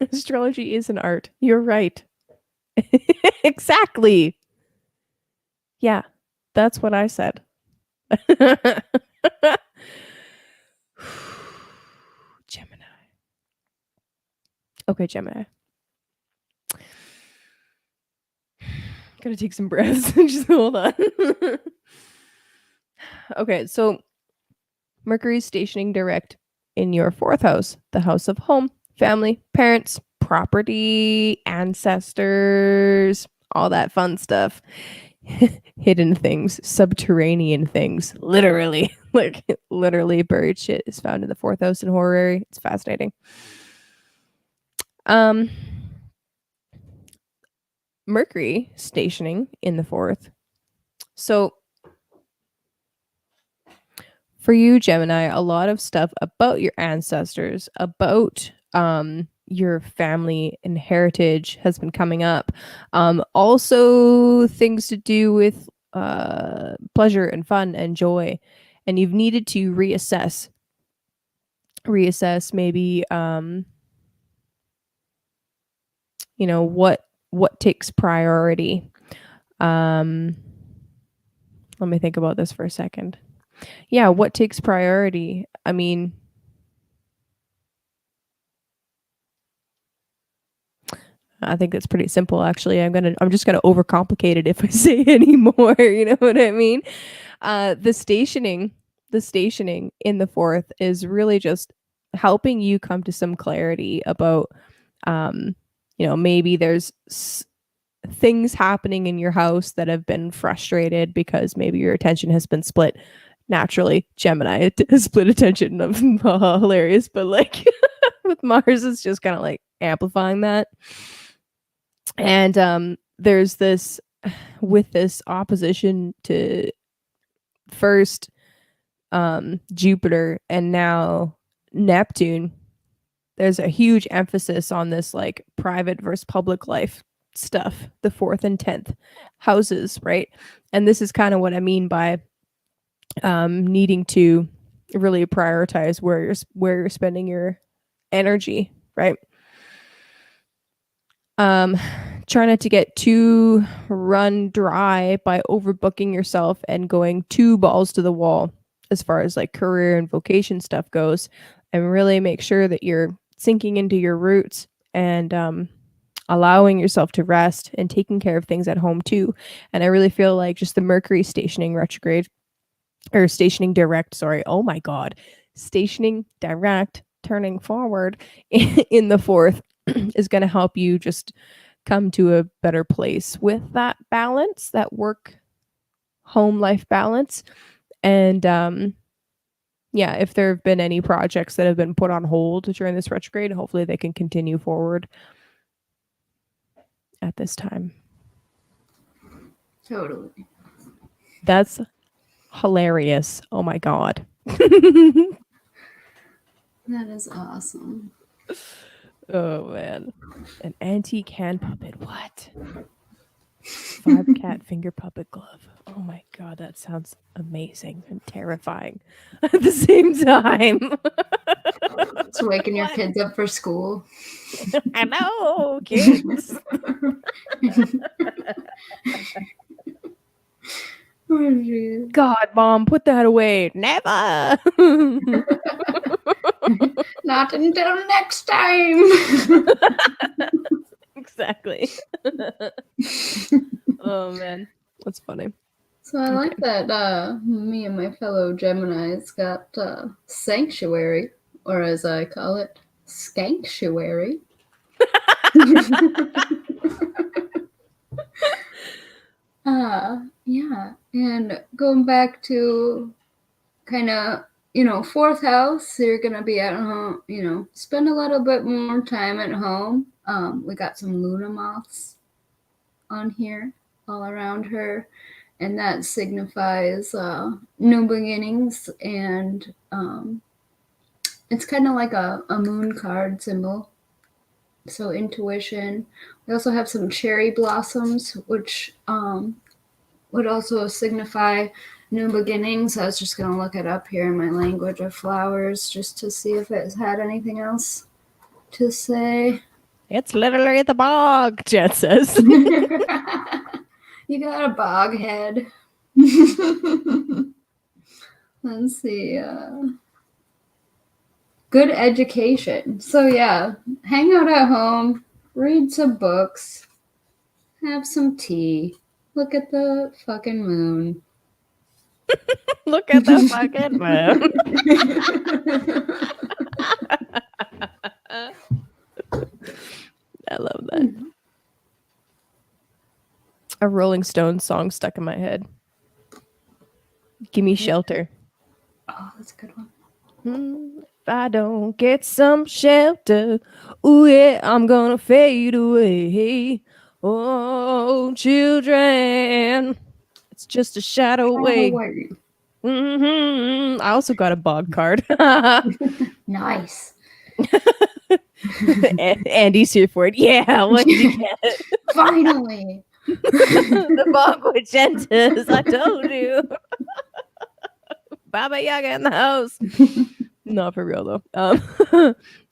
Astrology is an art. You're right. Exactly. Yeah, that's what I said. Gemini. Okay, Gemini. Gotta take some breaths. Just hold on. Okay, so Mercury's stationing direct in your fourth house, the house of home, family, parents, property, ancestors, all that fun stuff. Hidden things, subterranean things, literally. Like, literally buried shit is found in the fourth house in horary. It's fascinating. Mercury stationing in the fourth. So for you, Gemini, a lot of stuff about your ancestors, about your family and heritage has been coming up. Also things to do with pleasure and fun and joy. And you've needed to reassess reassess maybe what takes priority. Let me think about this for a second. Yeah, what takes priority? I mean, I think it's pretty simple actually. I'm just gonna overcomplicate it if I say any more, you know what I mean? The stationing in the fourth is really just helping you come to some clarity about maybe there's things happening in your house that have been frustrated because maybe your attention has been split. Naturally, Gemini split attention of hilarious, but like with Mars, it's just kind of like amplifying that. And there's this with this opposition to first Jupiter and now Neptune. There's a huge emphasis on this like private versus public life stuff, the 4th and 10th houses, right? And this is kind of what I mean by needing to really prioritize where you're spending your energy, right? Try not to get too run dry by overbooking yourself and going too balls to the wall as far as like career and vocation stuff goes, and really make sure that you're sinking into your roots and allowing yourself to rest and taking care of things at home too. And I really feel like just the Mercury stationing retrograde or stationing direct, sorry. Oh my God. Stationing direct, turning forward in the 4th is going to help you just come to a better place with that balance, that work home life balance. And if there have been any projects that have been put on hold during this retrograde, hopefully they can continue forward at this time. Totally. That's hilarious. Oh my God. That is awesome. Oh man. An antique hand puppet. What? 5 cat finger puppet glove. Oh my God, that sounds amazing and terrifying at the same time. It's waking your kids up for school. I know, kids. Oh, geez. God, Mom, put that away. Never. Not until next time. Exactly. Oh man, that's funny. So I like that me and my fellow Geminis got sanctuary, or as I call it, skanktuary. Yeah, and going back to kind of, 4th house, you're going to be at home, spend a little bit more time at home. We got some Luna moths on here all around her, and that signifies new beginnings, and it's kind of like a moon card symbol. So intuition. We also have some cherry blossoms, which would also signify new beginnings. I was just going to look it up here in my language of flowers just to see if it had anything else to say. It's literally the bog, Jet says. You got a bog head. Let's see. Good education. So yeah, hang out at home, read some books, have some tea, look at the fucking moon. Look at the fucking moon. I love that. A Rolling Stones song stuck in my head. Gimme Shelter. Oh, that's a good one. If I don't get some shelter, ooh yeah, I'm gonna fade away. Oh, children, it's just a shadow away. I also got a bog card. Nice. Andy's here for it. Yeah, what did you get? Finally. The bog with gentas, I told you. Baba Yaga in the house. Not for real though.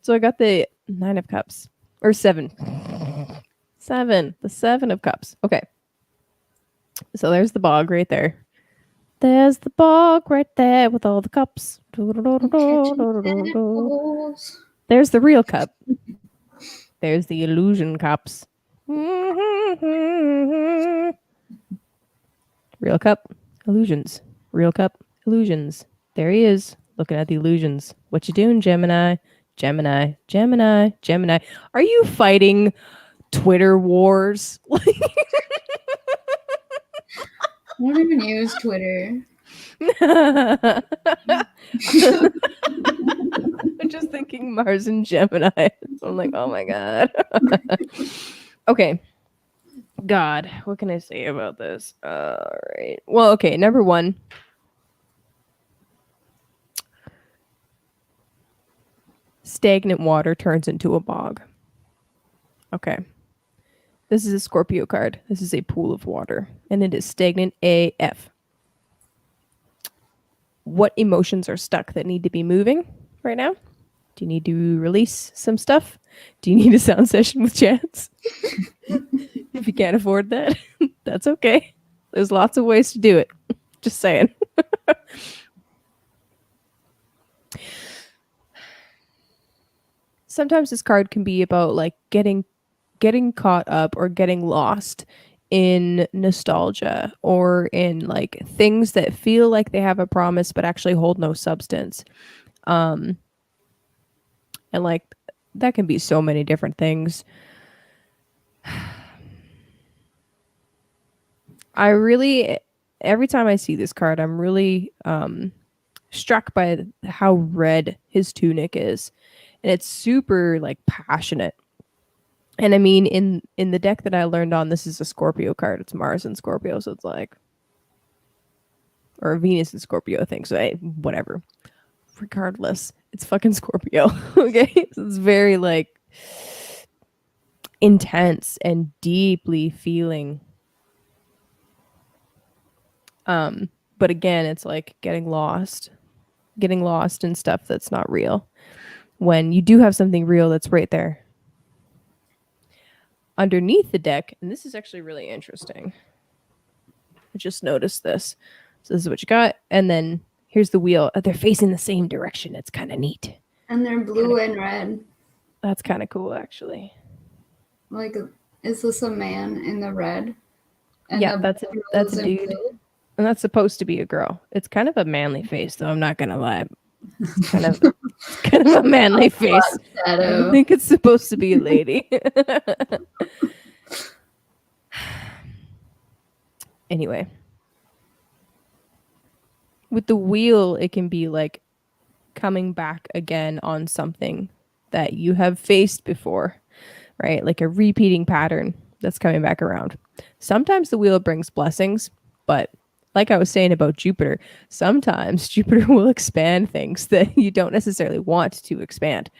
So I got the 9 of Cups or 7. 7. The 7 of Cups. Okay. So there's the bog right there. There's the bog right there with all the cups. There's the real cup. There's the illusion cups. Real cup, illusions. Real cup, illusions. There he is, looking at the illusions. What you doing, Gemini? Gemini, Gemini, Gemini. Are you fighting Twitter wars? I don't even use Twitter. I'm just thinking Mars and Gemini. So I'm like, oh my God. Okay. God, what can I say about this? All right. Well, okay. Number 1. Stagnant water turns into a bog. Okay. This is a Scorpio card. This is a pool of water, and it is stagnant AF. What emotions are stuck that need to be moving right now? Do you need to release some stuff? Do you need a sound session with Chance? If you can't afford that, that's okay. There's lots of ways to do it. Just saying. Sometimes this card can be about like getting caught up or getting lost in nostalgia or in like things that feel like they have a promise but actually hold no substance. And like that can be so many different things. Every time I see this card, I'm really struck by how red his tunic is. And it's super like passionate. And I mean, in the deck that I learned on, this is a Scorpio card. It's Mars and Scorpio, so it's like, or Venus and Scorpio, I think. So whatever. Regardless, it's fucking Scorpio. Okay, so it's very like intense and deeply feeling. But again, it's like getting lost in stuff that's not real. When you do have something real that's right there. Underneath the deck, and this is actually really interesting. I just noticed this. So this is what you got, and then here's the wheel. They're facing the same direction. It's kind of neat. And they're blue and red. That's kind of cool, actually. Like, is this a man in the red? And yeah, that's a dude. Blue? And that's supposed to be a girl. It's kind of a manly face, though. I'm not gonna lie. It's kind of a manly face. I think it's supposed to be a lady. Anyway, with the wheel, it can be like coming back again on something that you have faced before, right? Like a repeating pattern that's coming back around. Sometimes the wheel brings blessings, but like I was saying about Jupiter, sometimes Jupiter will expand things that you don't necessarily want to expand.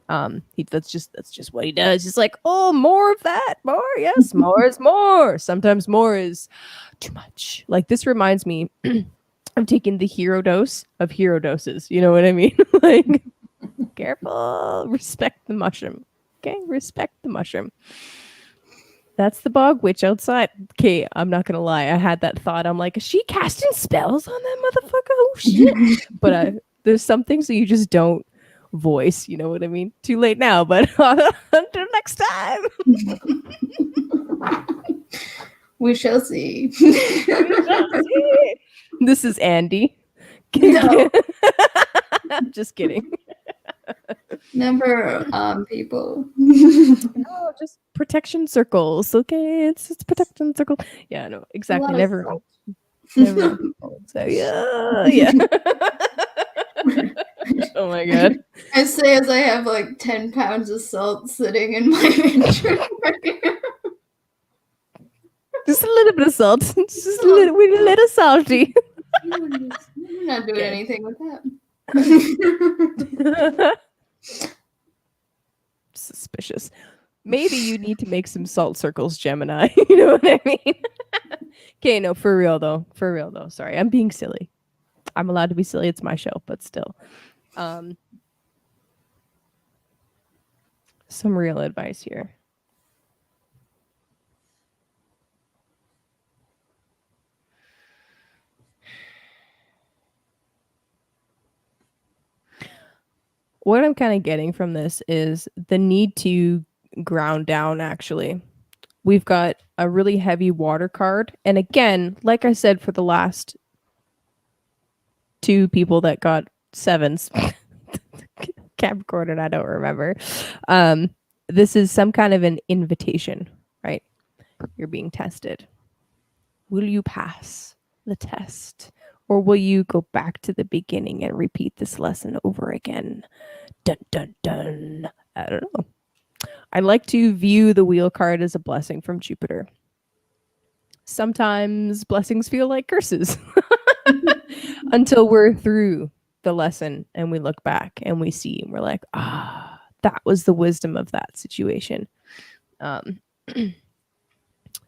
That's just what he does. He's like, oh, more of that, more, yes, more is more. Sometimes more is too much. Like this reminds me, I'm taking the hero dose of hero doses. You know what I mean? Like, careful, respect the mushroom. Okay, respect the mushroom. That's the bog witch outside. Okay, I'm not gonna lie. I had that thought. I'm like, is she casting spells on that motherfucker? Oh shit! But there's some things that you just don't voice. You know what I mean? Too late now. But until next time. We shall see. This is Andy. No. Just kidding. Never people. No, just protection circles. Okay, it's protection circle. Yeah, no, exactly. Never. So yeah. Oh my god. I say as I have like 10 pounds of salt sitting in my bedroom. Just a little bit of salt. Just a little salty. I'm not doing anything with that. Suspicious. Maybe you need to make some salt circles, Gemini. You know what I mean? Okay, no, for real though. Sorry, I'm being silly. I'm allowed to be silly. It's my show, but still. some real advice here. What I'm kind of getting from this is the need to ground down, actually. We've got a really heavy water card. And again, like I said, for the last 2 people that got 7s, Capricorn and I don't remember. This is some kind of an invitation, right? You're being tested. Will you pass the test? Or will you go back to the beginning and repeat this lesson over again? Dun, dun, dun. I don't know. I like to view the wheel card as a blessing from Jupiter. Sometimes blessings feel like curses until we're through the lesson and we look back and we see and we're like, that was the wisdom of that situation.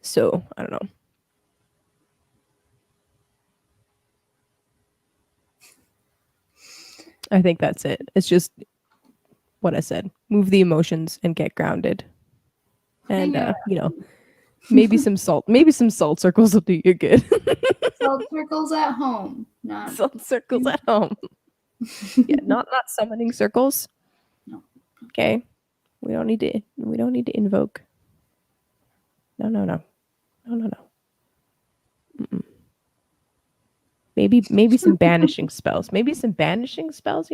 So I don't know. I think that's it. It's just what I said. Move the emotions and get grounded. And maybe some salt circles will do you good. Salt circles at home, not salt circles at home. Yeah, not summoning circles. No. Okay. We don't need to invoke. No. Mm-mm. Maybe some banishing spells. You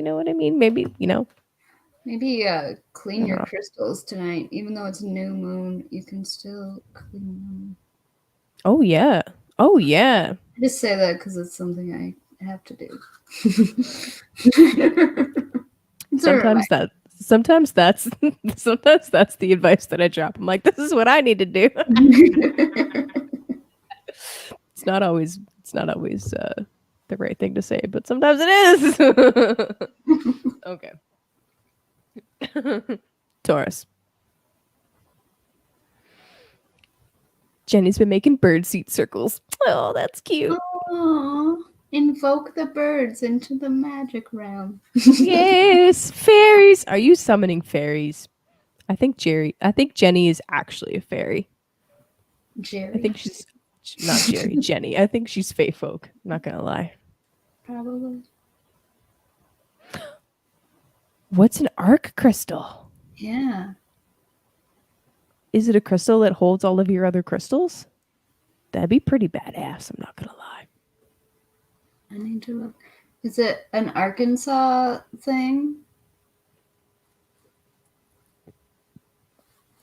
know what I mean? Maybe clean your crystals tonight. Even though it's new moon, you can still clean them. Oh yeah. I just say that because it's something I have to do. Sometimes that's the advice that I drop. I'm like, this is what I need to do. It's not always the right thing to say, but sometimes it is. Okay. Taurus. Jenny's been making bird seat circles. Oh, that's cute. Aww. Invoke the birds into the magic realm. Yes, fairies. Are you summoning fairies? I think Jenny is actually a fairy. Jerry. I think she's not Jerry. Jenny. I think she's fae folk. I'm not gonna lie. Probably. What's an arc crystal? Yeah. Is it a crystal that holds all of your other crystals? That'd be pretty badass. I'm not gonna lie. I need to look. Is it an Arkansas thing?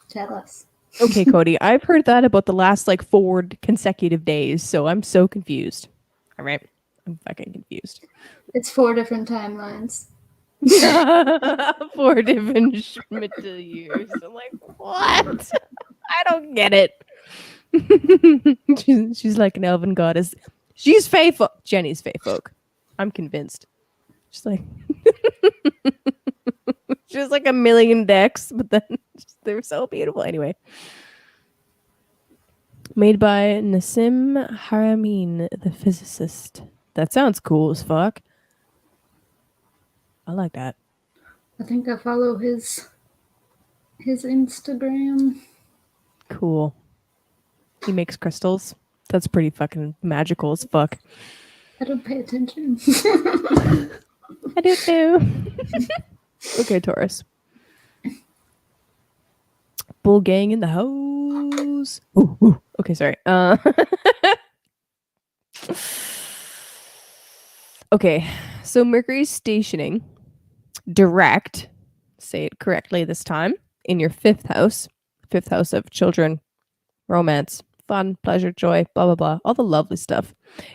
Tell us. Okay, Cody. I've heard that about the last 4 consecutive days, so I'm so confused. All right. I'm fucking confused. It's 4 different timelines. 4 different Schmittel years. I'm like, what? I don't get it. She's like an elven goddess. She's fae folk. Jenny's fae folk. I'm convinced. She's like she's like a million decks, but then they're so beautiful. Anyway. Made by Nassim Haramein, the physicist. That sounds cool as fuck. I like that. I think I follow his Instagram. Cool. He makes crystals. That's pretty fucking magical as fuck. I don't pay attention. I do too. Okay, Taurus. Bull gang in the house. Ooh. Okay, sorry. Okay, so Mercury's stationing direct, say it correctly this time, in your 5th house. 5th house of children, romance, fun, pleasure, joy, blah, blah, blah. All the lovely stuff.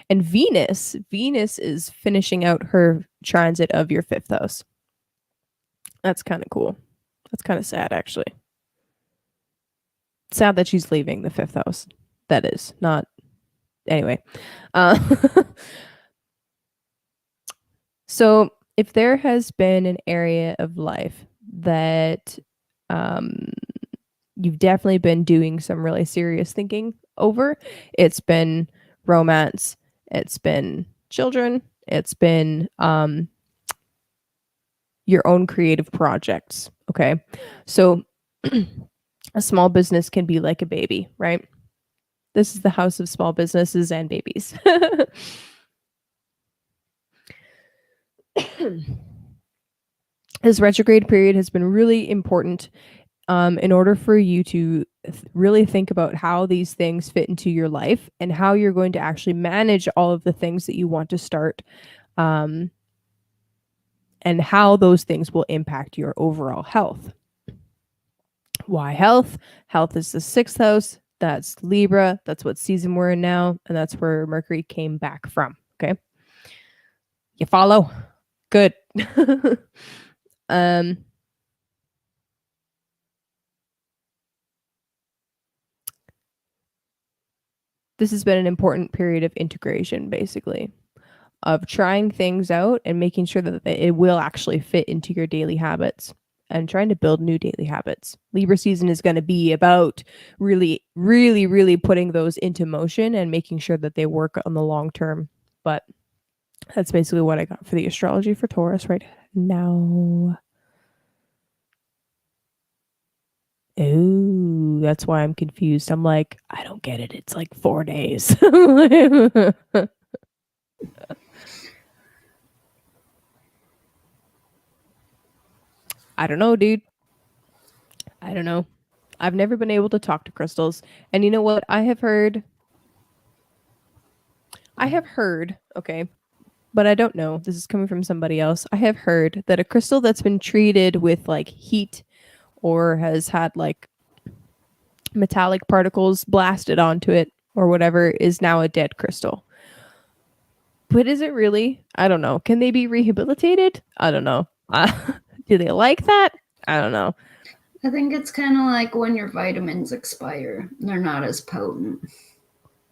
And Venus is finishing out her transit of your 5th house. That's kind of cool. That's kind of sad, actually. Sad that she's leaving the 5th house. That is not. Anyway. So if there has been an area of life that you've definitely been doing some really serious thinking over, it's been romance, it's been children, it's been your own creative projects. Okay. So A small business can be like a baby, right? This is the house of small businesses and babies. This retrograde period has been really important in order for you to really think about how these things fit into your life and how you're going to actually manage all of the things that you want to start, and how those things will impact your overall health. Why health? Health is the 6th house. That's Libra. That's what season we're in now. And that's where Mercury came back from. Okay. You follow? Good. This has been an important period of integration, basically, of trying things out and making sure that it will actually fit into your daily habits and trying to build new daily habits. Libra season is going to be about really, really, really putting those into motion and making sure that they work on the long term. But that's basically what I got for the astrology for Taurus right now. Oh, that's why I'm confused. I'm like, I don't get it. It's like 4 days. I don't know, dude. I don't know. I've never been able to talk to crystals. And you know what? I have heard, okay, but I don't know. This is coming from somebody else. I have heard that a crystal that's been treated with like heat or has had like metallic particles blasted onto it or whatever is now a dead crystal. But is it really? I don't know. Can they be rehabilitated? I don't know. Do they like that? I don't know. I think it's kind of like when your vitamins expire. They're not as potent.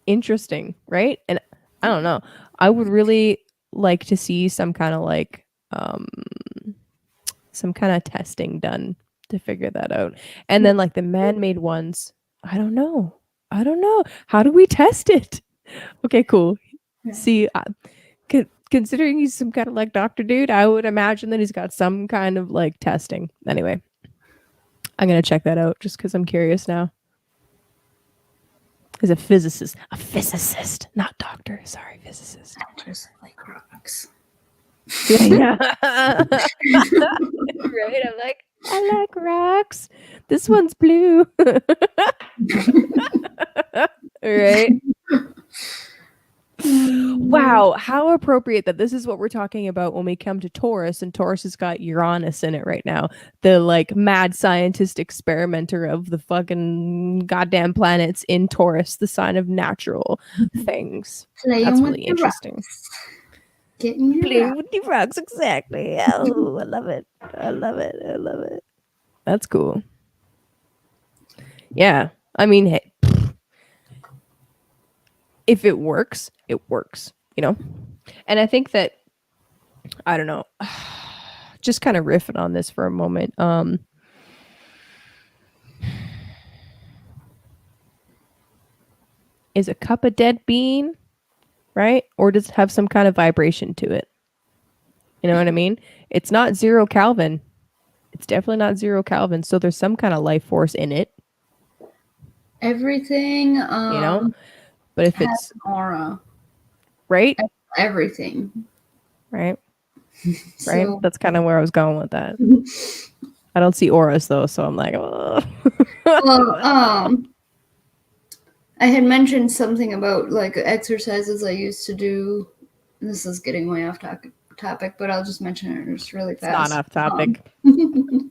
Interesting, right? And I don't know. I would really like to see some kind of like some kind of testing done to figure that out. And then like the man-made ones, I don't know. How do we test it? Okay, cool. Yeah. See, considering he's some kind of like doctor dude, I would imagine that he's got some kind of like testing. Anyway, I'm going to check that out just because I'm curious now. He's a physicist, not doctor. Sorry, physicist. I just like rocks. Yeah. Right? I'm like, I like rocks. This one's blue. Right? Wow, how appropriate that this is what we're talking about when we come to Taurus, and Taurus has got Uranus in it right now. The like mad scientist experimenter of the fucking goddamn planets in Taurus, the sign of natural things. That's really interesting. Rocks. Playing with the rocks, exactly. Oh, I love it. That's cool. Yeah. I mean, hey, if it works, it works, you know? And I think that, I don't know, just kind of riffing on this for a moment. Is a cup a dead bean, right? Or does it have some kind of vibration to it? You know what I mean? It's not 0 Kelvin. It's definitely not 0 Kelvin. So there's some kind of life force in it. Everything, you know? But if it's aura, right? Everything. Right? Right? That's kind of where I was going with that. I don't see auras though, so I'm like, oh. Well, I had mentioned something about like exercises I used to do. This is getting way off topic, but I'll just mention it just really fast. It's not off topic. And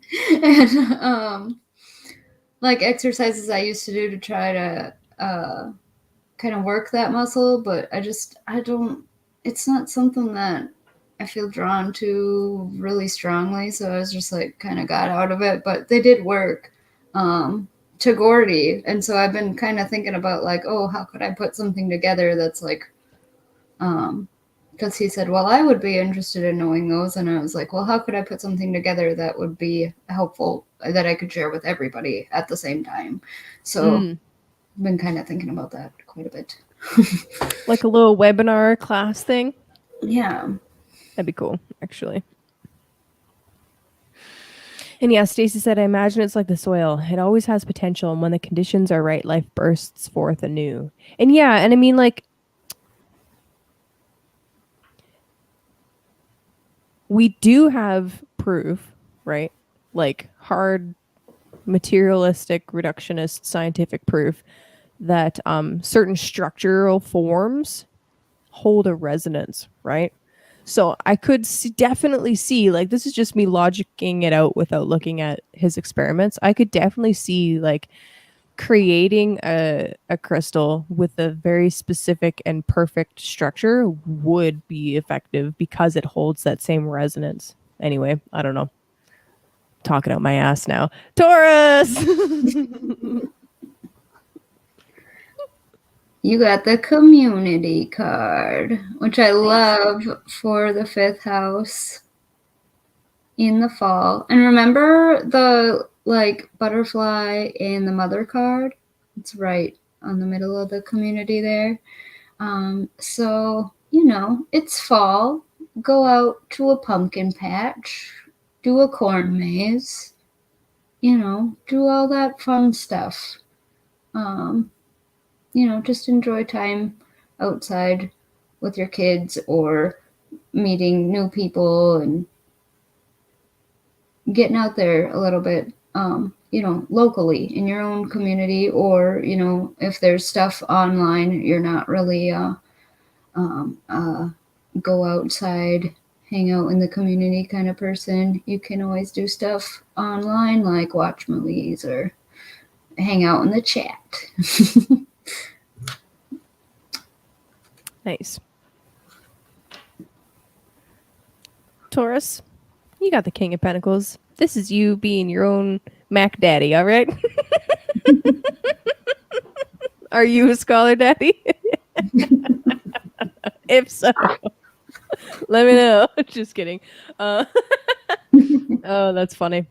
like exercises I used to do to try to kind of work that muscle, but I don't, it's not something that I feel drawn to really strongly. So I was just like kind of got out of it, but they did work to Gordy. And so I've been kind of thinking about like, oh, how could I put something together that's like, because he said, well, I would be interested in knowing those. And I was like, well, how could I put something together that would be helpful, that I could share with everybody at the same time? So I've been kind of thinking about that quite a bit. Like a little webinar class thing? Yeah. That'd be cool, actually. And yeah, Stacy said, I imagine it's like the soil. It always has potential, and when the conditions are right, life bursts forth anew. And yeah, and I mean, like, we do have proof, right? Like hard, materialistic, reductionist, scientific proof that certain structural forms hold a resonance, right? So I could definitely see, like, this is just me logicking it out without looking at his experiments. I could definitely see, like, creating a crystal with a very specific and perfect structure would be effective because it holds that same resonance. Anyway, I don't know. Talking out my ass now. Taurus! You got the community card, which I love for the 5th house in the fall. And remember the like butterfly and the mother card? It's right on the middle of the community there. So, you know, it's fall. Go out to a pumpkin patch, do a corn maze, you know, do all that fun stuff. You know, just enjoy time outside with your kids or meeting new people and getting out there a little bit, you know, locally in your own community, or, you know, if there's stuff online, you're not really go outside, hang out in the community kind of person. You can always do stuff online, like watch movies or hang out in the chat. Nice. Taurus, you got the King of Pentacles. This is you being your own Mac Daddy, all right? Are you a scholar daddy? If so, let me know. Just kidding. Oh, that's funny.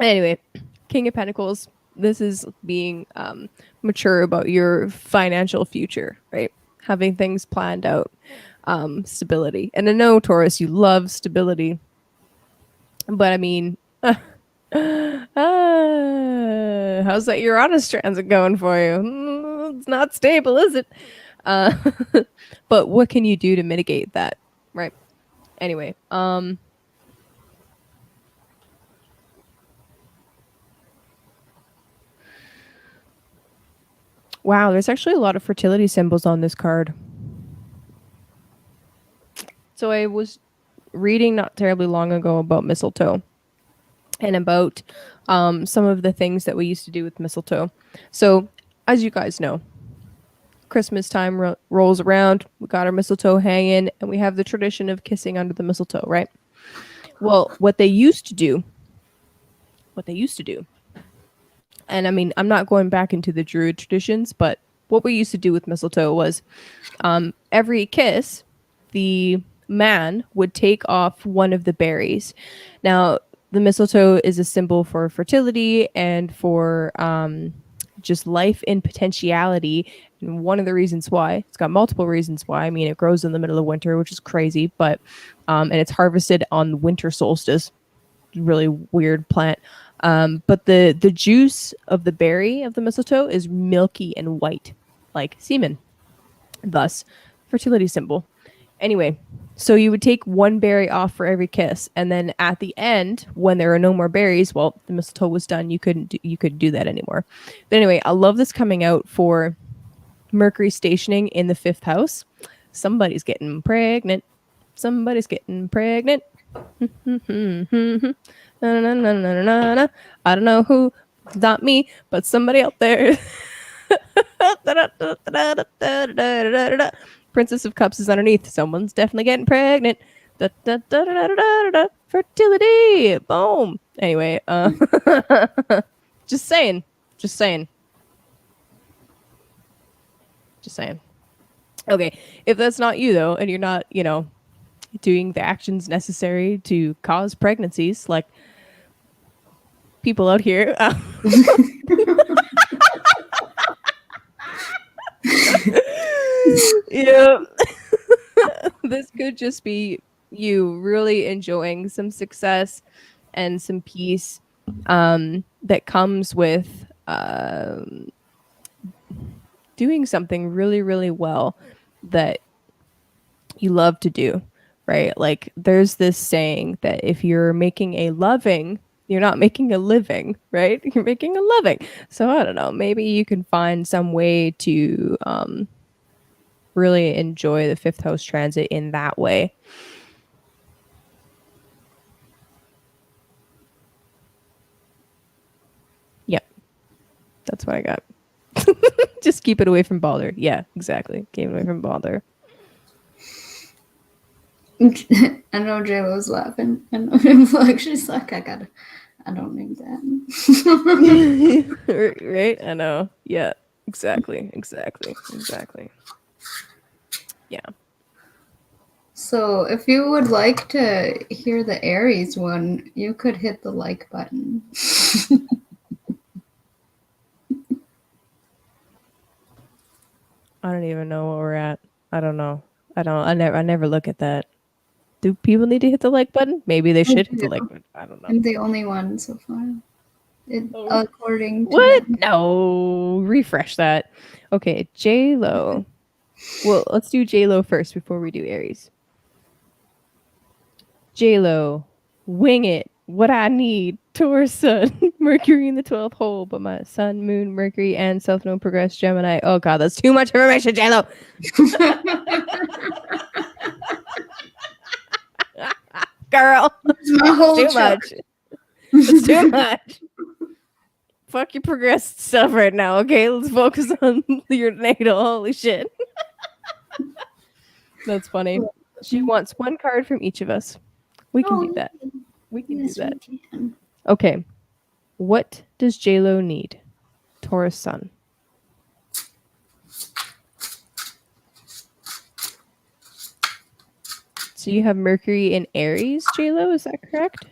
Anyway, King of Pentacles. This is being mature about your financial future, right? Having things planned out, stability. And I know, Taurus, you love stability. But I mean, how's that Uranus transit going for you? It's not stable, is it? But what can you do to mitigate that, right? Anyway, wow, there's actually a lot of fertility symbols on this card. So I was reading not terribly long ago about mistletoe and about some of the things that we used to do with mistletoe. So, as you guys know, Christmas time rolls around, we got our mistletoe hanging, and we have the tradition of kissing under the mistletoe, right? Well, what they used to do, and I mean, I'm not going back into the Druid traditions, but what we used to do with mistletoe was every kiss, the man would take off one of the berries. Now, the mistletoe is a symbol for fertility and for just life in potentiality. And one of the reasons why, it's got multiple reasons why. I mean, it grows in the middle of winter, which is crazy, but and it's harvested on winter solstice. Really weird plant. But the juice of the berry of the mistletoe is milky and white, like semen. Thus, fertility symbol. Anyway, so you would take one berry off for every kiss, and then at the end, when there are no more berries, well, the mistletoe was done. You couldn't do that anymore. But anyway, I love this coming out for Mercury stationing in the 5th house. Somebody's getting pregnant. Somebody's getting pregnant. I don't know who, not me, but somebody out there. Princess of Cups is underneath. Someone's definitely getting pregnant. Fertility. Boom. Anyway, just saying. Okay, if that's not you though, and you're not, doing the actions necessary to cause pregnancies, like people out here. Yeah. This could just be you really enjoying some success and some peace that comes with doing something really, really well that you love to do, right? Like there's this saying that if you're making a loving, you're not making a living, right? You're making a living. So I don't know, maybe you can find some way to really enjoy the fifth house transit in that way. Yep. That's what I got. Just keep it away from Balder. Yeah, exactly. Keep it away from Balder. I know JLo's laughing. I know him like she's like, I don't need that. Right? I know. Yeah. Exactly. Yeah. So if you would like to hear the Aries one, you could hit the like button. I don't even know where we're at. I don't know. I never look at that. Do people need to hit the like button? Maybe they should hit the like button. I don't know. I'm the only one so far. According to what? them. No. Refresh that. Okay, J-Lo. Well, let's do J-Lo first before we do Aries. J-Lo, wing it. What I need. Taurus sun, Mercury in the 12th hole, but my sun, moon, Mercury, and South Node progress Gemini. Oh god, that's too much information, J-Lo. Girl, my whole too much. It's too much. Fuck your progressed stuff right now, okay? Let's focus on your natal. Holy shit. That's funny. She wants one card from each of us. We can do that. We can do that. Okay. What does J-Lo need? Taurus sun. So you have Mercury in Aries, J-Lo, is that correct?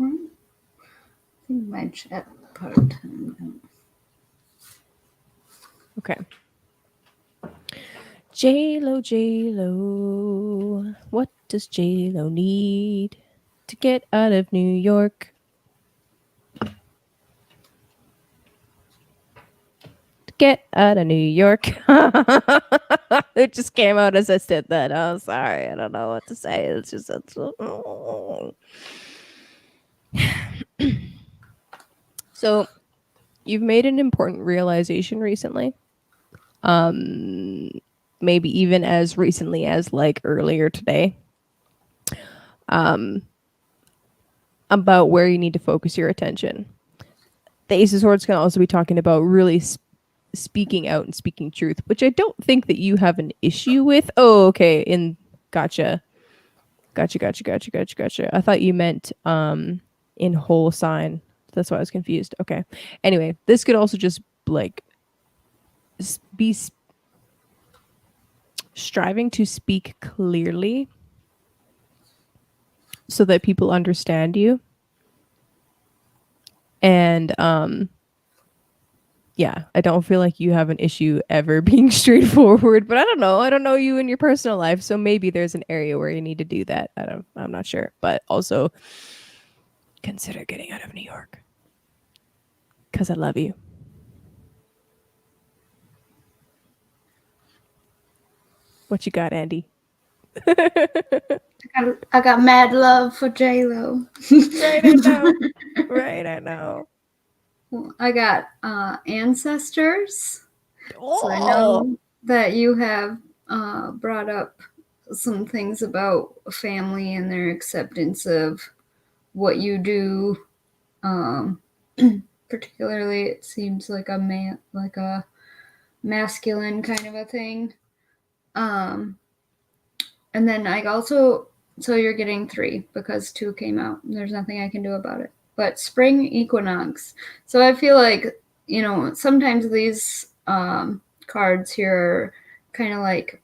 I think my chat part. Okay. J-Lo. What does J-Lo need to get out of New York? Get out of New York. It just came out as I said that. Oh, sorry. I don't know what to say. It's just. So, you've made an important realization recently. Maybe even as recently as like earlier today. About where you need to focus your attention. The Ace of Swords can also be talking about really speaking out and speaking truth, which I don't think that you have an issue with. Oh, okay. Gotcha. I thought you meant in whole sign. That's why I was confused. Okay. Anyway, this could also just like be striving to speak clearly so that people understand you. And yeah, I don't feel like you have an issue ever being straightforward, but I don't know. I don't know you in your personal life, so maybe there's an area where you need to do that. I'm not sure, but also consider getting out of New York because I love you. What you got, Andy? I got mad love for J-Lo. Right, I know. Well, I got ancestors. Oh. So I know that you have brought up some things about family and their acceptance of what you do. Particularly, it seems like a masculine kind of a thing. And then I also, so you're getting 3 because 2 came out. There's nothing I can do about it. But spring equinox. So I feel like, you know, sometimes these cards here are kind of like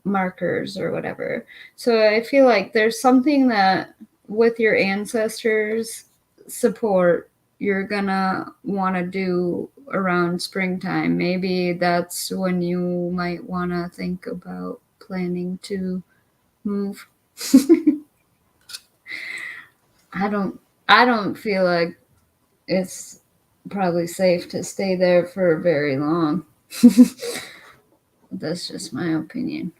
markers or whatever. So I feel like there's something that with your ancestors support you're gonna want to do around springtime. Maybe that's when you might want to think about planning to move. I don't feel like it's probably safe to stay there for very long. That's just my opinion.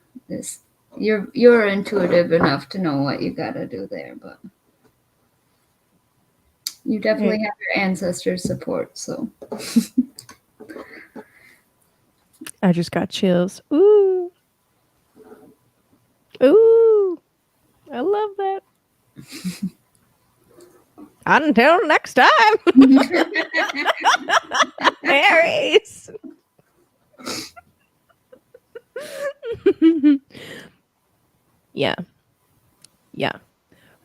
You're intuitive enough to know what you got to do there, but you definitely have your ancestors' support. So I just got chills. Ooh. Ooh. I love that. Until next time. Aries. Yeah. Yeah.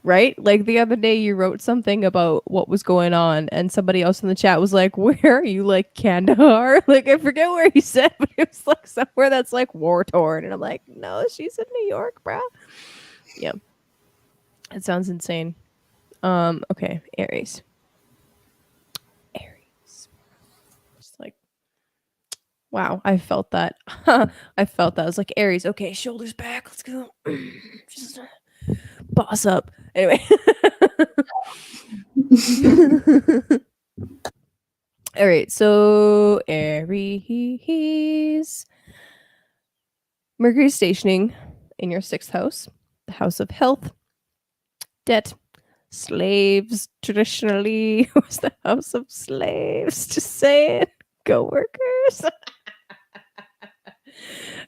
Right? Like the other day you wrote something about what was going on and somebody else in the chat was like, where are you? Like Kandahar? Like I forget where he said, but it was like somewhere that's like war torn. And I'm like, no, she's in New York, bruh. Yeah. It sounds insane. Okay, Aries. Just like, wow, I felt that. I felt that. I was like, Aries, okay, shoulders back. Let's go. Just boss up. Anyway. All right, so Aries. Mercury stationing in your 6th house, the house of health, debt, slaves. Traditionally was the house of slaves. Just say it. Go workers.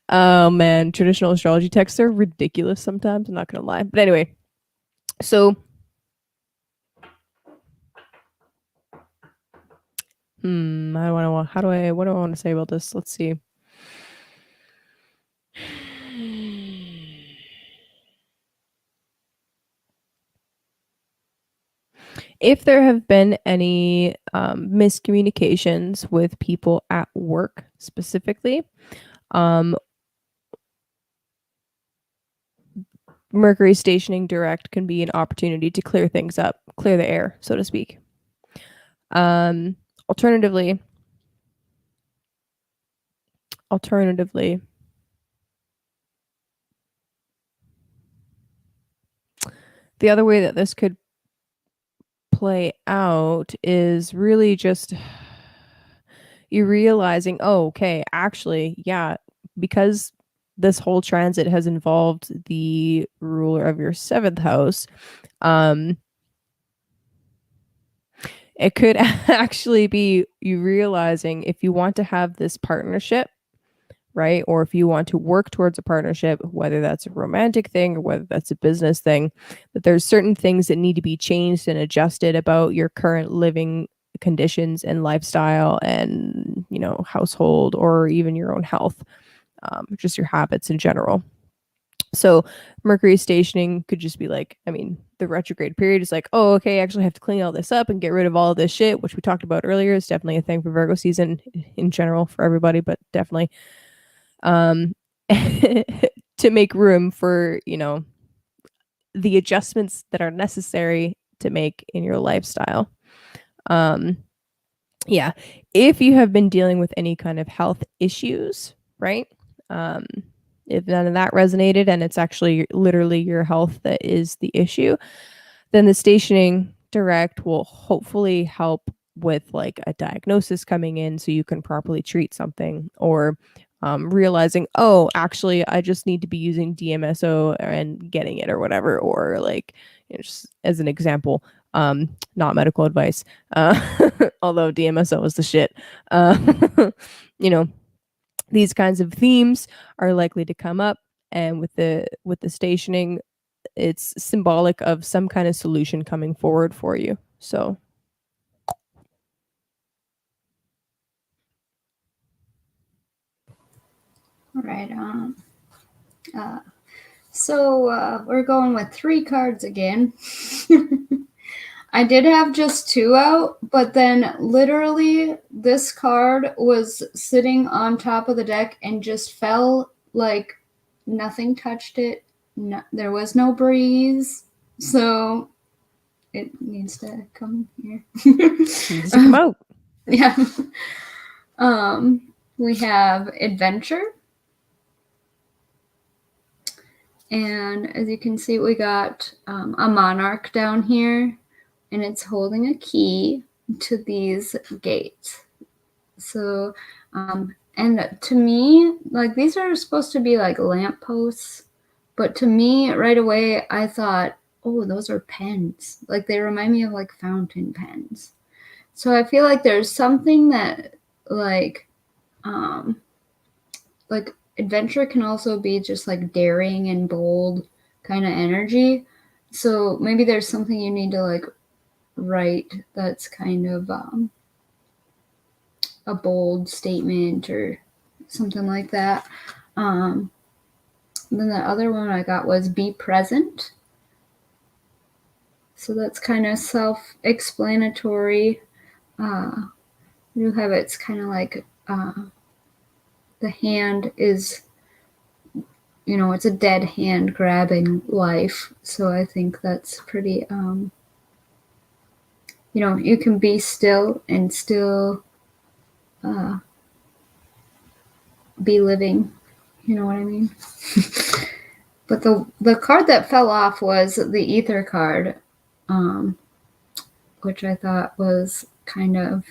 Oh man, traditional astrology texts are ridiculous sometimes. I'm not gonna lie. But anyway, so what do I want to say about this? Let's see. If there have been any miscommunications with people at work specifically, Mercury stationing direct can be an opportunity to clear things up, clear the air, so to speak. Alternatively, the other way that this could play out is really just you realizing, oh, okay, actually, yeah, because this whole transit has involved the ruler of your 7th house, it could actually be you realizing if you want to have this partnership, right? Or if you want to work towards a partnership, whether that's a romantic thing or whether that's a business thing, that there's certain things that need to be changed and adjusted about your current living conditions and lifestyle and, household or even your own health, just your habits in general. So Mercury stationing could just be like, the retrograde period is like, oh, okay, I actually have to clean all this up and get rid of all of this shit, which we talked about earlier. Is definitely a thing for Virgo season in general for everybody, but definitely to make room for, the adjustments that are necessary to make in your lifestyle. Yeah. If you have been dealing with any kind of health issues, right? If none of that resonated and it's actually literally your health that is the issue, then the stationing direct will hopefully help with like a diagnosis coming in so you can properly treat something, or realizing, oh, actually, I just need to be using DMSO and getting it or whatever, or like, just as an example, not medical advice, although DMSO is the shit. These kinds of themes are likely to come up, and with the stationing, it's symbolic of some kind of solution coming forward for you. So right on. So we're going with 3 cards again. I did have just 2 out, but then literally this card was sitting on top of the deck and just fell like nothing touched it. No, there was no breeze. So it needs to come here. Needs to come out. Yeah. We have adventure. And as you can see, we got a monarch down here, and it's holding a key to these gates. So, and to me, like, these are supposed to be like lampposts, but to me, right away, I thought, oh, those are pens. Like, they remind me of like fountain pens. So I feel like there's something that like adventure can also be just like daring and bold kind of energy. So maybe there's something you need to like write that's kind of a bold statement or something like that. Then the other one I got was be present. So that's kind of self-explanatory. You have it's kind of like the hand is, you know, it's a dead hand grabbing life. So I think that's pretty, you know, you can be still and still be living. You know what I mean? But the card that fell off was the Ether card, which I thought was kind of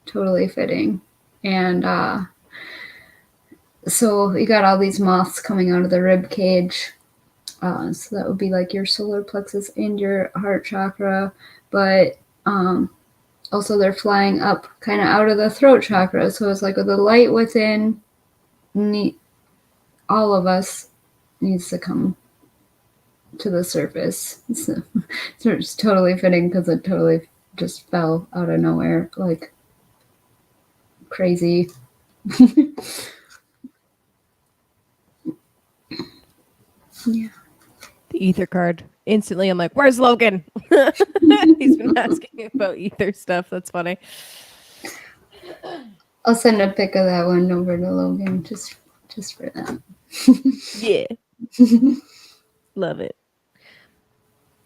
totally fitting. And so you got all these moths coming out of the rib cage. So that would be like your solar plexus and your heart chakra. But also they're flying up kind of out of the throat chakra. So it's like the light within all of us needs to come to the surface. So it's totally fitting because it totally just fell out of nowhere like crazy. Yeah. The Ether card. Instantly, I'm like, where's Logan? He's been asking about Ether stuff. That's funny. I'll send a pic of that one over to Logan just for that. Yeah. Love it.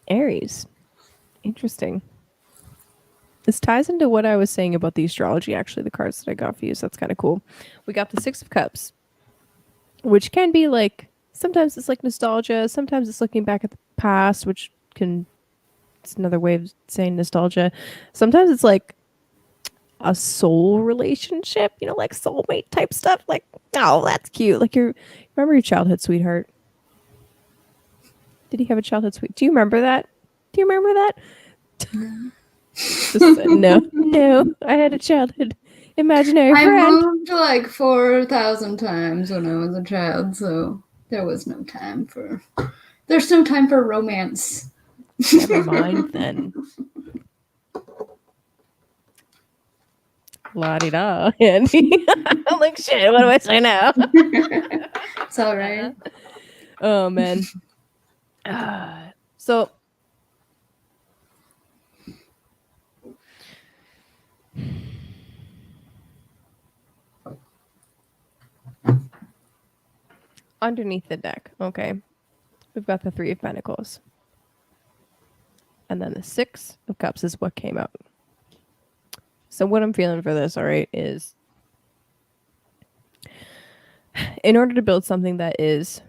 Aries. Interesting. This ties into what I was saying about the astrology, actually, the cards that I got for you. So that's kind of cool. We got the Six of Cups, which can be like, sometimes it's like nostalgia. Sometimes it's looking back at the past, which it's another way of saying nostalgia. Sometimes it's like a soul relationship, you know, like soulmate type stuff. Like, oh, that's cute. Like remember your childhood sweetheart? Did he have a childhood sweet? Do you remember that? Do you remember that? Just no. I had a childhood imaginary friend. I moved like 4,000 times when I was a child, so there's no time for romance. Never mind then. La-di-da, Andy. I'm like, shit, what do I say now? It's all right. Oh, man. So, underneath the deck, okay, we've got the Three of Pentacles. And then the Six of Cups is what came out. So what I'm feeling for this, all right, is in order to build something that is,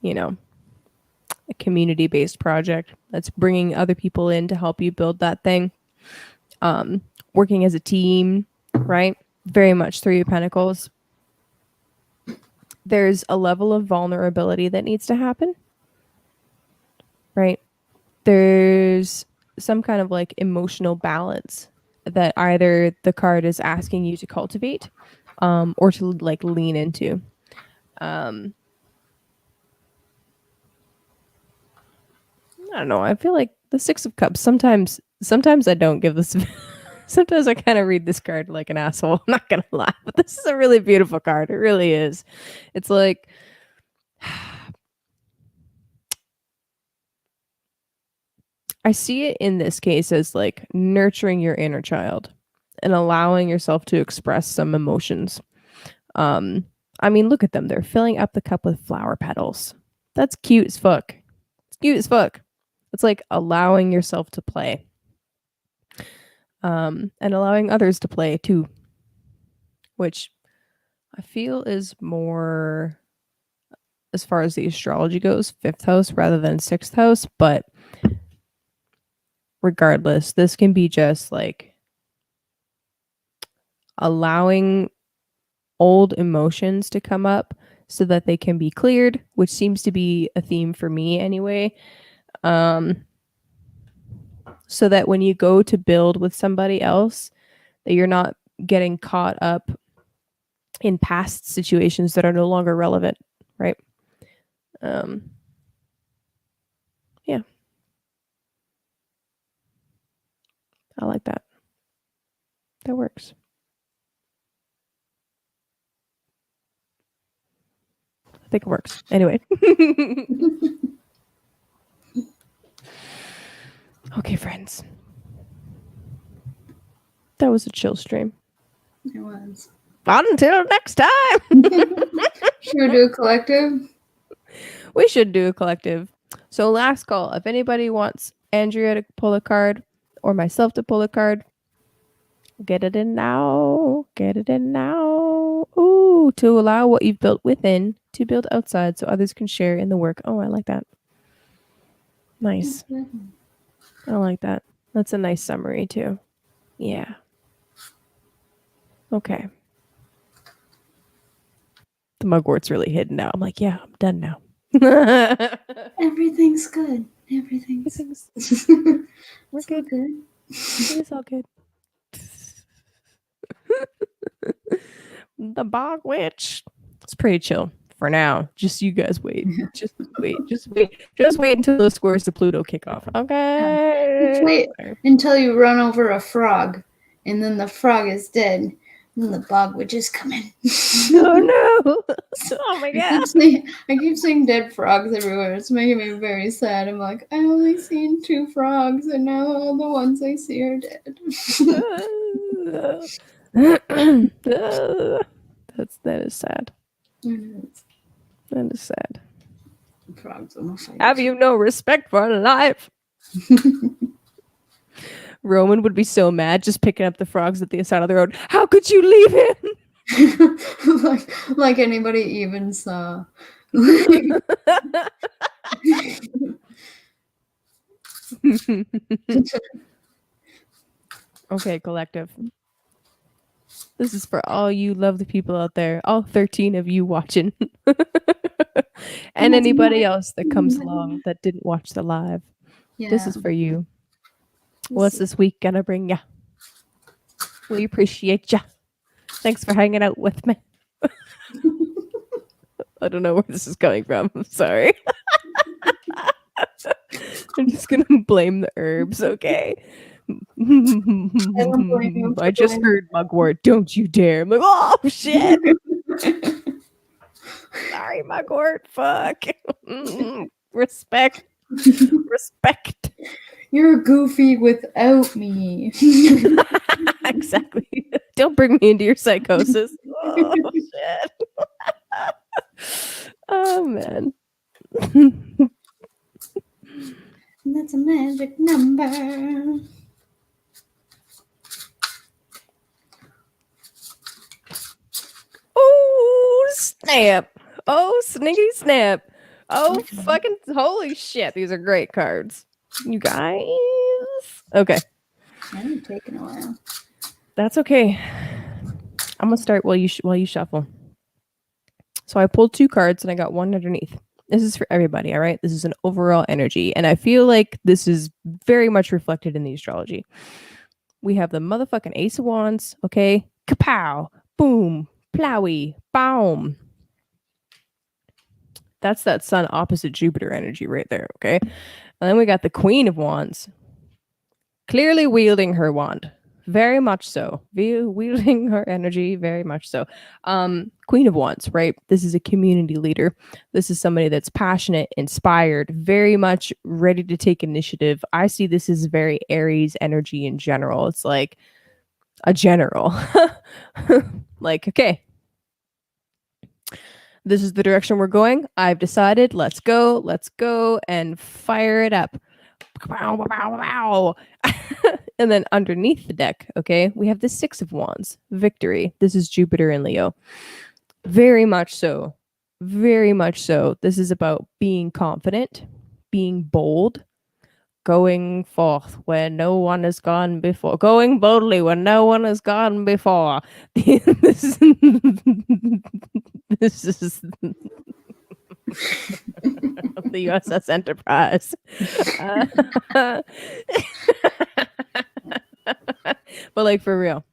you know, a community-based project that's bringing other people in to help you build that thing, working as a team, right? Very much Three of Pentacles. There's a level of vulnerability that needs to happen, right? There's some kind of like emotional balance that either the card is asking you to cultivate or to like lean into. I don't know. I feel like the Six of Cups, sometimes I don't give this. Sometimes I kind of read this card like an asshole. I'm not going to lie, but this is a really beautiful card. It really is. It's like, I see it in this case as like nurturing your inner child and allowing yourself to express some emotions. I mean, look at them. They're filling up the cup with flower petals. That's cute as fuck. It's cute as fuck. It's like allowing yourself to play. And allowing others to play too. Which I feel is more, as far as the astrology goes, 5th house rather than 6th house. But regardless, this can be just like allowing old emotions to come up so that they can be cleared, which seems to be a theme for me anyway. So that when you go to build with somebody else, that you're not getting caught up in past situations that are no longer relevant, right? Yeah. I like that. That works. I think it works. Anyway. Okay, friends. That was a chill stream. It was. Until next time. Should we do a collective? We should do a collective. So last call. If anybody wants Andrea to pull a card or myself to pull a card, get it in now. Get it in now. Ooh, to allow what you've built within to build outside so others can share in the work. Oh, I like that. Nice. I like that. That's a nice summary too. Yeah. Okay. The mugwort's really hidden now. I'm like, yeah, I'm done now. Everything's good. Everything's we're good. good. It's all good. The bog witch. It's pretty chill for now. Just you guys wait. Just wait. Just wait until those squares to Pluto kick off. Okay. Just wait until you run over a frog, and then the frog is dead. And the bog witch is coming. Oh no! Oh my god! I keep seeing dead frogs everywhere. It's making me very sad. I'm like, I only seen 2 frogs, and now all the ones I see are dead. That is sad. That is sad. Frogs on the fight. Have you no respect for life? Roman would be so mad just picking up the frogs at the side of the road. How could you leave him? like anybody even saw. Okay, collective. This is for all you lovely people out there, all 13 of you watching. And anybody else that comes along that didn't watch the live. Yeah. This is for you. What's this week gonna bring ya? We appreciate ya. Thanks for hanging out with me. I don't know where this is coming from. I'm sorry. I'm just gonna blame the herbs, okay? I just heard mugwort. Don't you dare. I'm like, oh shit. Sorry, mugwort. Fuck. Respect. Respect. You're goofy without me. Exactly. Don't bring me into your psychosis. Oh shit. Oh man. That's a magic number. Oh snap. Oh sniggity snap. Oh fucking holy shit. These are great cards. You guys. Okay. I'm taking a while. That's okay. I'm gonna start while you shuffle. So I pulled 2 cards and I got one underneath. This is for everybody, all right? This is an overall energy, and I feel like this is very much reflected in the astrology. We have the motherfucking Ace of Wands, okay? Kapow, boom, plowy, boom. That's that Sun opposite Jupiter energy right there, okay? And then we got the Queen of Wands, clearly wielding her wand. Very much so. Wielding her energy, very much so. Queen of Wands, right? This is a community leader. This is somebody that's passionate, inspired, very much ready to take initiative. I see this as very Aries energy in general. It's like a general. Like, okay, this is the direction we're going. I've decided. Let's go and fire it up. And then underneath the deck, okay, we have the Six of Wands, victory. This is Jupiter and Leo. Very much so. Very much so. This is about being confident, being bold, going forth where no one has gone before, going boldly where no one has gone before. This is the USS Enterprise. But like for real,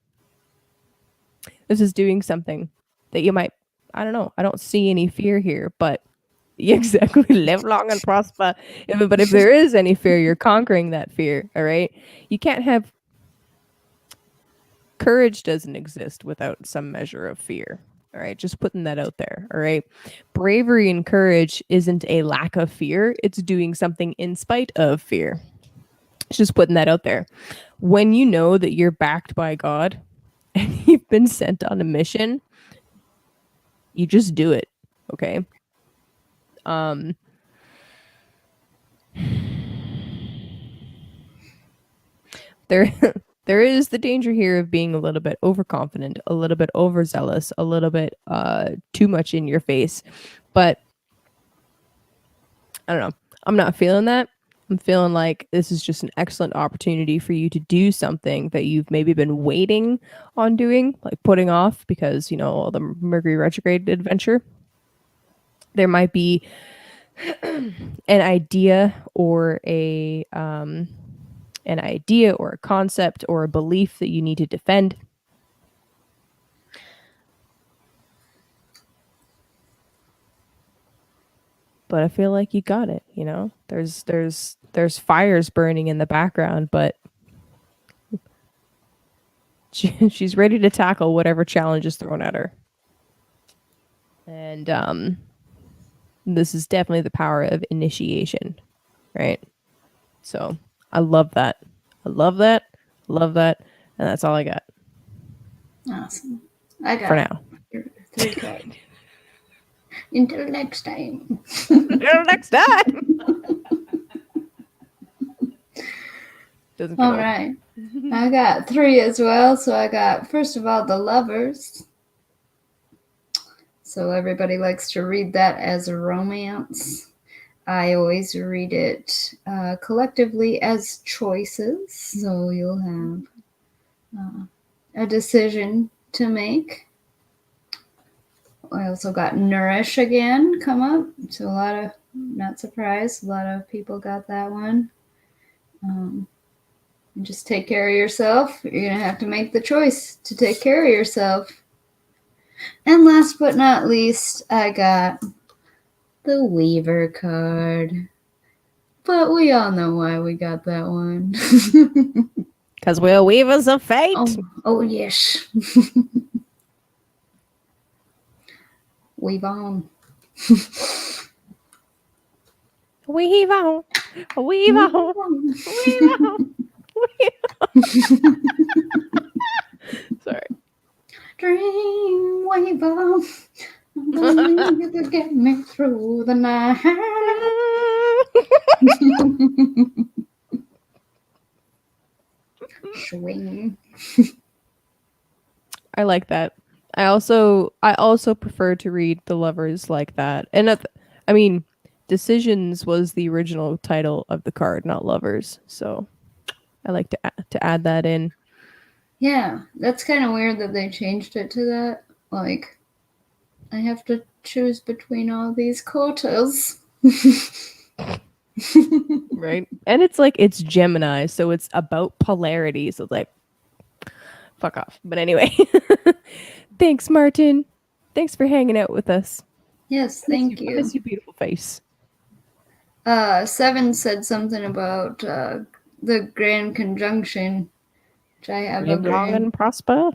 this is doing something that you might, I don't know, I don't see any fear here, but you exactly live long and prosper. But if there is any fear, you're conquering that fear. All right. You can't have courage doesn't exist without some measure of fear. All right. Just putting that out there. All right. Bravery and courage isn't a lack of fear. It's doing something in spite of fear. Just putting that out there. When you know that you're backed by God and you've been sent on a mission, you just do it. Okay. There is the danger here of being a little bit overconfident, a little bit overzealous, a little bit too much in your face. But I don't know. I'm not feeling that. I'm feeling like this is just an excellent opportunity for you to do something that you've maybe been waiting on doing, like putting off because, you know, the Mercury retrograde adventure. There might be an idea or a concept or a belief that you need to defend. But I feel like you got it, you know? There's fires burning in the background, but she's ready to tackle whatever challenge is thrown at her. And this is definitely the power of initiation, right? So I love that. I love that. Love that. And that's all I got. Awesome. I got for now. 3 cards. Until next time. Until next time. Doesn't All right. I got 3 as well. So I got, first of all, the Lovers. So everybody likes to read that as a romance. I always read it collectively as choices. So you'll have a decision to make. I also got Nourish again come up. So a lot of, not surprised, a lot of people got that one. Just take care of yourself. You're going to have to make the choice to take care of yourself. And last but not least, I got the Weaver card. But we all know why we got that one. Because we're weavers of fate. Oh yes. Weave on. Weave on. Weave on. Weave on. Sorry. Dream wave on. Believe you could get me through the night. Swing. I like that. I also prefer to read the Lovers like that. And I mean, Decisions was the original title of the card, not Lovers. So I like to add that in. Yeah, that's kind of weird that they changed it to that. Like, I have to choose between all these quarters. Right? And it's like, it's Gemini, so it's about polarity. So it's like, fuck off. But anyway, thanks, Martin. Thanks for hanging out with us. Yes, thank you. Miss your beautiful face. 7 said something about the Grand Conjunction, which I have Live long and prosper.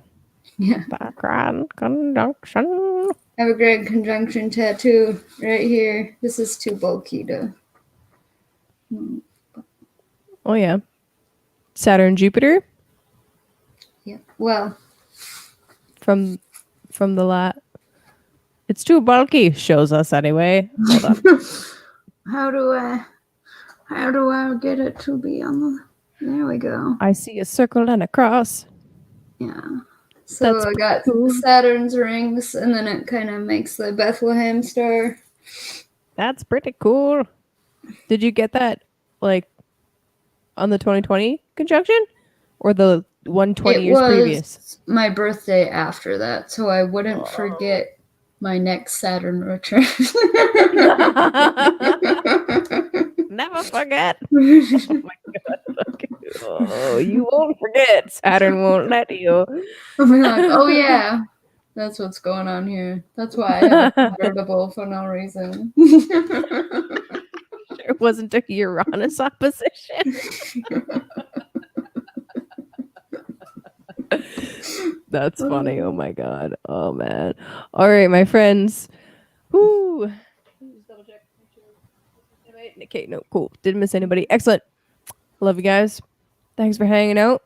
Yeah. Grand Conjunction. I have a Grand Conjunction tattoo right here. This is too bulky to. Oh yeah, Saturn, Jupiter. Yeah. Well. From the lot. It's too bulky. Shows us anyway. Hold on. How do I? How do I get it to be on the... There we go. I see a circle and a cross. Yeah. So That's I got cool. Saturn's rings, and then it kind of makes the Bethlehem star. That's pretty cool. Did you get that like on the 2020 conjunction or the 120 years previous? My birthday after that, so I wouldn't forget my next Saturn return. Never forget. Oh my god. Okay. Oh, you won't forget. Saturn won't let you. I'll be like, oh yeah, that's what's going on here. That's why I have a convertible for no reason. It wasn't a Uranus opposition. That's funny. Oh my god. Oh man. All right, my friends. Whoo. Double check. Okay, no, cool. Didn't miss anybody. Excellent. Love you guys. Thanks for hanging out.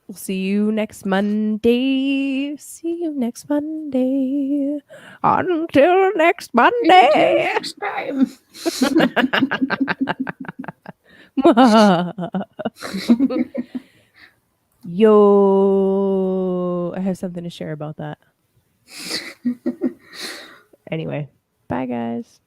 We'll see you next Monday. See you next Monday. Until next Monday. Next time. Yo, I have something to share about that. Anyway, bye guys.